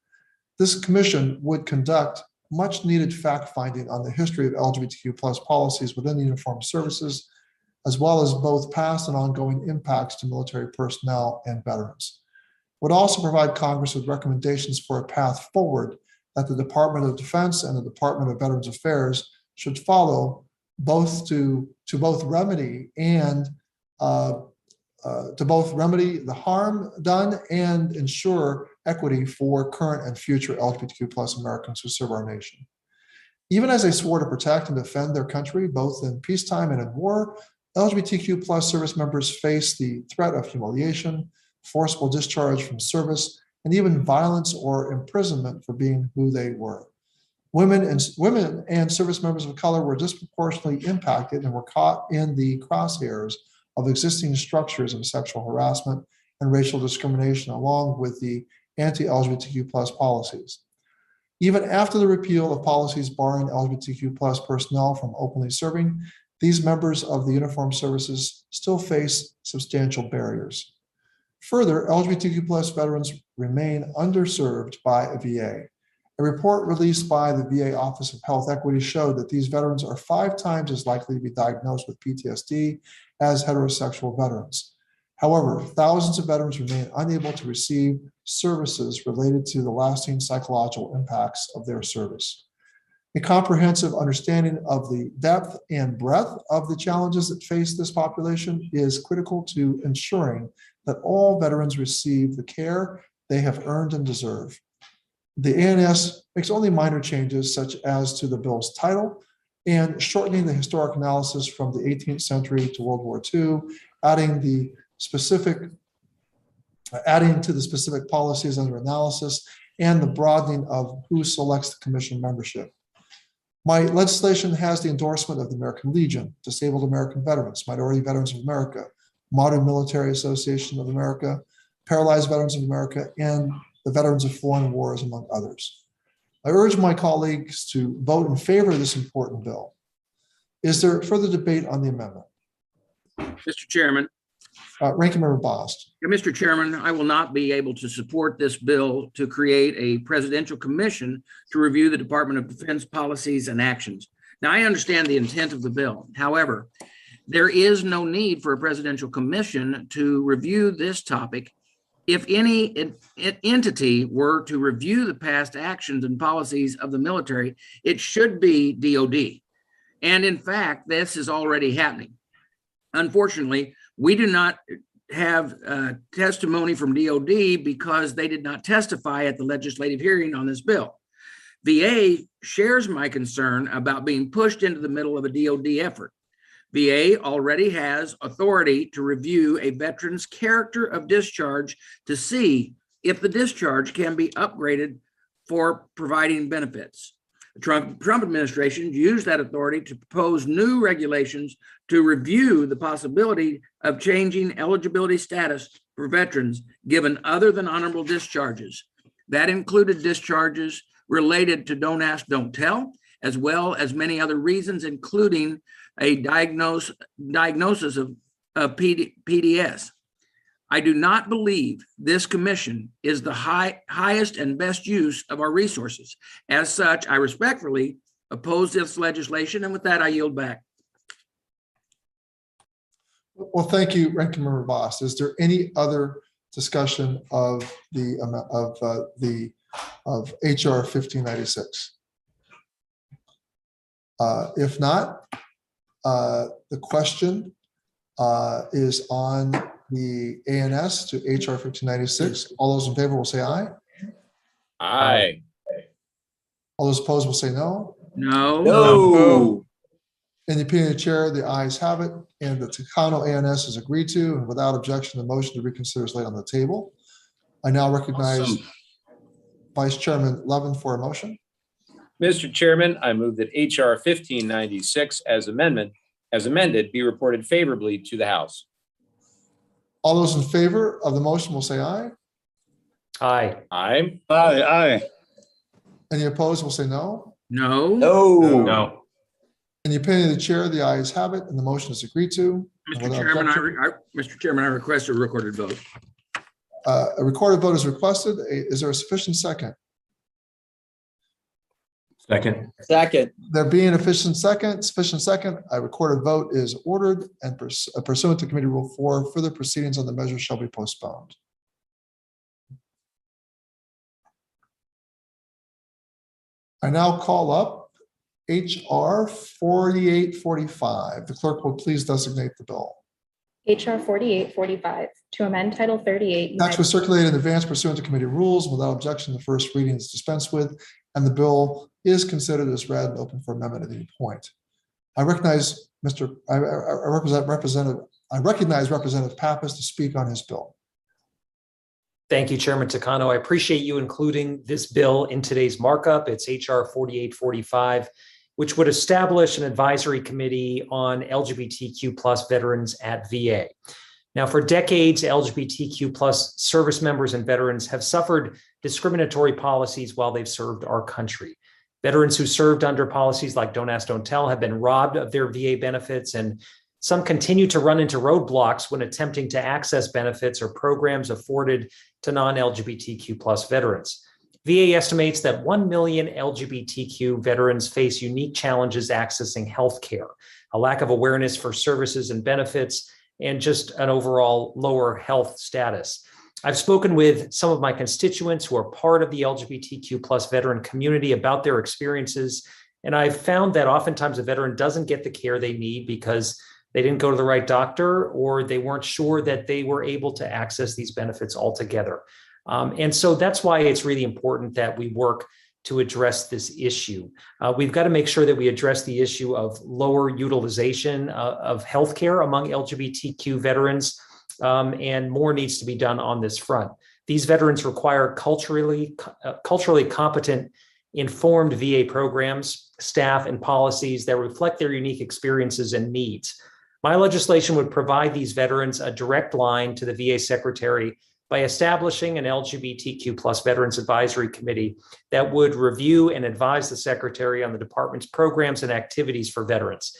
This commission would conduct much needed fact-finding on the history of LGBTQ plus policies within the uniformed services, as well as both past and ongoing impacts to military personnel and veterans. It would also provide Congress with recommendations for a path forward that the Department of Defense and the Department of Veterans Affairs should follow, both to both remedy and to both remedy the harm done and ensure equity for current and future LGBTQ plus Americans who serve our nation. Even as they swore to protect and defend their country, both in peacetime and in war, LGBTQ plus service members face the threat of humiliation, forcible discharge from service, and even violence or imprisonment for being who they were. Women and service members of color were disproportionately impacted and were caught in the crosshairs of existing structures of sexual harassment and racial discrimination, along with the anti-LGBTQ plus policies. Even after the repeal of policies barring LGBTQ plus personnel from openly serving, these members of the uniformed services still face substantial barriers. Further, LGBTQ+ veterans remain underserved by a VA. A report released by the VA Office of Health Equity showed that these veterans are 5 times as likely to be diagnosed with PTSD as heterosexual veterans. However, thousands of veterans remain unable to receive services related to the lasting psychological impacts of their service. A comprehensive understanding of the depth and breadth of the challenges that face this population is critical to ensuring that all veterans receive the care they have earned and deserve. The ANS makes only minor changes, such as to the bill's title and shortening the historic analysis from the 18th century to World War II, adding to the specific policies under analysis, and the broadening of who selects the commission membership. My legislation has the endorsement of the American Legion, Disabled American Veterans, Minority Veterans of America, Modern Military Association of America, Paralyzed Veterans of America, and the Veterans of Foreign Wars, among others. I urge my colleagues to vote in favor of this important bill. Is there further debate on the amendment? Mr. Chairman. Ranking Member Bost. Mr. Chairman, I will not be able to support this bill to create a presidential commission to review the Department of Defense policies and actions. Now, I understand the intent of the bill. However, there is no need for a presidential commission to review this topic. If any entity were to review the past actions and policies of the military, it should be DOD. And in fact, this is already happening. Unfortunately, we do not have testimony from DOD because they did not testify at the legislative hearing on this bill. VA shares my concern about being pushed into the middle of a DOD effort. VA already has authority to review a veteran's character of discharge to see if the discharge can be upgraded for providing benefits. The Trump administration used that authority to propose new regulations to review the possibility of changing eligibility status for veterans given other than honorable discharges. That included discharges related to don't ask, don't tell, as well as many other reasons, including a diagnosis of PDS. I do not believe this commission is the highest and best use of our resources. As such, I respectfully oppose this legislation, and with that, I yield back. Well, thank you, Ranking Member Bost. Is there any other discussion of HR 1596? If not, the question is on the ANS to HR 1596. All those in favor will say aye. Aye. All those opposed will say no. No. No. In the opinion of the chair, the ayes have it, and the Takano ANS is agreed to, and without objection, the motion to reconsider is laid on the table. I now recognize Vice Chairman Levin for a motion. Mr. Chairman, I move that HR 1596 as amended be reported favorably to the House. All those in favor of the motion will say aye. Aye. Aye. Aye, aye. Any opposed will say no. No. No. No. In the opinion of the chair, the ayes have it, and the motion is agreed to. Mr. Chairman, Mr. Chairman, I request a recorded vote. A recorded vote is requested. Is there a sufficient second? Second. Second. There being sufficient second, a recorded vote is ordered, and pursuant to Committee Rule 4, further proceedings on the measure shall be postponed. I now call up HR 4845. The clerk will please designate the bill. HR 4845, to amend Title 38. Text was circulated in advance pursuant to committee rules. Without objection, the first reading is dispensed with, and the bill is considered as read and open for amendment at any point. I recognize Representative Pappas to speak on his bill. Thank you, Chairman Takano. I appreciate you including this bill in today's markup. It's HR 4845, which would establish an advisory committee on LGBTQ+ veterans at VA. Now, for decades, LGBTQ+ service members and veterans have suffered discriminatory policies while they've served our country. Veterans who served under policies like Don't Ask, Don't Tell have been robbed of their VA benefits, and Some continue to run into roadblocks when attempting to access benefits or programs afforded to non-LGBTQ plus veterans. VA estimates that 1 million LGBTQ veterans face unique challenges accessing healthcare, a lack of awareness for services and benefits, and just an overall lower health status. I've spoken with some of my constituents who are part of the LGBTQ plus veteran community about their experiences, and I've found that oftentimes a veteran doesn't get the care they need because they didn't go to the right doctor or they weren't sure that they were able to access these benefits altogether. And so that's why it's really important that we work to address this issue. We've got to make sure that we address the issue of lower utilization of healthcare among LGBTQ veterans, and more needs to be done on this front. These veterans require culturally competent, informed VA programs, staff, and policies that reflect their unique experiences and needs. My legislation would provide these veterans a direct line to the VA secretary by establishing an LGBTQ plus Veterans Advisory Committee that would review and advise the secretary on the department's programs and activities for veterans.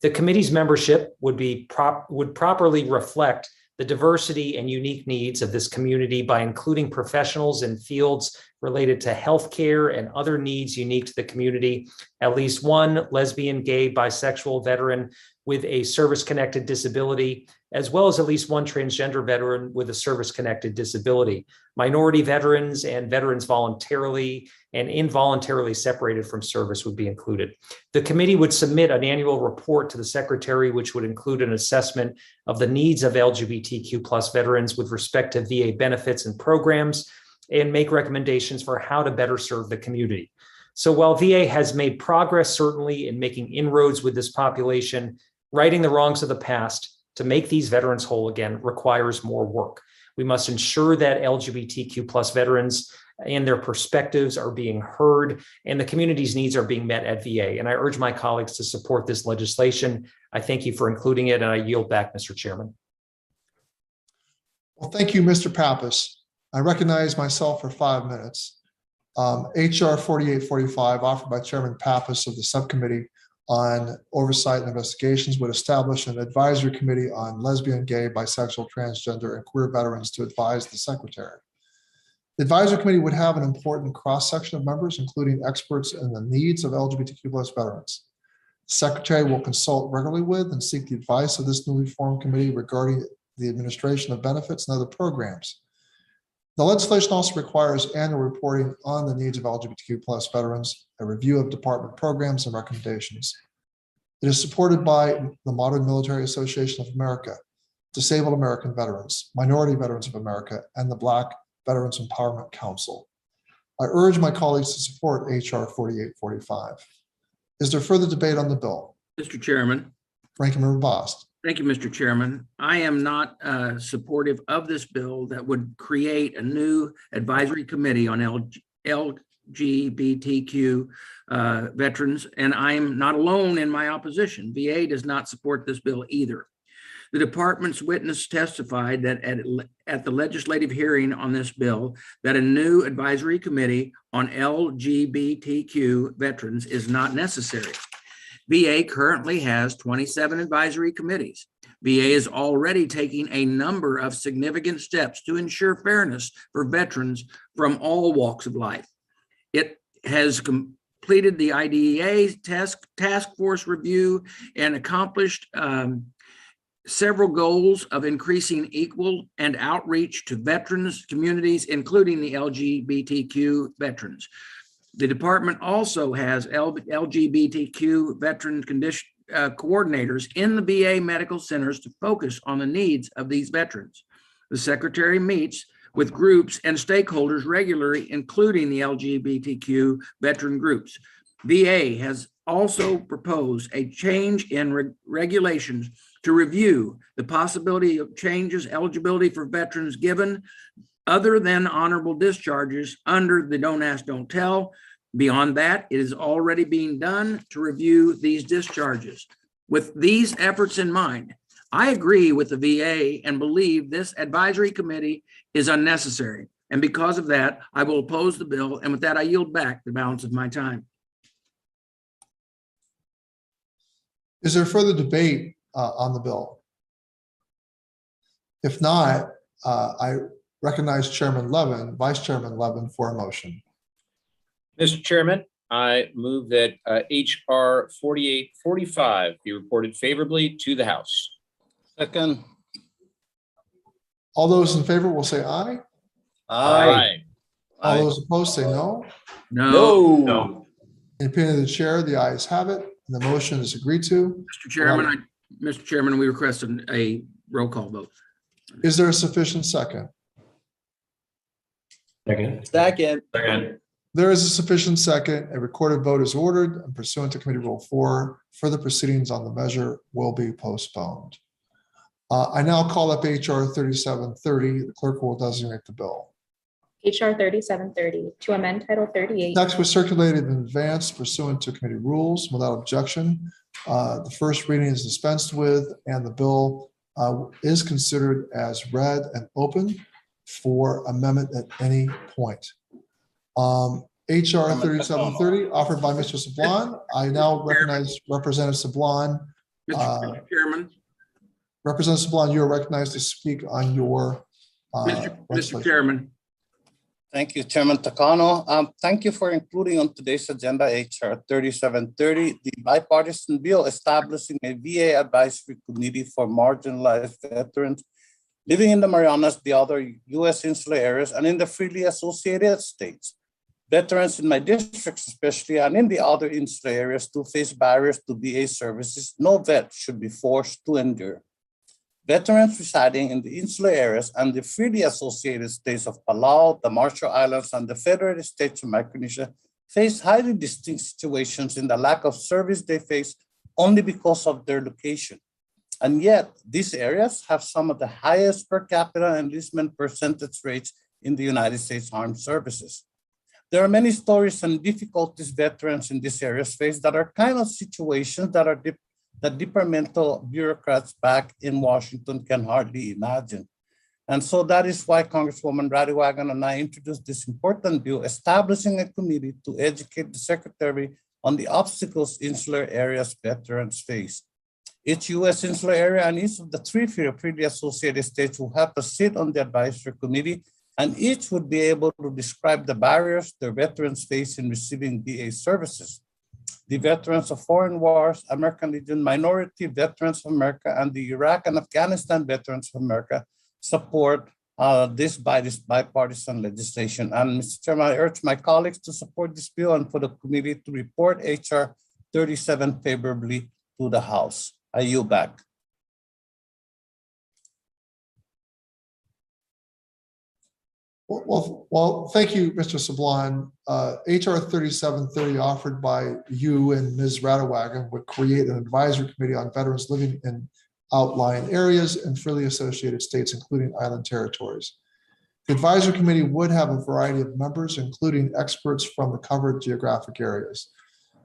The committee's membership would properly reflect the diversity and unique needs of this community by including professionals in fields related to healthcare and other needs unique to the community, at least one lesbian, gay, bisexual veteran with a service-connected disability, as well as at least one transgender veteran with a service-connected disability. Minority veterans and veterans voluntarily and involuntarily separated from service would be included. The committee would submit an annual report to the secretary, which would include an assessment of the needs of LGBTQ plus veterans with respect to VA benefits and programs, and make recommendations for how to better serve the community. So while VA has made progress, certainly, in making inroads with this population, righting the wrongs of the past to make these veterans whole again requires more work. We must ensure that LGBTQ plus veterans and their perspectives are being heard and the community's needs are being met at VA. And I urge my colleagues to support this legislation. I thank you for including it, and I yield back, Mr. Chairman. Well, thank you, Mr. Pappas. I recognize myself for 5 minutes. HR 4845, offered by Chairman Pappas of the Subcommittee on Oversight and Investigations, would establish an advisory committee on lesbian, gay, bisexual, transgender, and queer veterans to advise the Secretary. The advisory committee would have an important cross-section of members, including experts in the needs of LGBTQ plus veterans. The Secretary will consult regularly with and seek the advice of this newly formed committee regarding the administration of benefits and other programs. The legislation also requires annual reporting on the needs of LGBTQ plus veterans, a review of department programs and recommendations. It is supported by the Modern Military Association of America, Disabled American Veterans, Minority Veterans of America, and the Black Veterans Empowerment Council. I urge my colleagues to support HR 4845. Is there further debate on the bill? Mr. Chairman. Ranking Member Bost. Thank you, Mr. Chairman. I am not supportive of this bill that would create a new advisory committee on LGBTQ veterans, and I am not alone in my opposition. VA does not support this bill either. The department's witness testified that at the legislative hearing on this bill that a new advisory committee on LGBTQ veterans is not necessary. VA currently has 27 advisory committees. VA is already taking a number of significant steps to ensure fairness for veterans from all walks of life. It has completed the IDEA task force review and accomplished several goals of increasing equal and outreach to veterans communities, including the LGBTQ veterans. The department also has LGBTQ veteran condition coordinators in the VA medical centers to focus on the needs of these veterans. The secretary meets with groups and stakeholders regularly, including the LGBTQ veteran groups. VA has also proposed a change in regulations to review the possibility of changes eligibility for veterans given other than honorable discharges under the Don't Ask, Don't Tell. Beyond that, it is already being done to review these discharges. With these efforts in mind, I agree with the VA and believe this advisory committee is unnecessary. And because of that, I will oppose the bill. And with that, I yield back the balance of my time. Is there further debate on the bill? If not, I recognize Chairman Levin, Vice Chairman Levin for a motion. Mr. Chairman, I move that HR 4845 be reported favorably to the House. Second. All those in favor will say aye. Aye. All those opposed say no. No. In opinion of the chair, the ayes have it, and the motion is agreed to. Mr. Chairman, we request a roll call vote. Is there a sufficient second? Second. There is a sufficient second. A recorded vote is ordered, and pursuant to Committee Rule 4, further proceedings on the measure will be postponed. I now call up HR 3730. The clerk will designate the bill. HR 3730 to amend Title 38. Text was circulated in advance pursuant to committee rules without objection. The first reading is dispensed with, and the bill is considered as read and open for amendment at any point. HR 3730 offered by Mr. Sablon. I now recognize Representative Sablon. Mr. Chairman. Representative Sablon, you are recognized to speak on your Mr. Chairman. Thank you, Chairman Takano. Thank you for including on today's agenda HR 3730, the bipartisan bill establishing a VA advisory committee for marginalized veterans living in the Marianas, the other U.S. insular areas, and in the freely associated states. Veterans in my districts, especially, and in the other insular areas, do face barriers to VA services no vet should be forced to endure. Veterans residing in the insular areas and the freely associated states of Palau, the Marshall Islands, and the Federated States of Micronesia face highly distinct situations in the lack of service they face only because of their location. And yet, these areas have some of the highest per capita enlistment percentage rates in the United States Armed Services. There are many stories and difficulties veterans in these areas face that are kind of situations that departmental bureaucrats back in Washington can hardly imagine. And so that is why Congresswoman Radwagen and I introduced this important bill establishing a committee to educate the Secretary on the obstacles insular areas veterans face. Each U.S. insular area and each of the three freely associated states will have a seat on the advisory committee, and each would be able to describe the barriers their veterans face in receiving VA services. The veterans of foreign wars, American Legion, Minority Veterans of America, and the Iraq and Afghanistan Veterans of America support this bipartisan legislation. And Mr. Chairman, I urge my colleagues to support this bill and for the committee to report HR 37 favorably to the House. I yield back. Well, thank you, Mr. Sablon. HR 3730 offered by you and Ms. Radwagen would create an advisory committee on veterans living in outlying areas and freely associated states, including island territories. The advisory committee would have a variety of members, including experts from the covered geographic areas.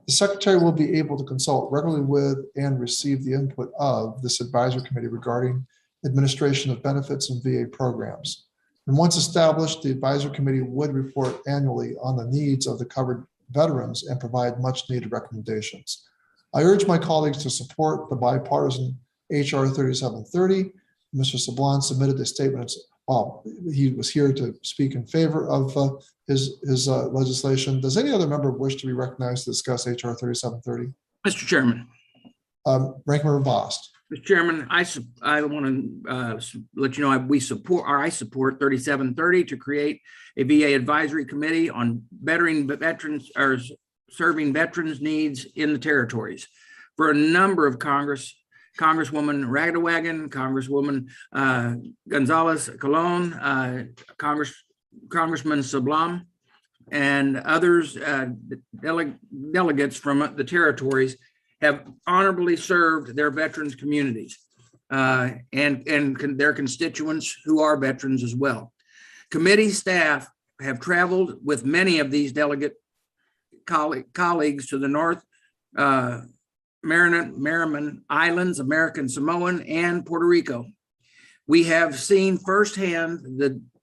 The Secretary will be able to consult regularly with and receive the input of this advisory committee regarding administration of benefits and VA programs. And once established, the advisory committee would report annually on the needs of the covered veterans and provide much needed recommendations. I urge my colleagues to support the bipartisan HR 3730. Mr. Sablon submitted a statement. Well, he was here to speak in favor of his legislation. Does any other member wish to be recognized to discuss HR 3730? Mr. Chairman. Ranking Member Bost. Mr. Chairman, I want to let you know I support 3730 to create a VA advisory committee on bettering veterans or serving veterans needs in the territories. For a number of Congresswoman Radwagen, Congresswoman Gonzalez Colon, Congressman Sablon, and others, delegates from the territories have honorably served their veterans communities and their constituents who are veterans as well. Committee staff have traveled with many of these delegate colleagues to the North Mariman Islands, American Samoan, and Puerto Rico. We have seen firsthand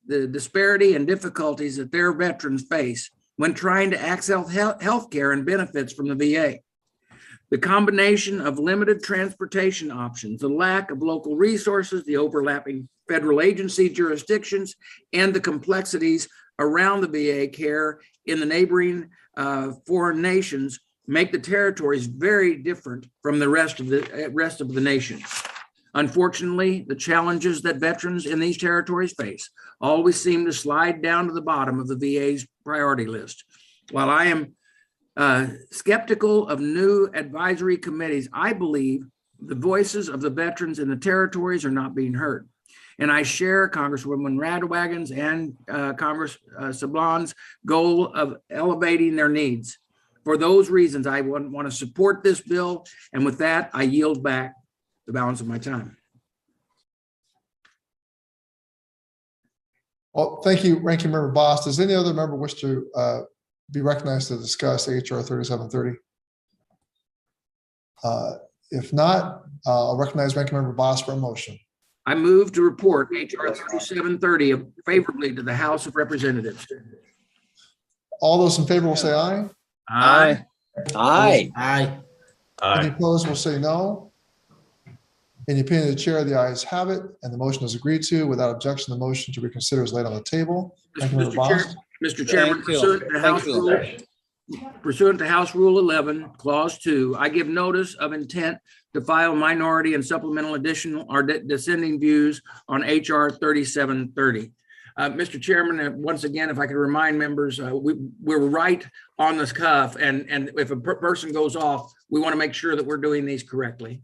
the disparity and difficulties that their veterans face when trying to access health care and benefits from the VA. The combination of limited transportation options, the lack of local resources, the overlapping federal agency jurisdictions, and the complexities around the VA care in the neighboring foreign nations make the territories very different from the rest of the nation. Unfortunately, the challenges that veterans in these territories face always seem to slide down to the bottom of the VA's priority list. While I am skeptical of new advisory committees, I believe the voices of the veterans in the territories are not being heard. And I share Congresswoman Radwagon's and Congress Sablon's goal of elevating their needs. For those reasons, I want to support this bill. And with that, I yield back the balance of my time. Well, thank you, Ranking Member Bost. Does any other member wish to be recognized to discuss HR 3730? If not, I'll recognize Ranking Member Bost for a motion. I move to report HR 3730 favorably to the House of Representatives. All those in favor will say aye. Aye. Aye. Aye. Any opposed will say no. In the opinion of the chair, the ayes have it, and the motion is agreed to. Without objection, the motion to reconsider is laid on the table. Thank you, Member Bost. Mr. Chairman, pursuant to House Rule 11, Clause 2, I give notice of intent to file minority and supplemental additional or dissenting views on HR 3730. Mr. Chairman, once again, if I could remind members, we're right on this cuff, and if a person goes off, we want to make sure that we're doing these correctly.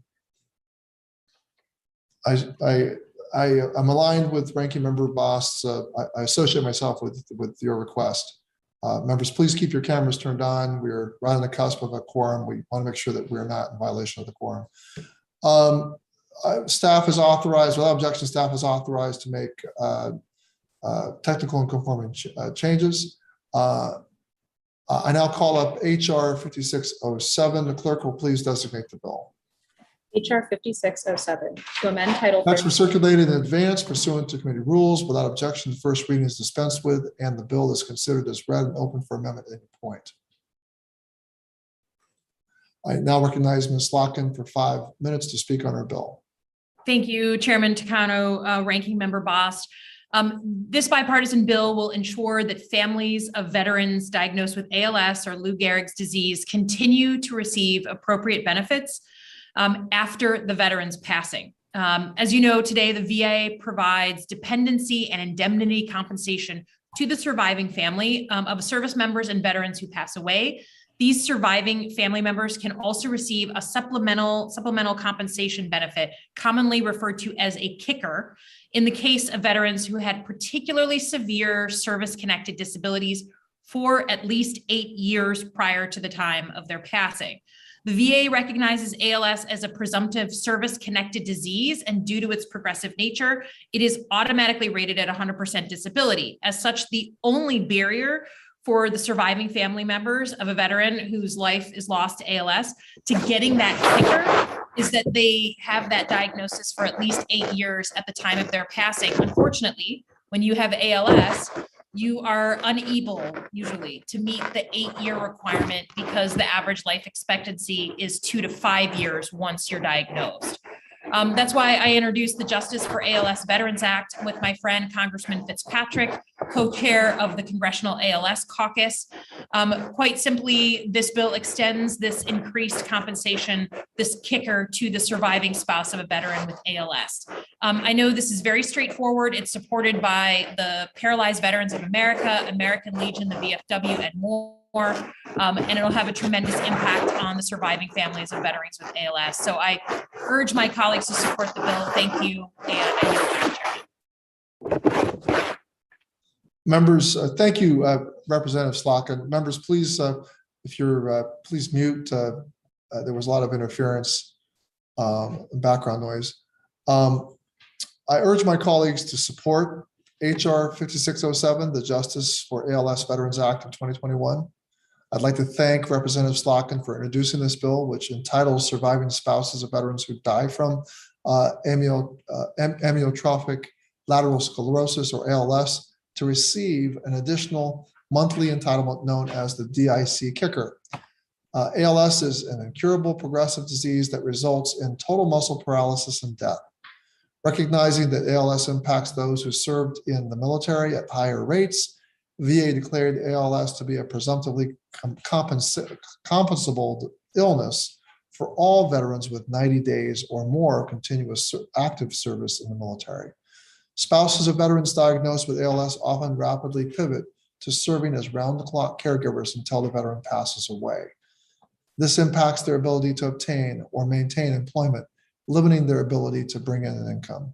I'm aligned with Ranking Member Bost. I associate myself with your request. Members, please keep your cameras turned on. We're right on the cusp of a quorum. We want to make sure that we're not in violation of the quorum. Staff is authorized, without objection, staff is authorized to make technical and conforming changes. I now call up HR 5607. The clerk will please designate the bill. HR 5607 to amend Title. Text was circulated in advance pursuant to committee rules. Without objection, the first reading is dispensed with, and the bill is considered as read and open for amendment at any point. I now recognize Ms. Locken for 5 minutes to speak on her bill. Thank you, Chairman Takano, Ranking Member Bost. This bipartisan bill will ensure that families of veterans diagnosed with ALS or Lou Gehrig's disease continue to receive appropriate benefits after the veteran's passing. As you know, today, the VA provides dependency and indemnity compensation to the surviving family of service members and veterans who pass away. These surviving family members can also receive a supplemental compensation benefit, commonly referred to as a kicker, in the case of veterans who had particularly severe service-connected disabilities for at least 8 years prior to the time of their passing. The VA recognizes ALS as a presumptive service-connected disease, and due to its progressive nature, it is automatically rated at 100% disability. As such, the only barrier for the surviving family members of a veteran whose life is lost to ALS to getting that kicker is that they have that diagnosis for at least 8 years at the time of their passing. Unfortunately, when you have ALS, you are unable usually to meet the 8-year requirement because the average life expectancy is 2 to 5 years once you're diagnosed. That's why I introduced the Justice for ALS Veterans Act with my friend Congressman Fitzpatrick, co-chair of the Congressional ALS Caucus. Quite simply, this bill extends this increased compensation, this kicker, to the surviving spouse of a veteran with ALS. I know this is very straightforward. It's supported by the Paralyzed Veterans of America, American Legion, the VFW, and more. And it'll have a tremendous impact on the surviving families of veterans with ALS. So I urge my colleagues to support the bill. Thank you. And I yield back, Chair. Members, thank you, Representative Slocum. Members, please, if you're, please mute. There was a lot of interference, background noise. I urge my colleagues to support HR 5607, the Justice for ALS Veterans Act of 2021. I'd like to thank Representative Slocum for introducing this bill, which entitles surviving spouses of veterans who die from amyotrophic lateral sclerosis or ALS to receive an additional monthly entitlement known as the DIC kicker. ALS is an incurable progressive disease that results in total muscle paralysis and death. Recognizing that ALS impacts those who served in the military at higher rates, VA declared ALS to be a presumptively compensable illness for all veterans with 90 days or more continuous active service in the military. Spouses of veterans diagnosed with ALS often rapidly pivot to serving as round-the-clock caregivers until the veteran passes away. This impacts their ability to obtain or maintain employment, limiting their ability to bring in an income.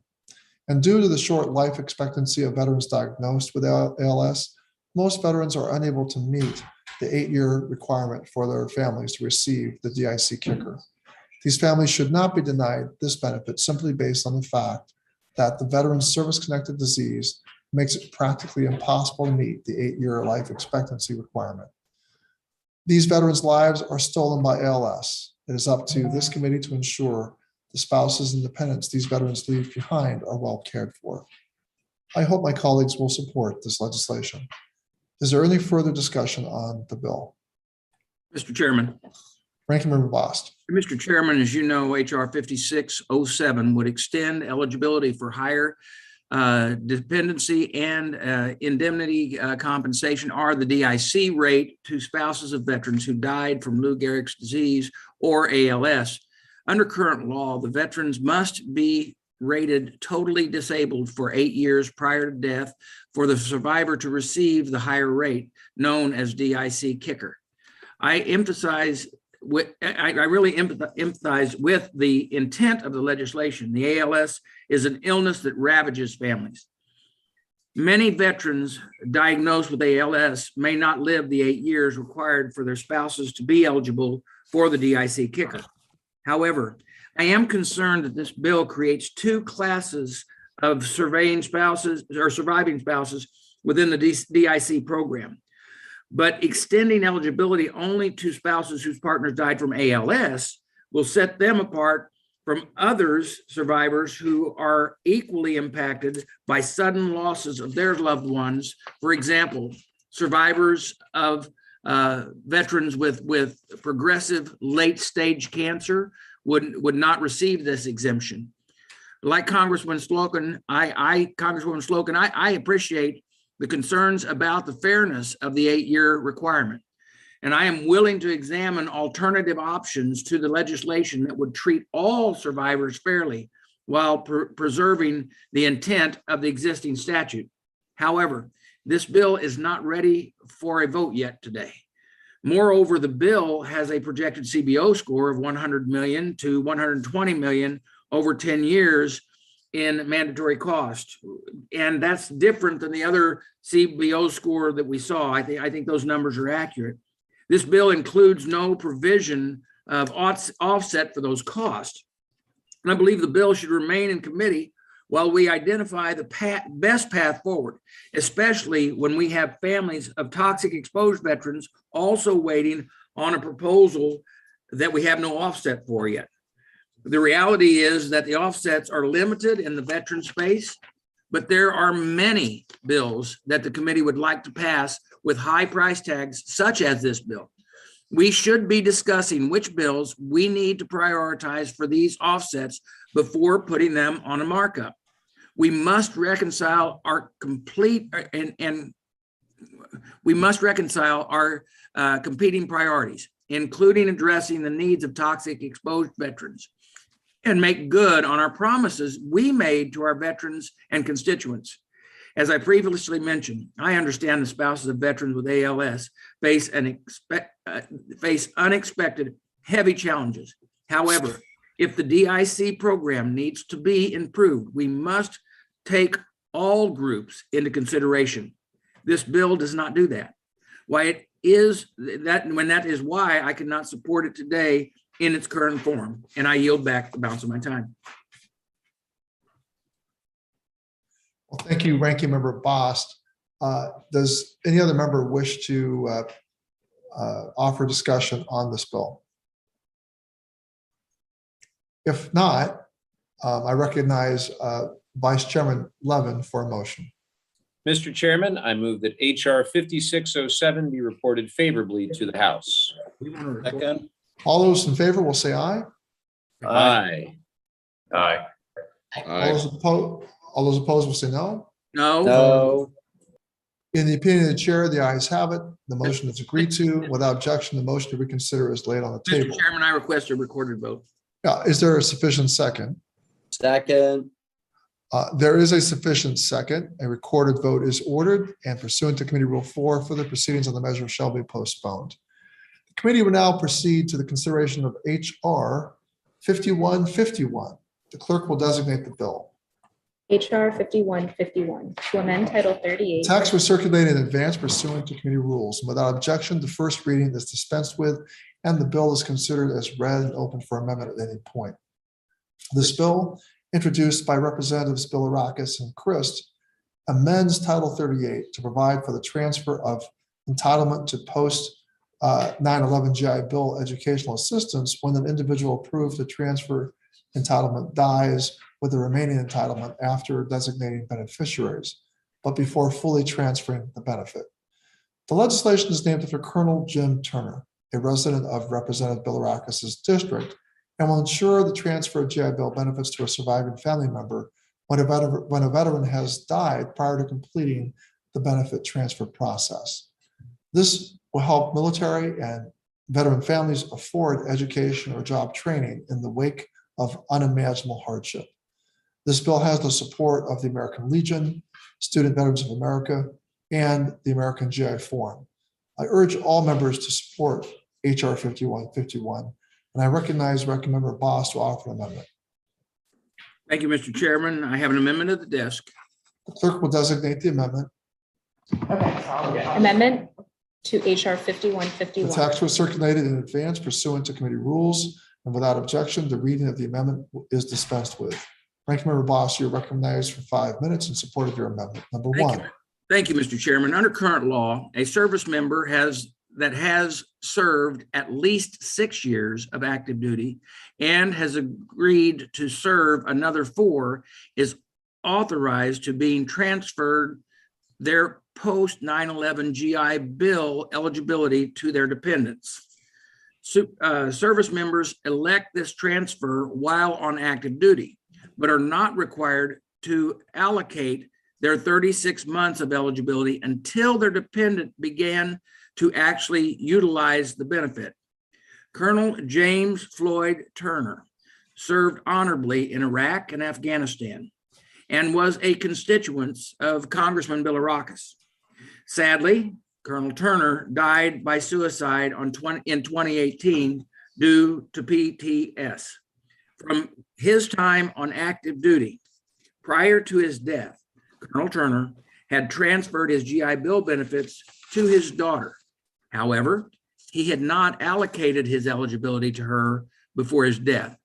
And due to the short life expectancy of veterans diagnosed with ALS, most veterans are unable to meet the 8-year requirement for their families to receive the DIC kicker. These families should not be denied this benefit simply based on the fact that the veteran's service-connected disease makes it practically impossible to meet the 8-year life expectancy requirement. These veterans' lives are stolen by ALS. It is up to this committee to ensure the spouses and dependents these veterans leave behind are well cared for. I hope my colleagues will support this legislation. Is there any further discussion on the bill? Mr. Chairman. Ranking Member Bost. Mr. Chairman, as you know, HR 5607 would extend eligibility for higher dependency and indemnity compensation, or the DIC rate, to spouses of veterans who died from Lou Gehrig's disease or ALS. Under current law, the veterans must be rated totally disabled for 8 years prior to death for the survivor to receive the higher rate, known as DIC kicker. I really empathize with the intent of the legislation. The ALS is an illness that ravages families. Many veterans diagnosed with ALS may not live the 8 years required for their spouses to be eligible for the DIC kicker. However, I am concerned that this bill creates two classes of surviving spouses within the DIC program. But extending eligibility only to spouses whose partners died from ALS will set them apart from others survivors who are equally impacted by sudden losses of their loved ones. For example, survivors of veterans with progressive late stage cancer would not receive this exemption. Like Congresswoman Slocum, I appreciate the concerns about the fairness of the 8-year requirement. And I am willing to examine alternative options to the legislation that would treat all survivors fairly while preserving the intent of the existing statute. However, this bill is not ready for a vote yet today. Moreover, the bill has a projected CBO score of 100 million to 120 million over 10 years in mandatory cost. And that's different than the other CBO score that we saw. I think those numbers are accurate. This bill includes no provision of offset for those costs. And I believe the bill should remain in committee while we identify the best path forward, especially when we have families of toxic exposed veterans also waiting on a proposal that we have no offset for yet. The reality is that the offsets are limited in the veteran space, but there are many bills that the committee would like to pass with high price tags, such as this bill. We should be discussing which bills we need to prioritize for these offsets before putting them on a markup. We must reconcile our competing priorities, including addressing the needs of toxic exposed veterans, and make good on our promises we made to our veterans and constituents. As I previously mentioned, I understand the spouses of veterans with ALS face unexpected heavy challenges. However, if the DIC program needs to be improved, we must take all groups into consideration. This bill does not do that. That is why I cannot support it today in its current form, and I yield back the balance of my time. Well, thank you, Ranking Member Bost. Does any other member wish to offer discussion on this bill? If not, I recognize Vice Chairman Levin for a motion. Mr. Chairman, I move that HR 5607 be reported favorably to the House. Second. All those in favor will say aye. Aye. Aye. All those opposed will say no. No. No. In the opinion of the chair, the ayes have it. The motion is agreed to. Without objection, the motion to reconsider is laid on the Mr. table. Chairman, I request a recorded vote. Is there a sufficient second? Second. There is a sufficient second. A recorded vote is ordered, and pursuant to Committee Rule 4, further proceedings on the measure shall be postponed. The committee will now proceed to the consideration of HR 5151. The clerk will designate the bill. HR 5151, to amend Title 38. Text was circulated in advance pursuant to committee rules. Without objection, the first reading is dispensed with, and the bill is considered as read and open for amendment at any point. This bill, introduced by Representatives Bilirakis and Christ, amends Title 38 to provide for the transfer of entitlement to post 9/11 GI Bill educational assistance when an individual approved to transfer entitlement dies, with the remaining entitlement after designating beneficiaries, but before fully transferring the benefit. The legislation is named after Colonel Jim Turner, a resident of Representative Bilirakis' district, and will ensure the transfer of GI Bill benefits to a surviving family member when a veteran has died prior to completing the benefit transfer process. This will help military and veteran families afford education or job training in the wake of unimaginable hardship. This bill has the support of the American Legion, Student Veterans of America, and the American GI Forum. I urge all members to support HR 5151, and I recognize Ranking Member Bost to offer an amendment. Thank you, Mr. Chairman. I have an amendment at the desk. The clerk will designate the amendment. Amendment to HR The 5151. text was circulated in advance pursuant to committee rules, and without objection, the reading of the amendment is dispensed with. Ranking Member Bost, you're recognized for 5 minutes in support of your amendment. Number one. Thank you, Mr. Chairman. Under current law, a service member that has served at least 6 years of active duty and has agreed to serve another 4 is authorized to being transferred their post 9/11 GI Bill eligibility to their dependents. Service members elect this transfer while on active duty, but are not required to allocate their 36 months of eligibility until their dependent began to actually utilize the benefit. Colonel James Floyd Turner served honorably in Iraq and Afghanistan and was a constituent of Congressman Bilirakis. Sadly, Colonel Turner died by suicide in 2018 due to PTS. From his time on active duty, prior to his death, Colonel Turner had transferred his GI Bill benefits to his daughter. However, he had not allocated his eligibility to her before his death.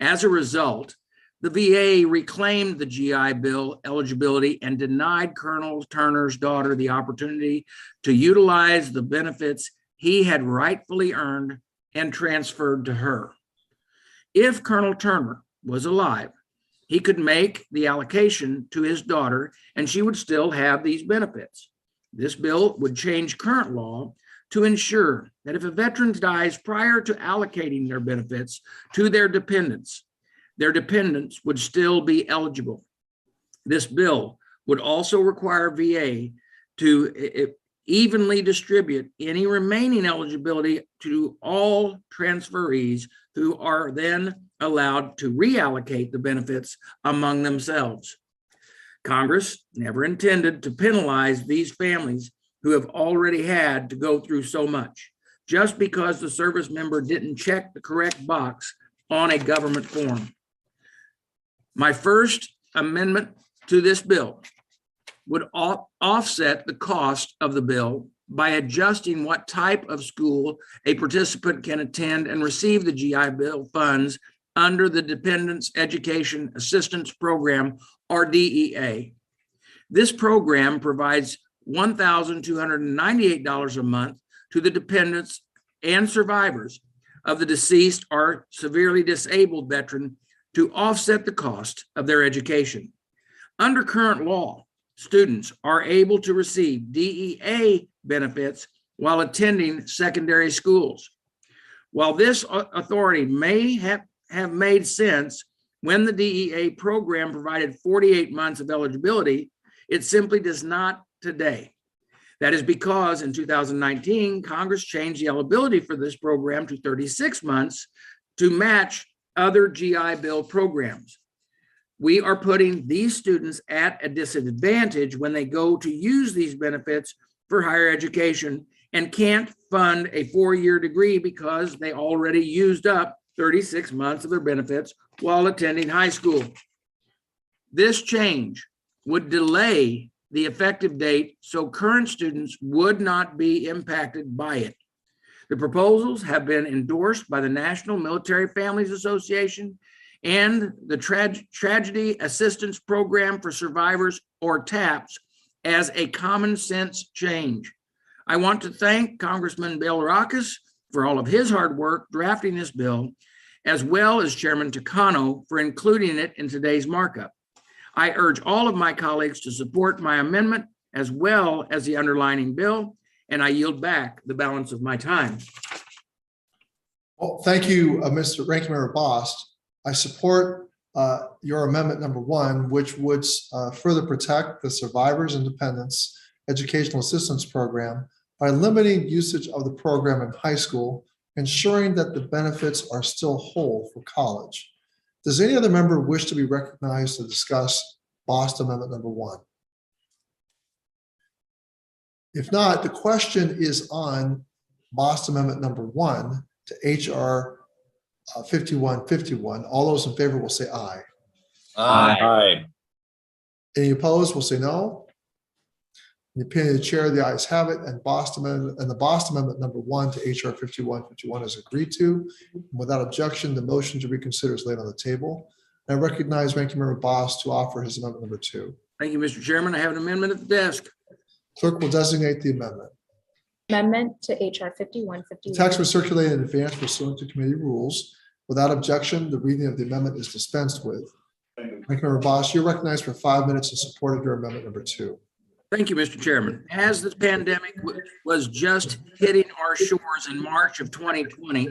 As a result, the VA reclaimed the GI Bill eligibility and denied Colonel Turner's daughter the opportunity to utilize the benefits he had rightfully earned and transferred to her. If Colonel Turner was alive, he could make the allocation to his daughter and she would still have these benefits. This bill would change current law to ensure that if a veteran dies prior to allocating their benefits to their dependents would still be eligible. This bill would also require VA to evenly distribute any remaining eligibility to all transferees who are then allowed to reallocate the benefits among themselves. Congress never intended to penalize these families who have already had to go through so much just because the service member didn't check the correct box on a government form. My first amendment to this bill would offset the cost of the bill by adjusting what type of school a participant can attend and receive the GI Bill funds under the Dependents Education Assistance Program, or DEA. This program provides $1,298 a month to the dependents and survivors of the deceased or severely disabled veteran to offset the cost of their education. Under current law, students are able to receive DEA benefits while attending secondary schools. While this authority may have made sense when the DEA program provided 48 months of eligibility, it simply does not today. That is because in 2019, Congress changed the eligibility for this program to 36 months to match other GI Bill programs. We are putting these students at a disadvantage when they go to use these benefits for higher education and can't fund a 4-year degree because they already used up 36 months of their benefits while attending high school. This change would delay the effective date so current students would not be impacted by it. The proposals have been endorsed by the National Military Families Association and the Tragedy Assistance Program for Survivors, or TAPS, as a common sense change. I want to thank Congressman Belrakis for all of his hard work drafting this bill, as well as Chairman Takano for including it in today's markup. I urge all of my colleagues to support my amendment as well as the underlining bill, and I yield back the balance of my time. Well, thank you, Mr. Ranking Member Bost. I support your amendment number 1, which would further protect the Survivors and Dependents Educational Assistance Program by limiting usage of the program in high school, ensuring that the benefits are still whole for college. Does any other member wish to be recognized to discuss Bost Amendment number 1? If not, the question is on Bost Amendment number 1 to HR 5151. All those in favor will say aye. Aye. Any opposed will say no. In the opinion of the chair, the ayes have it, and the Bost Amendment number 1 to HR 5151 is agreed to. Without objection, the motion to reconsider is laid on the table. I recognize Ranking Member Bost to offer his amendment number 2. Thank you, Mr. Chairman. I have an amendment at the desk. Clerk will designate the amendment. Amendment to HR The 5151. text was circulated in advance pursuant to committee rules. Without objection, the reading of the amendment is dispensed with. Ranking Member Bost, you're recognized for 5 minutes in support of your amendment number 2. Thank you, Mr. Chairman. As the pandemic was just hitting our shores in March of 2020,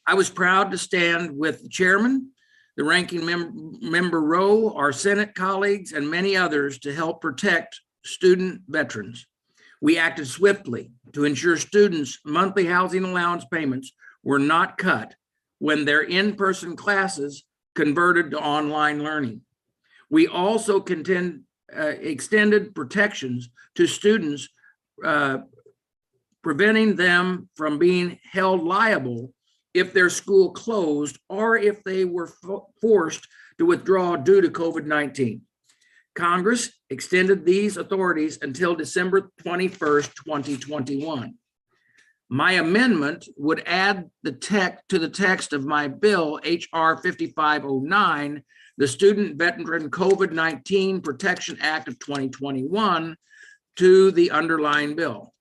I was proud to stand with the chairman, the ranking member Rowe, our Senate colleagues, and many others to help protect student veterans. We acted swiftly to ensure students' monthly housing allowance payments were not cut when their in-person classes converted to online learning. We also extended protections to students, preventing them from being held liable if their school closed or if they were forced to withdraw due to COVID-19. Congress extended these authorities until December 21st, 2021. My amendment would add the text to the text of my bill, HR 5509, the Student Veteran COVID-19 Protection Act of 2021, to the underlying bill.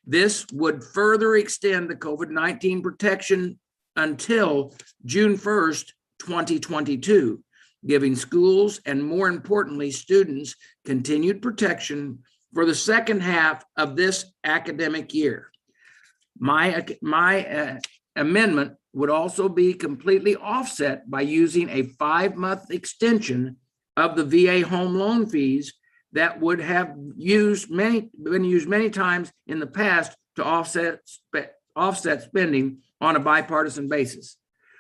This would further extend the COVID-19 protection until June 1st, 2022, giving schools and, more importantly, students continued protection for the second half of this academic year. My amendment would also be completely offset by using a 5-month extension of the VA home loan fees that would have been used many times in the past to offset spending on a bipartisan basis.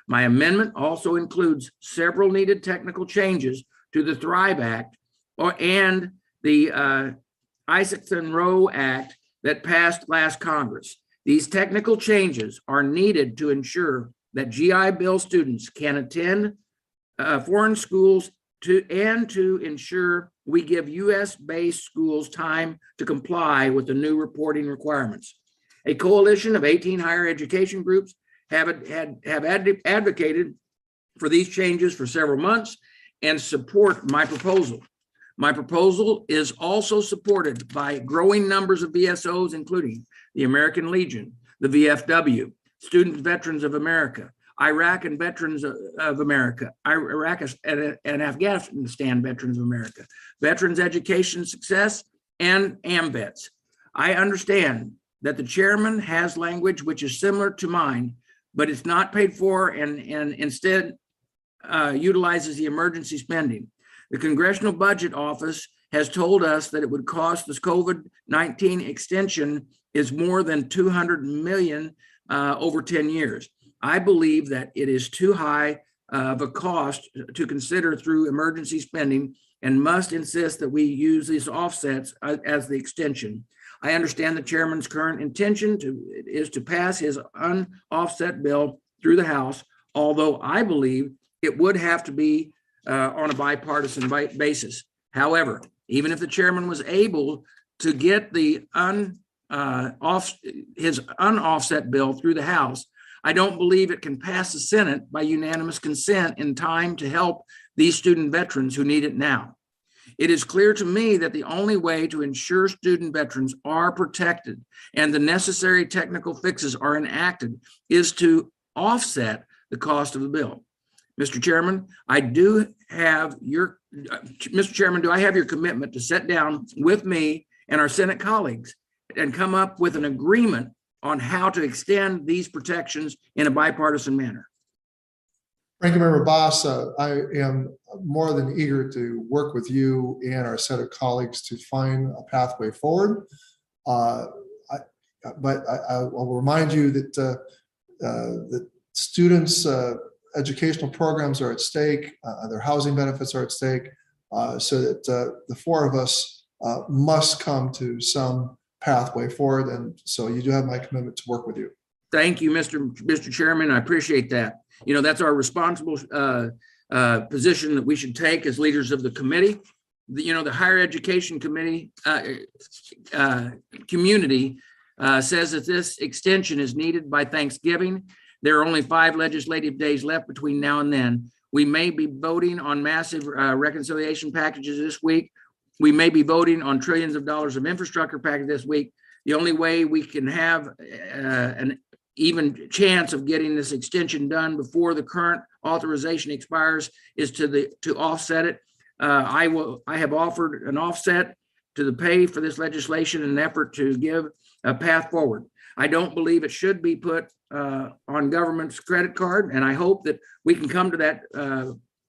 My amendment also includes several needed technical changes to the Thrive Act and the Isaacson-Rowe Act that passed last Congress. These technical changes are needed to ensure that GI Bill students can attend foreign schools and to ensure we give US-based schools time to comply with the new reporting requirements. A coalition of 18 higher education groups have advocated for these changes for several months and support my proposal. My proposal is also supported by growing numbers of VSOs, including the American Legion, the VFW, Student Veterans of America, Iraq and veterans of America, Iraq and Afghanistan veterans of America, veterans education success, and AMVETS. I understand that the chairman has language which is similar to mine, but it's not paid for and instead utilizes the emergency spending. The Congressional Budget Office has told us that it would cost this COVID-19 extension is more than $200 million over 10 years. I believe that it is too high of a cost to consider through emergency spending and must insist that we use these offsets as the extension. I understand the chairman's current intention is to pass his unoffset bill through the House, although I believe it would have to be on a bipartisan basis. However, even if the chairman was able to get the his unoffset bill through the House, I don't believe it can pass the Senate by unanimous consent in time to help these student veterans who need it now. It is clear to me that the only way to ensure student veterans are protected and the necessary technical fixes are enacted is to offset the cost of the bill. Mr. Chairman, do I have your commitment to sit down with me and our Senate colleagues and come up with an agreement on how to extend these protections in a bipartisan manner? Ranking Member Bost, I am more than eager to work with you and our set of colleagues to find a pathway forward. But I will remind you that that students' educational programs are at stake, their housing benefits are at stake, so that the four of us must come to some pathway forward. And so you do have my commitment to work with you. Thank you, Mr. Chairman. I appreciate that. You know, that's our responsible position that we should take as leaders of the committee. The Higher Education Committee community says that this extension is needed by Thanksgiving. There are only 5 legislative days left between now and then. We may be voting on massive reconciliation packages this week. We may be voting on trillions of dollars of infrastructure package this week. The only way we can have an even chance of getting this extension done before the current authorization expires is to offset it. I have offered an offset to the pay for this legislation in an effort to give a path forward. I don't believe it should be put on government's credit card, and I hope that we can come to that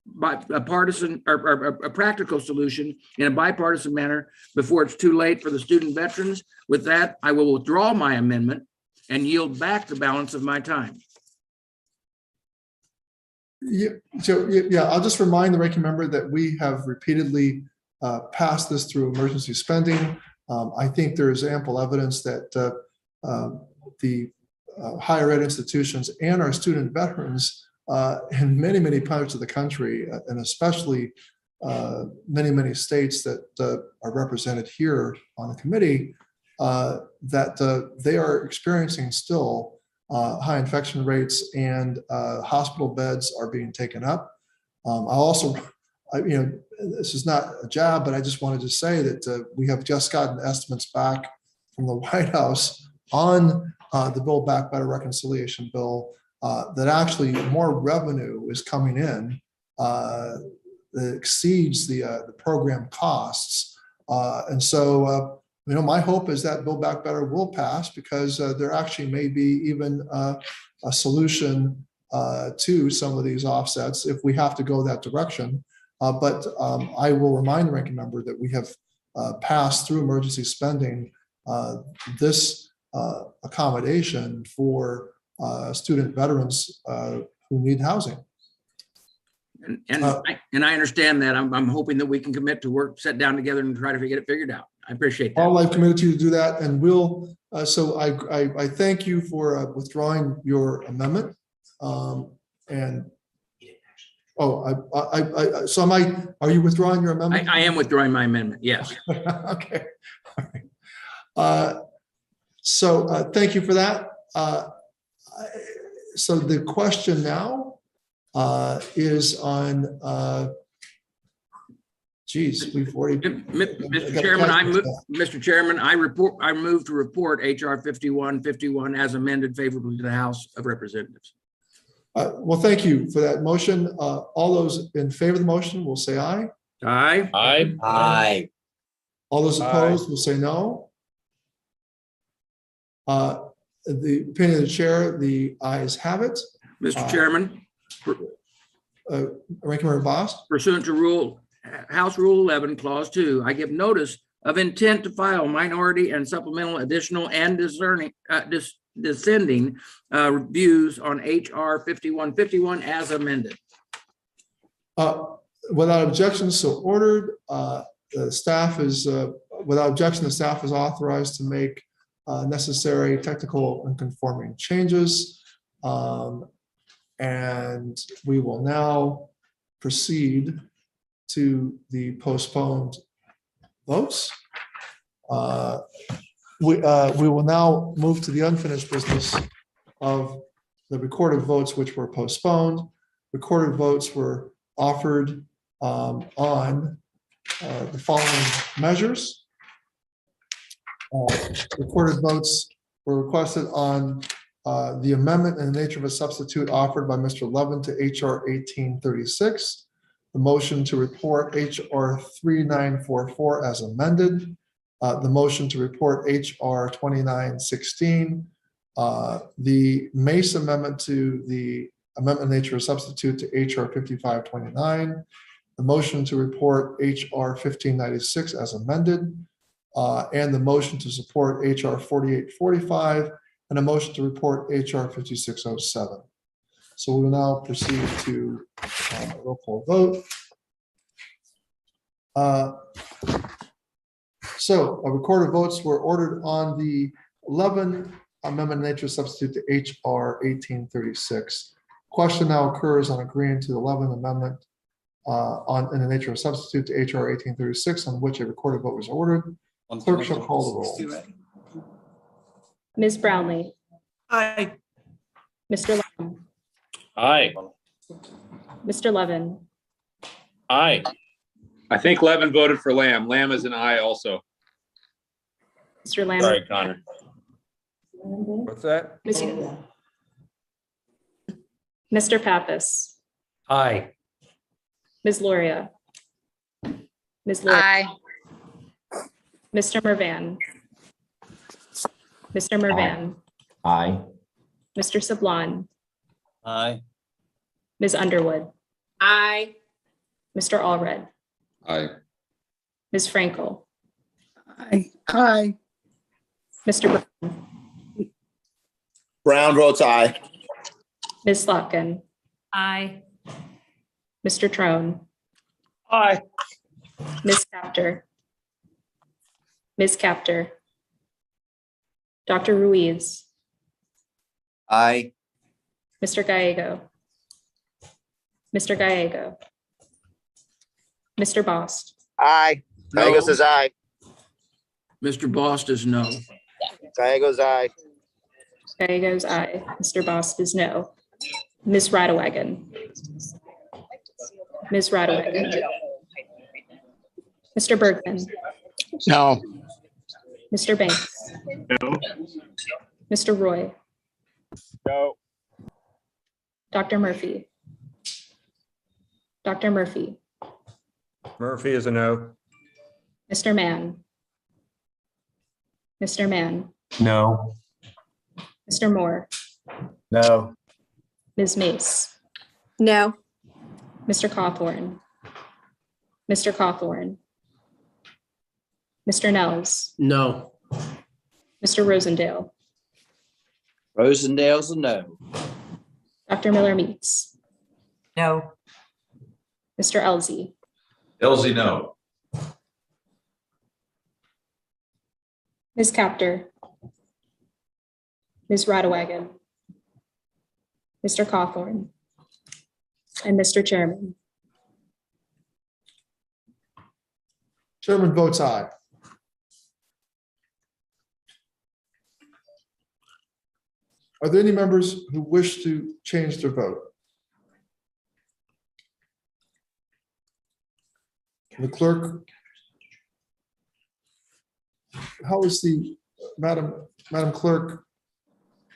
bipartisan or a practical solution in a bipartisan manner before it's too late for the student veterans. With that, I will withdraw my amendment and yield back the balance of my time. I'll just remind the ranking member that we have repeatedly passed this through emergency spending. I think there is ample evidence that the higher ed institutions and our student veterans in many parts of the country, and especially many states that are represented here on the committee, that they are experiencing still high infection rates, and hospital beds are being taken up. I'll also, this is not a jab, but I just wanted to say that we have just gotten estimates back from the White House on the Build Back Better reconciliation bill that actually more revenue is coming in that exceeds the program costs. And so, my hope is that Build Back Better will pass, because there actually may be even a solution to some of these offsets if we have to go that direction. But I will remind the ranking member that we have passed through emergency spending this accommodation for student veterans who need housing. And I understand that. I'm hoping that we can commit to sit down together and try to get it figured out. I appreciate that. All I've committed to do that, and we'll. So I thank you for withdrawing your amendment. And so are you withdrawing your amendment? I am withdrawing my amendment. Yes. Okay. All right. So thank you for that. So the question now is on. We've already. Mr. Chairman, I move to report HR 5151 as amended favorably to the House of Representatives. Well, thank you for that motion. All those in favor of the motion will say aye. Aye. Aye. Aye. All those opposed will say no. The opinion of the chair, the ayes have it. Mr. Chairman, Ranking Member Bost. pursuant to House Rule 11, Clause 2, I give notice of intent to file minority and supplemental additional and descending reviews on HR 5151 as amended. Without objection, so ordered. The staff is, without objection, the staff is authorized to make necessary technical and conforming changes. And we will now proceed to the postponed votes. We will now move to the unfinished business of the recorded votes which were postponed. Recorded votes were offered on the following measures. Recorded votes were requested on the amendment in the nature of a substitute offered by Mr. Levin to HR 1836, the motion to report HR 3944 as amended, the motion to report HR 2916, the Mace amendment to the amendment in nature of substitute to HR 5529, the motion to report HR 1596 as amended, and the motion to support HR 4845, and a motion to report HR 5607. So we will now proceed to a roll call vote. So recorded votes were ordered on the 11 amendment in nature substitute to HR 1836. Question now occurs on agreeing to the 11th amendment in the nature of substitute to HR 1836, on which a recorded vote was ordered. Clerk shall call the roll. Ms. Brownlee, Aye. Mr. Lamb, Aye. Mr. Levin, Aye. I think Levin voted for Lamb. Lamb is an aye also. Mr. Lamb. Sorry, Connor. What's that? Mr. Pappas, Aye. Ms. Loria, Ms. Loria, Aye. Mr. Mervan, Mr. Mervan, Aye. Mr. Sablon, Aye. Ms. Underwood, Aye. Mr. Allred, Aye. Ms. Frankel, Aye. Aye. Mr. Brown, Brown votes aye. Ms. Slotkin, Aye. Mr. Trone, Aye. Ms. Capter, Ms. Capter, Dr. Ruiz, Aye. Mr. Gallego, Mr. Gallego, Mr. Bost, Aye. Gallegos is aye. Mr. Bost is no. Gallegos aye. Gallego's aye, Mr. Bost is no. Ms. Radewagen, Ms. Radewagen, Mr. Bergman, No. Mr. Banks, No. Mr. Roy, No. Dr. Murphy, Dr. Murphy, Murphy is a no. Mr. Mann, Mr. Mann, No. Mr. Moore, No. Ms. Mace, No. Mr. Cawthorn, Mr. Cawthorn, Mr. Nels, No. Mr. Rosendale, Rosendale's a no. Dr. Miller Meeks, No. Mr. Elzey, Elsie, no. Ms. Capter, Ms. Radewagen, Mr. Cawthorn, and Mr. Chairman. Chairman votes aye. Are there any members who wish to change their vote? The clerk. How is the, Madam Clerk,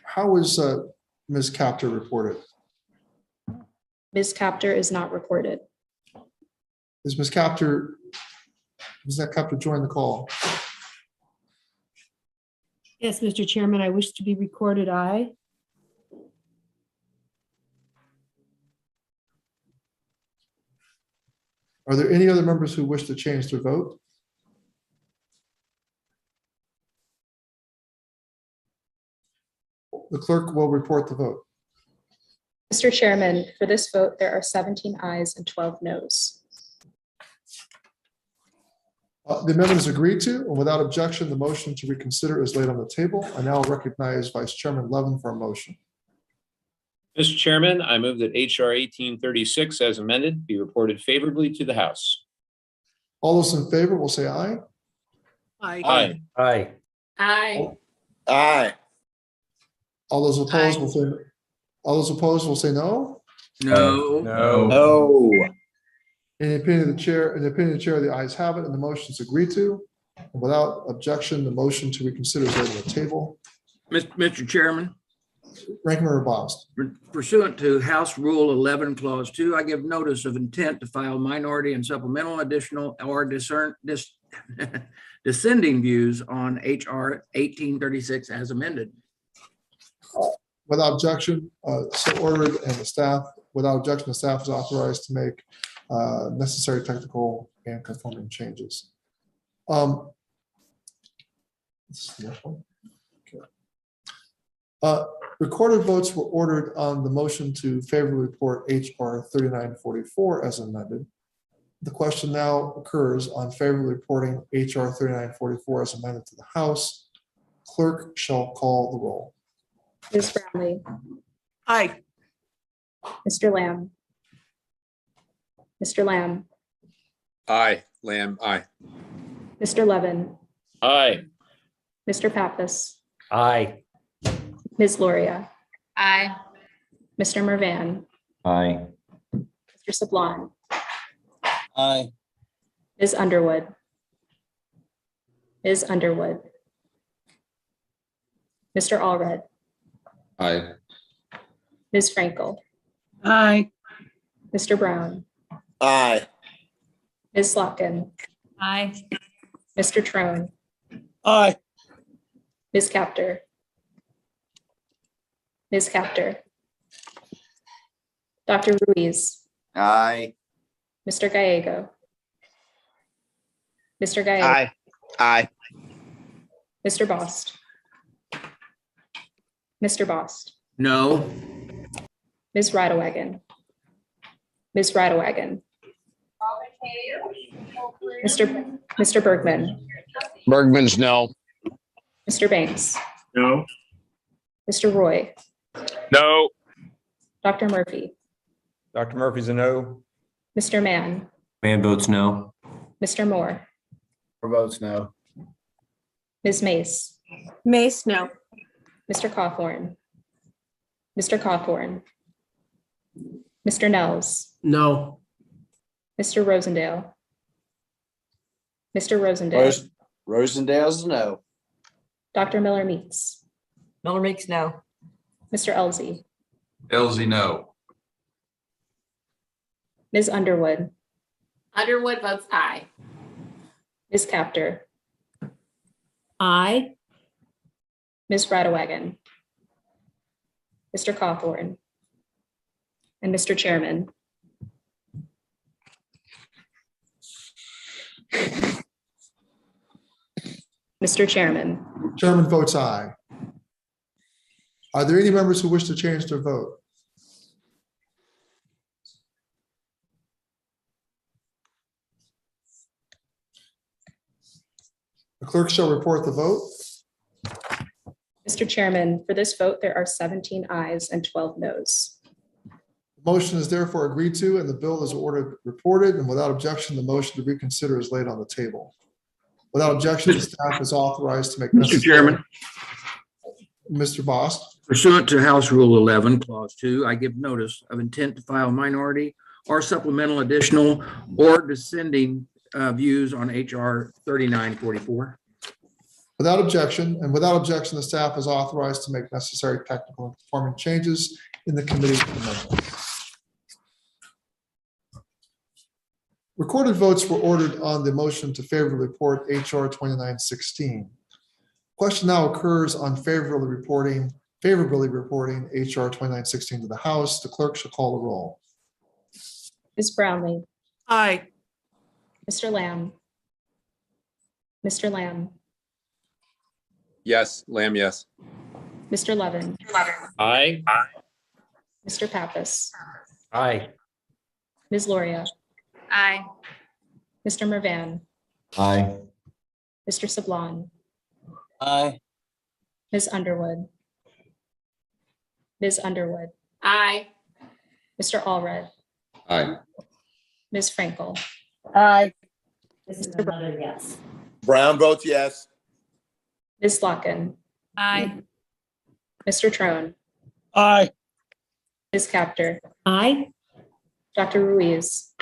how is Ms. Capter reported? Ms. Capter is not recorded. Is Ms. Capter, does that Capter join the call? Yes, Mr. Chairman, I wish to be recorded aye. Are there any other members who wish to change their vote? The clerk will report the vote. Mr. Chairman, for this vote, there are 17 ayes and 12 noes. The amendment is agreed to, and without objection, the motion to reconsider is laid on the table. I now recognize Vice Chairman Levin for a motion. Mr. Chairman, I move that HR 1836 as amended be reported favorably to the House. All those in favor will say aye. Aye. Aye. Aye. Aye. All those opposed will say no. No. No. In the opinion of the chair, the ayes have it, and the motion is agreed to. And without objection, the motion to reconsider is laid on the table. Mr. Chairman, Ranking Member Bost. pursuant to House Rule 11, Clause 2, I give notice of intent to file minority and supplemental additional or dissenting views on HR 1836 as amended. Without objection, so ordered, and the staff, without objection, the staff is authorized to make necessary technical and conforming changes. This is the next one. Okay. Recorded votes were ordered on the motion to favorably report HR 3944 as amended. The question now occurs on favorably reporting HR 3944 as amended to the House. Clerk shall call the roll. Ms. Brownlee, Aye. Mr. Lamb, Mr. Lamb, Aye. Lamb, aye. Mr. Levin, Aye. Mr. Pappas, Aye. Ms. Loria, Aye. Mr. Mervan, Aye. Mr. Sablon, Aye. Ms. Underwood, Ms. Underwood, Mr. Allred, Aye. Ms. Frankel, Aye. Mr. Brown, Aye. Ms. Slotkin, Aye. Mr. Trone, Aye. Ms. Capter, Ms. Capter, Dr. Ruiz, Aye. Mr. Gallego, Mr. Gallego, Aye. Aye. Mr. Bost, Mr. Bost, No. Ms. Ridewagon, Ms. Ridewagon, Mr. Bergman, Bergman's no. Mr. Banks, No. Mr. Roy, No. Dr. Murphy, Dr. Murphy's a no. Mr. Mann, Man votes no. Mr. Moore, Four votes no. Ms. Mace, Mace, no. Mr. Cawthorn, Mr. Cawthorn, Mr. Nels, No. Mr. Rosendale, Mr. Rosendale, Rosendale's a no. Dr. Miller Meeks, Miller Meeks, no. Mr. Elzey, Elsie, no. Ms. Underwood, Underwood votes aye. Ms. Capter, Aye. Ms. Ridewagon, Mr. Cawthorn, and Mr. Chairman. Mr. Chairman, Chairman votes aye. Are there any members who wish to change their vote? The clerk shall report the vote. Mr. Chairman, for this vote, there are 17 ayes and 12 noes. The motion is therefore agreed to, and the bill is ordered reported, and without objection, the motion to reconsider is laid on the table. Without objection, the staff is authorized to make. Mr. Chairman, Mr. Bost. pursuant to House Rule 11, Clause 2, I give notice of intent to file minority or supplemental additional or dissenting views on HR 3944. Without objection, the staff is authorized to make necessary technical and conforming changes in the committee amendment. Recorded votes were ordered on the motion to favorably report HR 2916. Question now occurs on favorably reporting HR 2916 to the House. The clerk shall call the roll. Ms. Brownlee, Aye. Mr. Lamb, Mr. Lamb, Yes, Lamb, yes. Mr. Levin, Aye. Mr. Pappas, Aye. Ms. Loria, Aye. Mr. Mervan, Aye. Mr. Sablon, Aye. Ms. Underwood, Ms. Underwood, Aye. Mr. Allred, Aye. Ms. Frankel, Aye. This is another yes. Brown votes yes. Ms. Locken, Aye. Mr. Trone, Aye. Ms. Capter, Aye. Dr. Ruiz,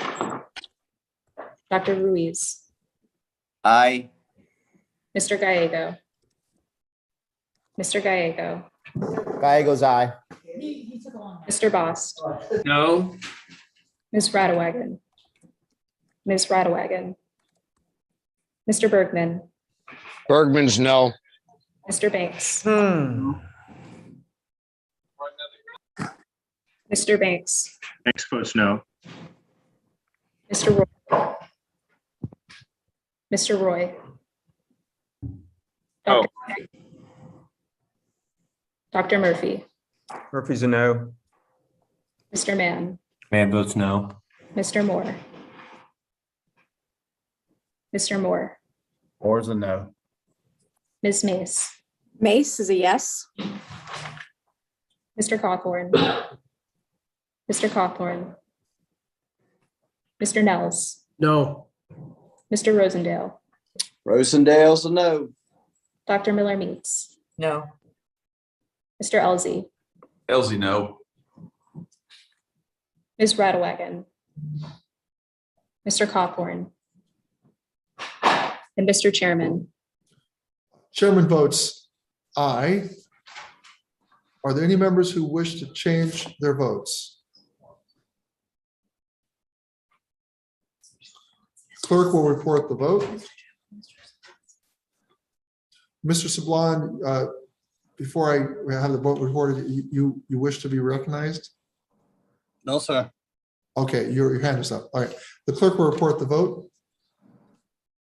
Dr. Ruiz, Aye. Mr. Gallego, Mr. Gallego, Gallegos, aye. Mr. Bost, No. Ms. Radewagen, Ms. Radewagen, Mr. Bergman, Bergman's no. Mr. Banks, Mr. Banks, Banks votes no. Mr. Roy, Mr. Roy, Oh. Dr. Murphy, Murphy's a no. Mr. Mann, Man votes no. Mr. Moore, Mr. Moore, Moore's a no. Ms. Mace, Mace is a yes. Mr. Cawthorn, Mr. Cawthorn, Mr. Nels, No. Mr. Rosendale, Rosendale's a no. Dr. Miller Meets, No. Mr. Elzey, Elsie, no. Ms. Radewagen, Mr. Cawthorn, and Mr. Chairman. Chairman votes aye. Are there any members who wish to change their votes? Clerk will report the vote. Mr. Sablon, before I have the vote reported, you wish to be recognized? No, sir. Okay, your hand is up. All right. The clerk will report the vote.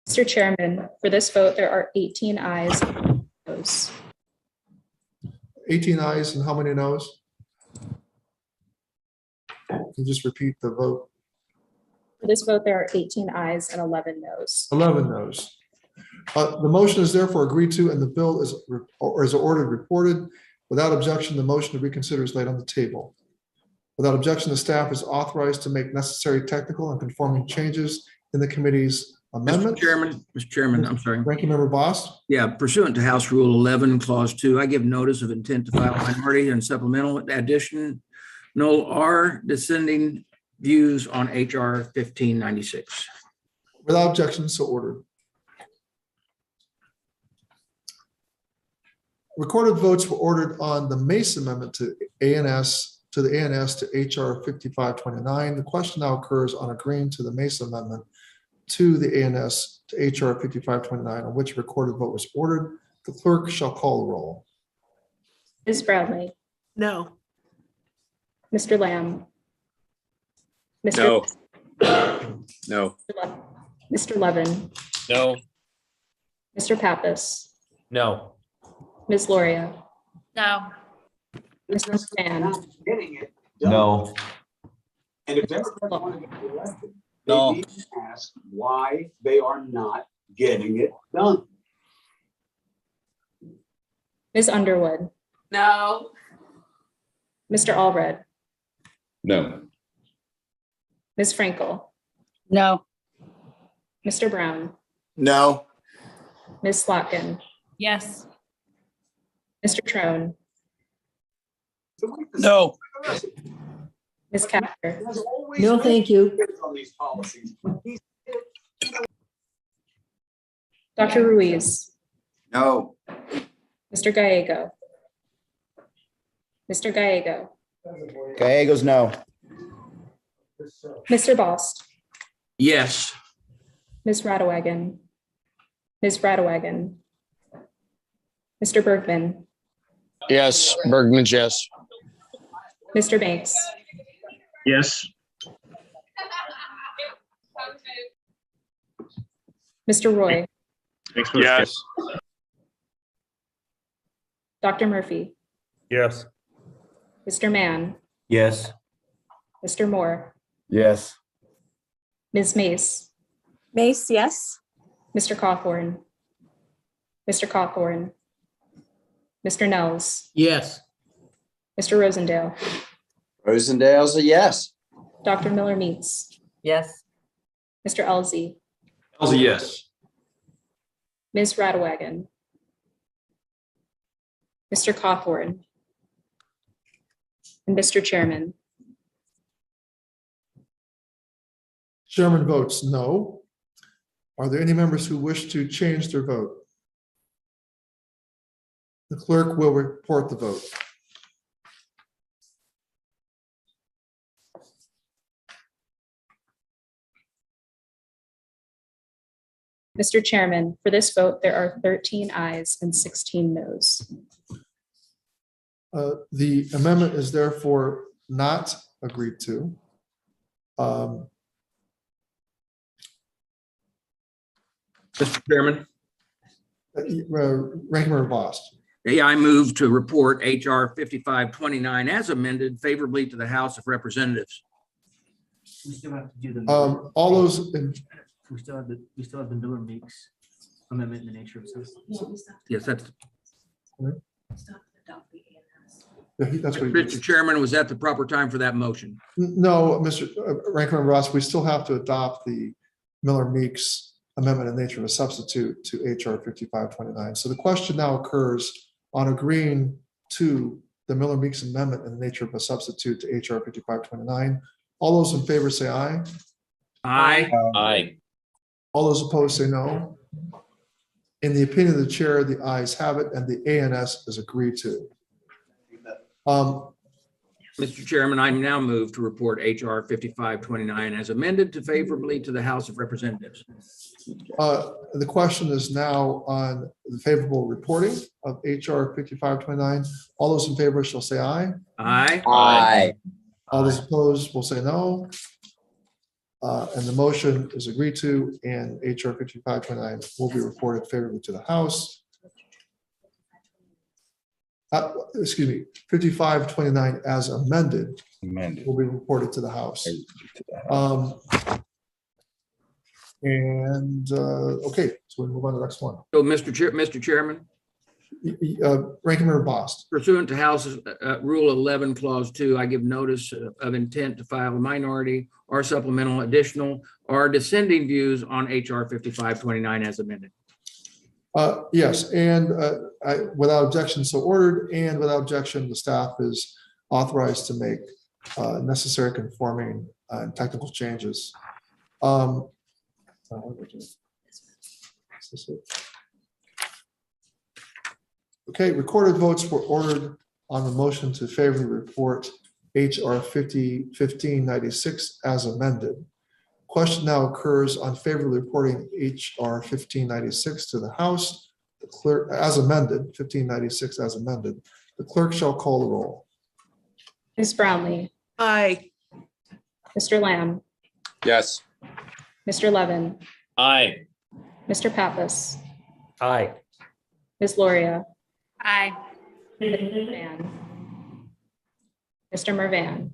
Mr. Chairman, for this vote, there are 18 ayes and noes. 18 ayes and how many noes? Can you just repeat the vote? For this vote, there are 18 ayes and 11 noes. 11 noes. The motion is therefore agreed to and the bill is ordered reported. Without objection, the motion to reconsider is laid on the table. Without objection, the staff is authorized to make necessary technical and conforming changes in the committee's amendment. Mr. Chairman, I'm sorry. Ranking Member Bost. Yeah, pursuant to House Rule 11, Clause 2, I give notice of intent to file minority and supplemental addition. No R dissenting views on HR 1596. Without objection, so ordered. Recorded votes were ordered on the Mace Amendment to the ANS to HR 5529. The question now occurs on agreeing to the Mace Amendment to the ANS to HR 5529, on which recorded vote was ordered. The clerk shall call the roll. Ms. Brownlee, No. Mr. Lamb, No. No. Mr. Levin, No. Mr. Pappas, No. Ms. Loria, No. Mr. Mann, Getting it. No. And if Democrats want to get elected, No. they need to ask why they are not getting it done. Ms. Underwood, No. Mr. Allred, No. Ms. Frankel, No. Mr. Brown, No. Ms. Slotkin, Yes. Mr. Trone, No. Ms. Capter, No, thank you. On these policies, but these Dr. Ruiz, No. Mr. Gallego, Mr. Gallego, Gallegos, no. Mr. Bost, Yes. Ms. Radewagen, Ms. Radewagen, Mr. Bergman, Yes, Bergman's yes. Mr. Banks, Yes. Mr. Roy, Yes. Dr. Murphy, Yes. Mr. Mann, Yes. Mr. Moore, Yes. Ms. Mace, Mace, yes. Mr. Cawthorn, Mr. Cawthorn, Mr. Nels, Yes. Mr. Rosendale, Rosendale's a yes. Dr. Miller Meets, Yes. Mr. Elzey, Elzey, yes. Ms. Radewagen, Mr. Cawthorn, and Mr. Chairman. Chairman votes no. Are there any members who wish to change their vote? The clerk will report the vote. Mr. Chairman, for this vote, there are 13 ayes and 16 noes. The amendment is therefore not agreed to. Mr. Chairman. Ranking Member Bost. Yeah, I move to report HR 5529 as amended favorably to the House of Representatives. We still have to do the. All those in, We still have the Miller Meeks amendment in the nature of substance. Yes, that's. that's what he did. Mr. Chairman, was that the proper time for that motion? No, Mr. Ranking Member Ross, we still have to adopt the Miller Meeks amendment in nature of a substitute to HR 5529. So the question now occurs on agreeing to the Miller Meeks amendment in the nature of a substitute to HR 5529. All those in favor say aye. Aye. Aye. All those opposed say no. In the opinion of the chair, the ayes have it and the ANS is agreed to. Mr. Chairman, I now move to report HR 5529 as amended to favorably to the House of Representatives. The question is now on the favorable reporting of HR 5529. All those in favor shall say aye. Aye. Aye. All those opposed will say no. And the motion is agreed to, and HR 5529 will be reported favorably to the House. Excuse me, 5529 as amended will be reported to the House. Okay, so we move on to the next one. So, Mr. Chairman. Ranking Member Bost. Pursuant to House Rule 11, Clause 2, I give notice of intent to file a minority or supplemental additional or dissenting views on HR 5529 as amended. Yes, and without objection so ordered, and without objection, the staff is authorized to make necessary conforming and technical changes. Okay, recorded votes were ordered on the motion to favorably report HR 1596 as amended. Question now occurs on favorably reporting HR 1596 to the House. The clerk, as amended, 1596 as amended. The clerk shall call the roll. Ms. Brownlee, Aye. Mr. Lamb, Yes. Mr. Levin, Aye. Mr. Pappas, Aye. Ms. Loria, Aye. Mr. Mervan, Mr. Mervan,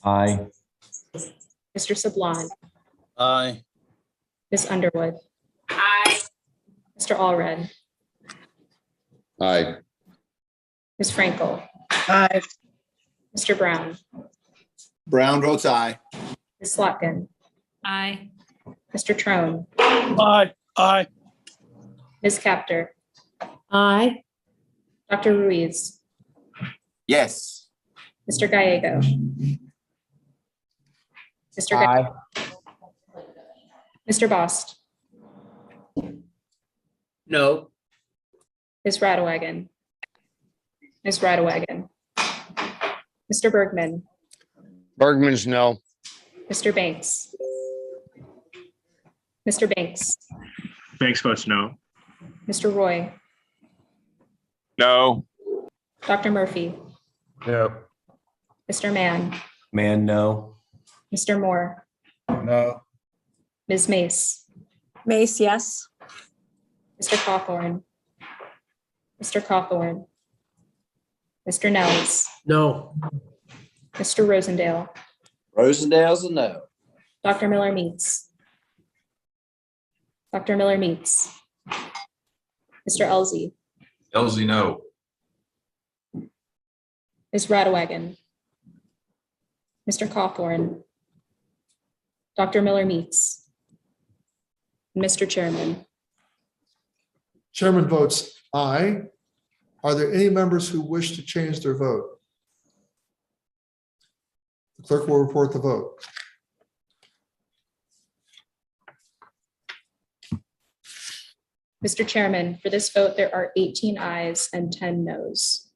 Aye. Mr. Sablon, Aye. Ms. Underwood, Aye. Mr. Allred, Aye. Ms. Frankel, Aye. Mr. Brown, Brown votes aye. Ms. Slotkin, Aye. Mr. Trone, Aye. Aye. Ms. Capter, Aye. Dr. Ruiz, Yes. Mr. Gallego, Mr. Gallego, Mr. Bost, No. Ms. Radewagen, Ms. Radewagen, Mr. Bergman, Bergman's no. Mr. Banks, Mr. Banks, Banks votes no. Mr. Roy, No. Dr. Murphy, No. Mr. Mann, Man, no. Mr. Moore, No. Ms. Mace, Mace, yes. Mr. Cawthorn, Mr. Cawthorn, Mr. Nels, No. Mr. Rosendale, Rosendale's a no. Dr. Miller Meets. Dr. Miller Meets. Mr. Elzey, Elsie, no. Ms. Radwagon, Mr. Cawthorn, Dr. Miller Meets, Mr. Chairman. Chairman votes aye. Are there any members who wish to change their vote? The clerk will report the vote. Mr. Chairman, for this vote, there are 18 ayes and 10 noes.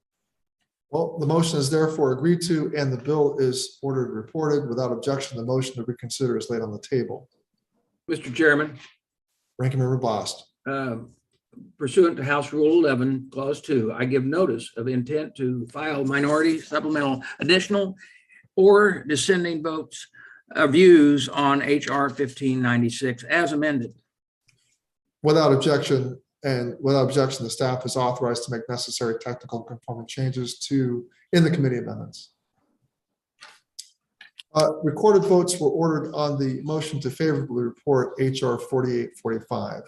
Well, the motion is therefore agreed to and the bill is ordered reported. Without objection, the motion to reconsider is laid on the table. Mr. Chairman, Ranking Member Bost. pursuant to House Rule 11, Clause 2, I give notice of intent to file minority, supplemental, additional, or dissenting votes, views on HR 1596 as amended. Without objection, the staff is authorized to make necessary technical conforming changes in the committee amendments. Recorded votes were ordered on the motion to favorably report HR 4845.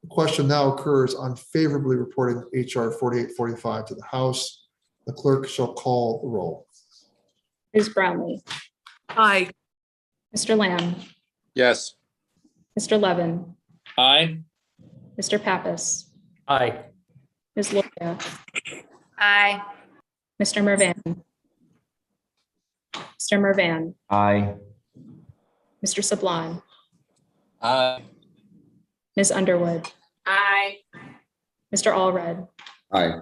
The question now occurs on favorably reporting HR 4845 to the House. The clerk shall call the roll. Ms. Brownlee, Aye. Mr. Lamb, Yes. Mr. Levin, Aye. Mr. Pappas, Aye. Ms. Loya, Aye. Mr. Mervan, Mr. Mervan, Aye. Mr. Sublime, Aye. Ms. Underwood, Aye. Mr. Allred, Aye.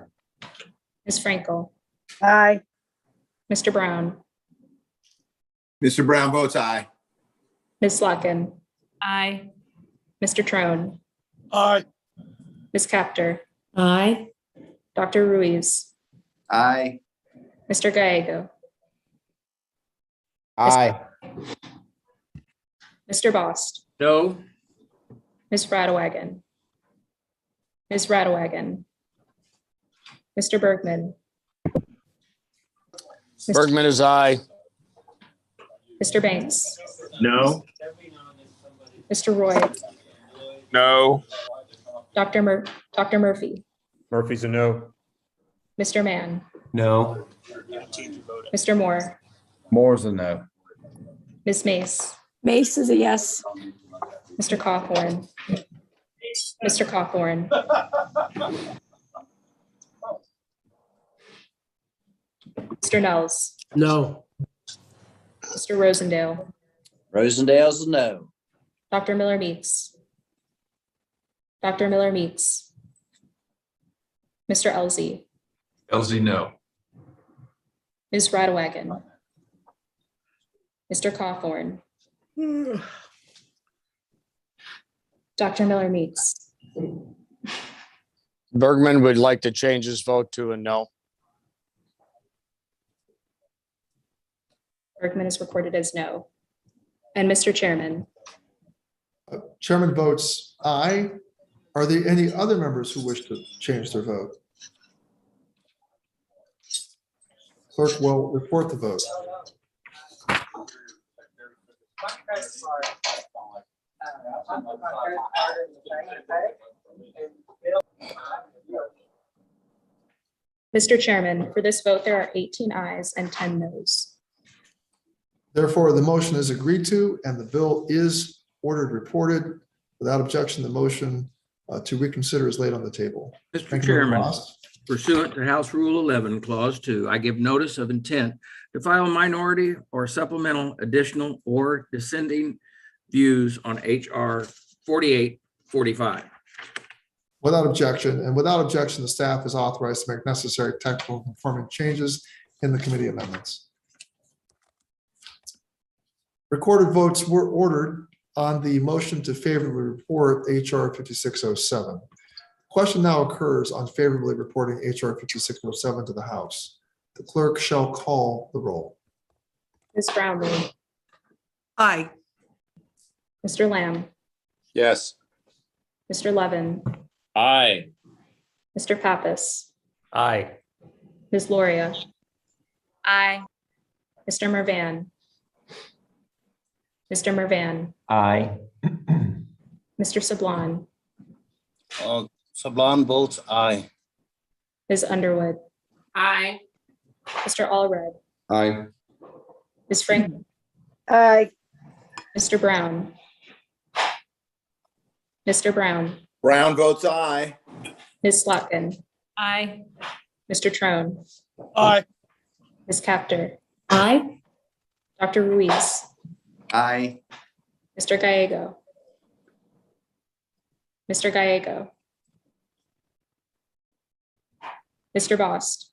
Ms. Frankel, Aye. Mr. Brown, Mr. Brown votes aye. Ms. Slotkin, Aye. Mr. Trone, Aye. Ms. Capter, Aye. Dr. Ruiz, Aye. Mr. Gallego, Aye. Mr. Bost, No. Ms. Radwagon, Ms. Radwagon, Mr. Bergman, Bergman is aye. Mr. Banks, No. Mr. Roy, No. Dr. Murphy, Murphy's a no. Mr. Mann, No. Mr. Moore, Moore's a no. Ms. Mace, Mace is a yes. Mr. Cawthorn, Mr. Cawthorn, Mr. Nels, No. Mr. Rosendale, Rosendale's a no. Dr. Miller Meets, Dr. Miller Meets, Mr. Elzey, Elsie, no. Ms. Radwagon, Mr. Cawthorn, Dr. Miller Meets, Bergman would like to change his vote to a no. Bergman is recorded as no. And Mr. Chairman, Chairman votes aye. Are there any other members who wish to change their vote? Clerk will report the vote. Mr. Chairman, for this vote, there are 18 ayes and 10 noes. Therefore, the motion is agreed to and the bill is ordered reported. Without objection, the motion to reconsider is laid on the table. Mr. Thank you, Member Chairman, Bost. pursuant to House Rule 11, Clause 2, I give notice of intent to file minority or supplemental, additional, or dissenting views on HR 4845. Without objection, the staff is authorized to make necessary technical conforming changes in the committee amendments. Recorded votes were ordered on the motion to favorably report HR 5607. Question now occurs on favorably reporting HR 5607 to the House. The clerk shall call the roll. Ms. Brownlee, Aye. Mr. Lamb, Yes. Mr. Levin, Aye. Mr. Pappas, Aye. Ms. Loria, Aye. Mr. Mervan, Mr. Mervan, Aye. Mr. Sablon, Sablon votes aye. Ms. Underwood, Aye. Mr. Allred, Aye. Ms. Franklin, Aye. Mr. Brown, Mr. Brown, Brown votes aye. Ms. Slotkin, Aye. Mr. Trone, Aye. Ms. Capter, Aye. Dr. Ruiz, Aye. Mr. Gallego, Mr. Gallego, Mr. Bost,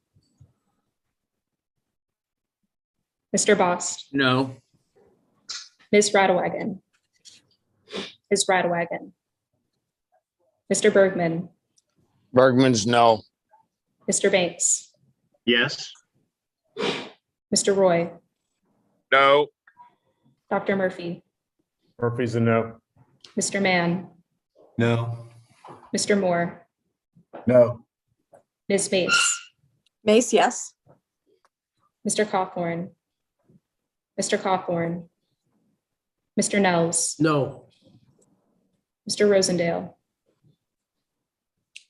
Mr. Bost, No. Ms. Radwagon, Ms. Radwagon, Mr. Bergman, Bergman's no. Mr. Banks, Yes. Mr. Roy, No. Dr. Murphy, Murphy's a no. Mr. Mann, No. Mr. Moore, No. Ms. Mace, Mace, yes. Mr. Cawthorn, Mr. Cawthorn, Mr. Nels, No. Mr. Rosendale,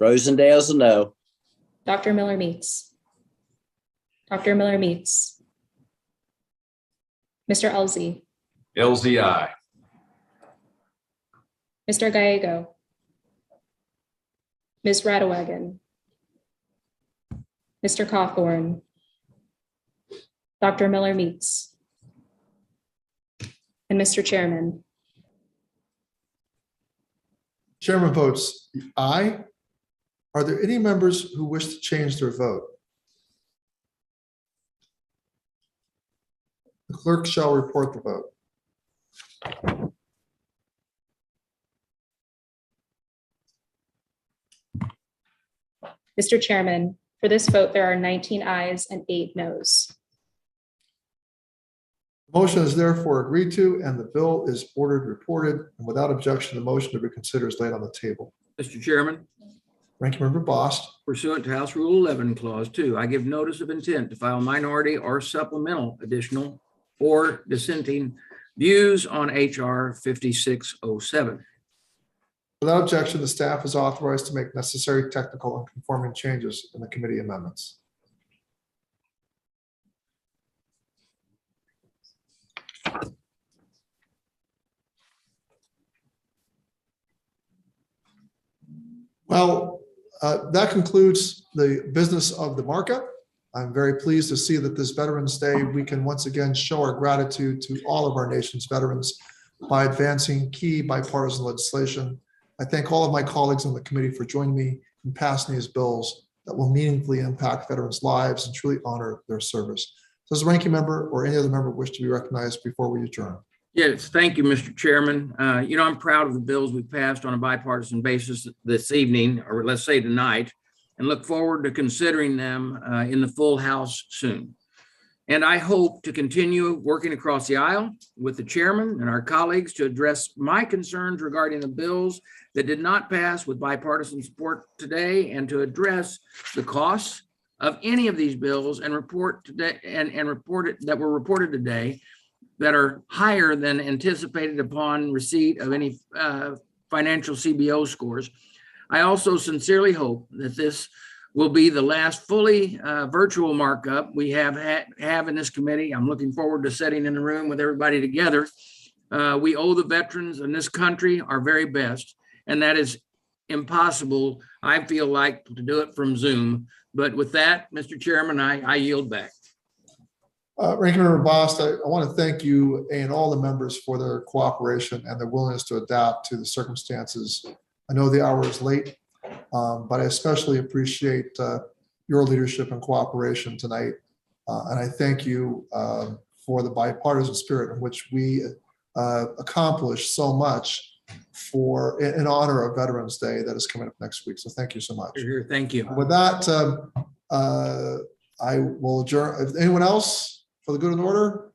Rosendale's a no. Dr. Miller Meets, Dr. Miller Meets, Mr. Elzey, LZI. Mr. Gallego, Ms. Radwagon, Mr. Cawthorn, Dr. Miller Meets, and Mr. Chairman. Chairman votes aye. Are there any members who wish to change their vote? The clerk shall report the vote. Mr. Chairman, for this vote, there are 19 ayes and 8 noes. The motion is therefore agreed to, and the bill is ordered reported, and without objection, the motion to reconsider is laid on the table. Mr. Chairman, Ranking Member Bost, pursuant to House Rule 11, Clause 2, I give notice of intent to file minority or supplemental additional or dissenting views on HR 5607. without objection, the staff is authorized to make necessary technical and conforming changes in the committee amendments. Well, that concludes the business of the markup. I'm very pleased to see that this Veterans Day, we can once again show our gratitude to all of our nation's veterans by advancing key bipartisan legislation. I thank all of my colleagues on the committee for joining me in passing these bills that will meaningfully impact veterans' lives and truly honor their service. Does the ranking member or any other member wish to be recognized before we adjourn? Yes, thank you, Mr. Chairman. I'm proud of the bills we passed on a bipartisan basis this evening, or let's say tonight, and look forward to considering them in the full House soon. And I hope to continue working across the aisle with the chairman and our colleagues to address my concerns regarding the bills that did not pass with bipartisan support today, and to address the costs of any of these bills and report today and report it that were reported today that are higher than anticipated upon receipt of any financial CBO scores. I also sincerely hope that this will be the last fully virtual markup we have in this committee. I'm looking forward to sitting in the room with everybody together. We owe the veterans in this country our very best, and that is impossible, I feel like, to do it from Zoom. But with that, Mr. Chairman, I yield back. Ranking Member Bost, I want to thank you and all the members for their cooperation and their willingness to adapt to the circumstances. I know the hour is late, but I especially appreciate your leadership and cooperation tonight. And I thank you for the bipartisan spirit in which we accomplished so much in honor of Veterans Day that is coming up next week. So thank you so much. Here, thank you. With that, I will adjourn. If anyone else for the good of the order?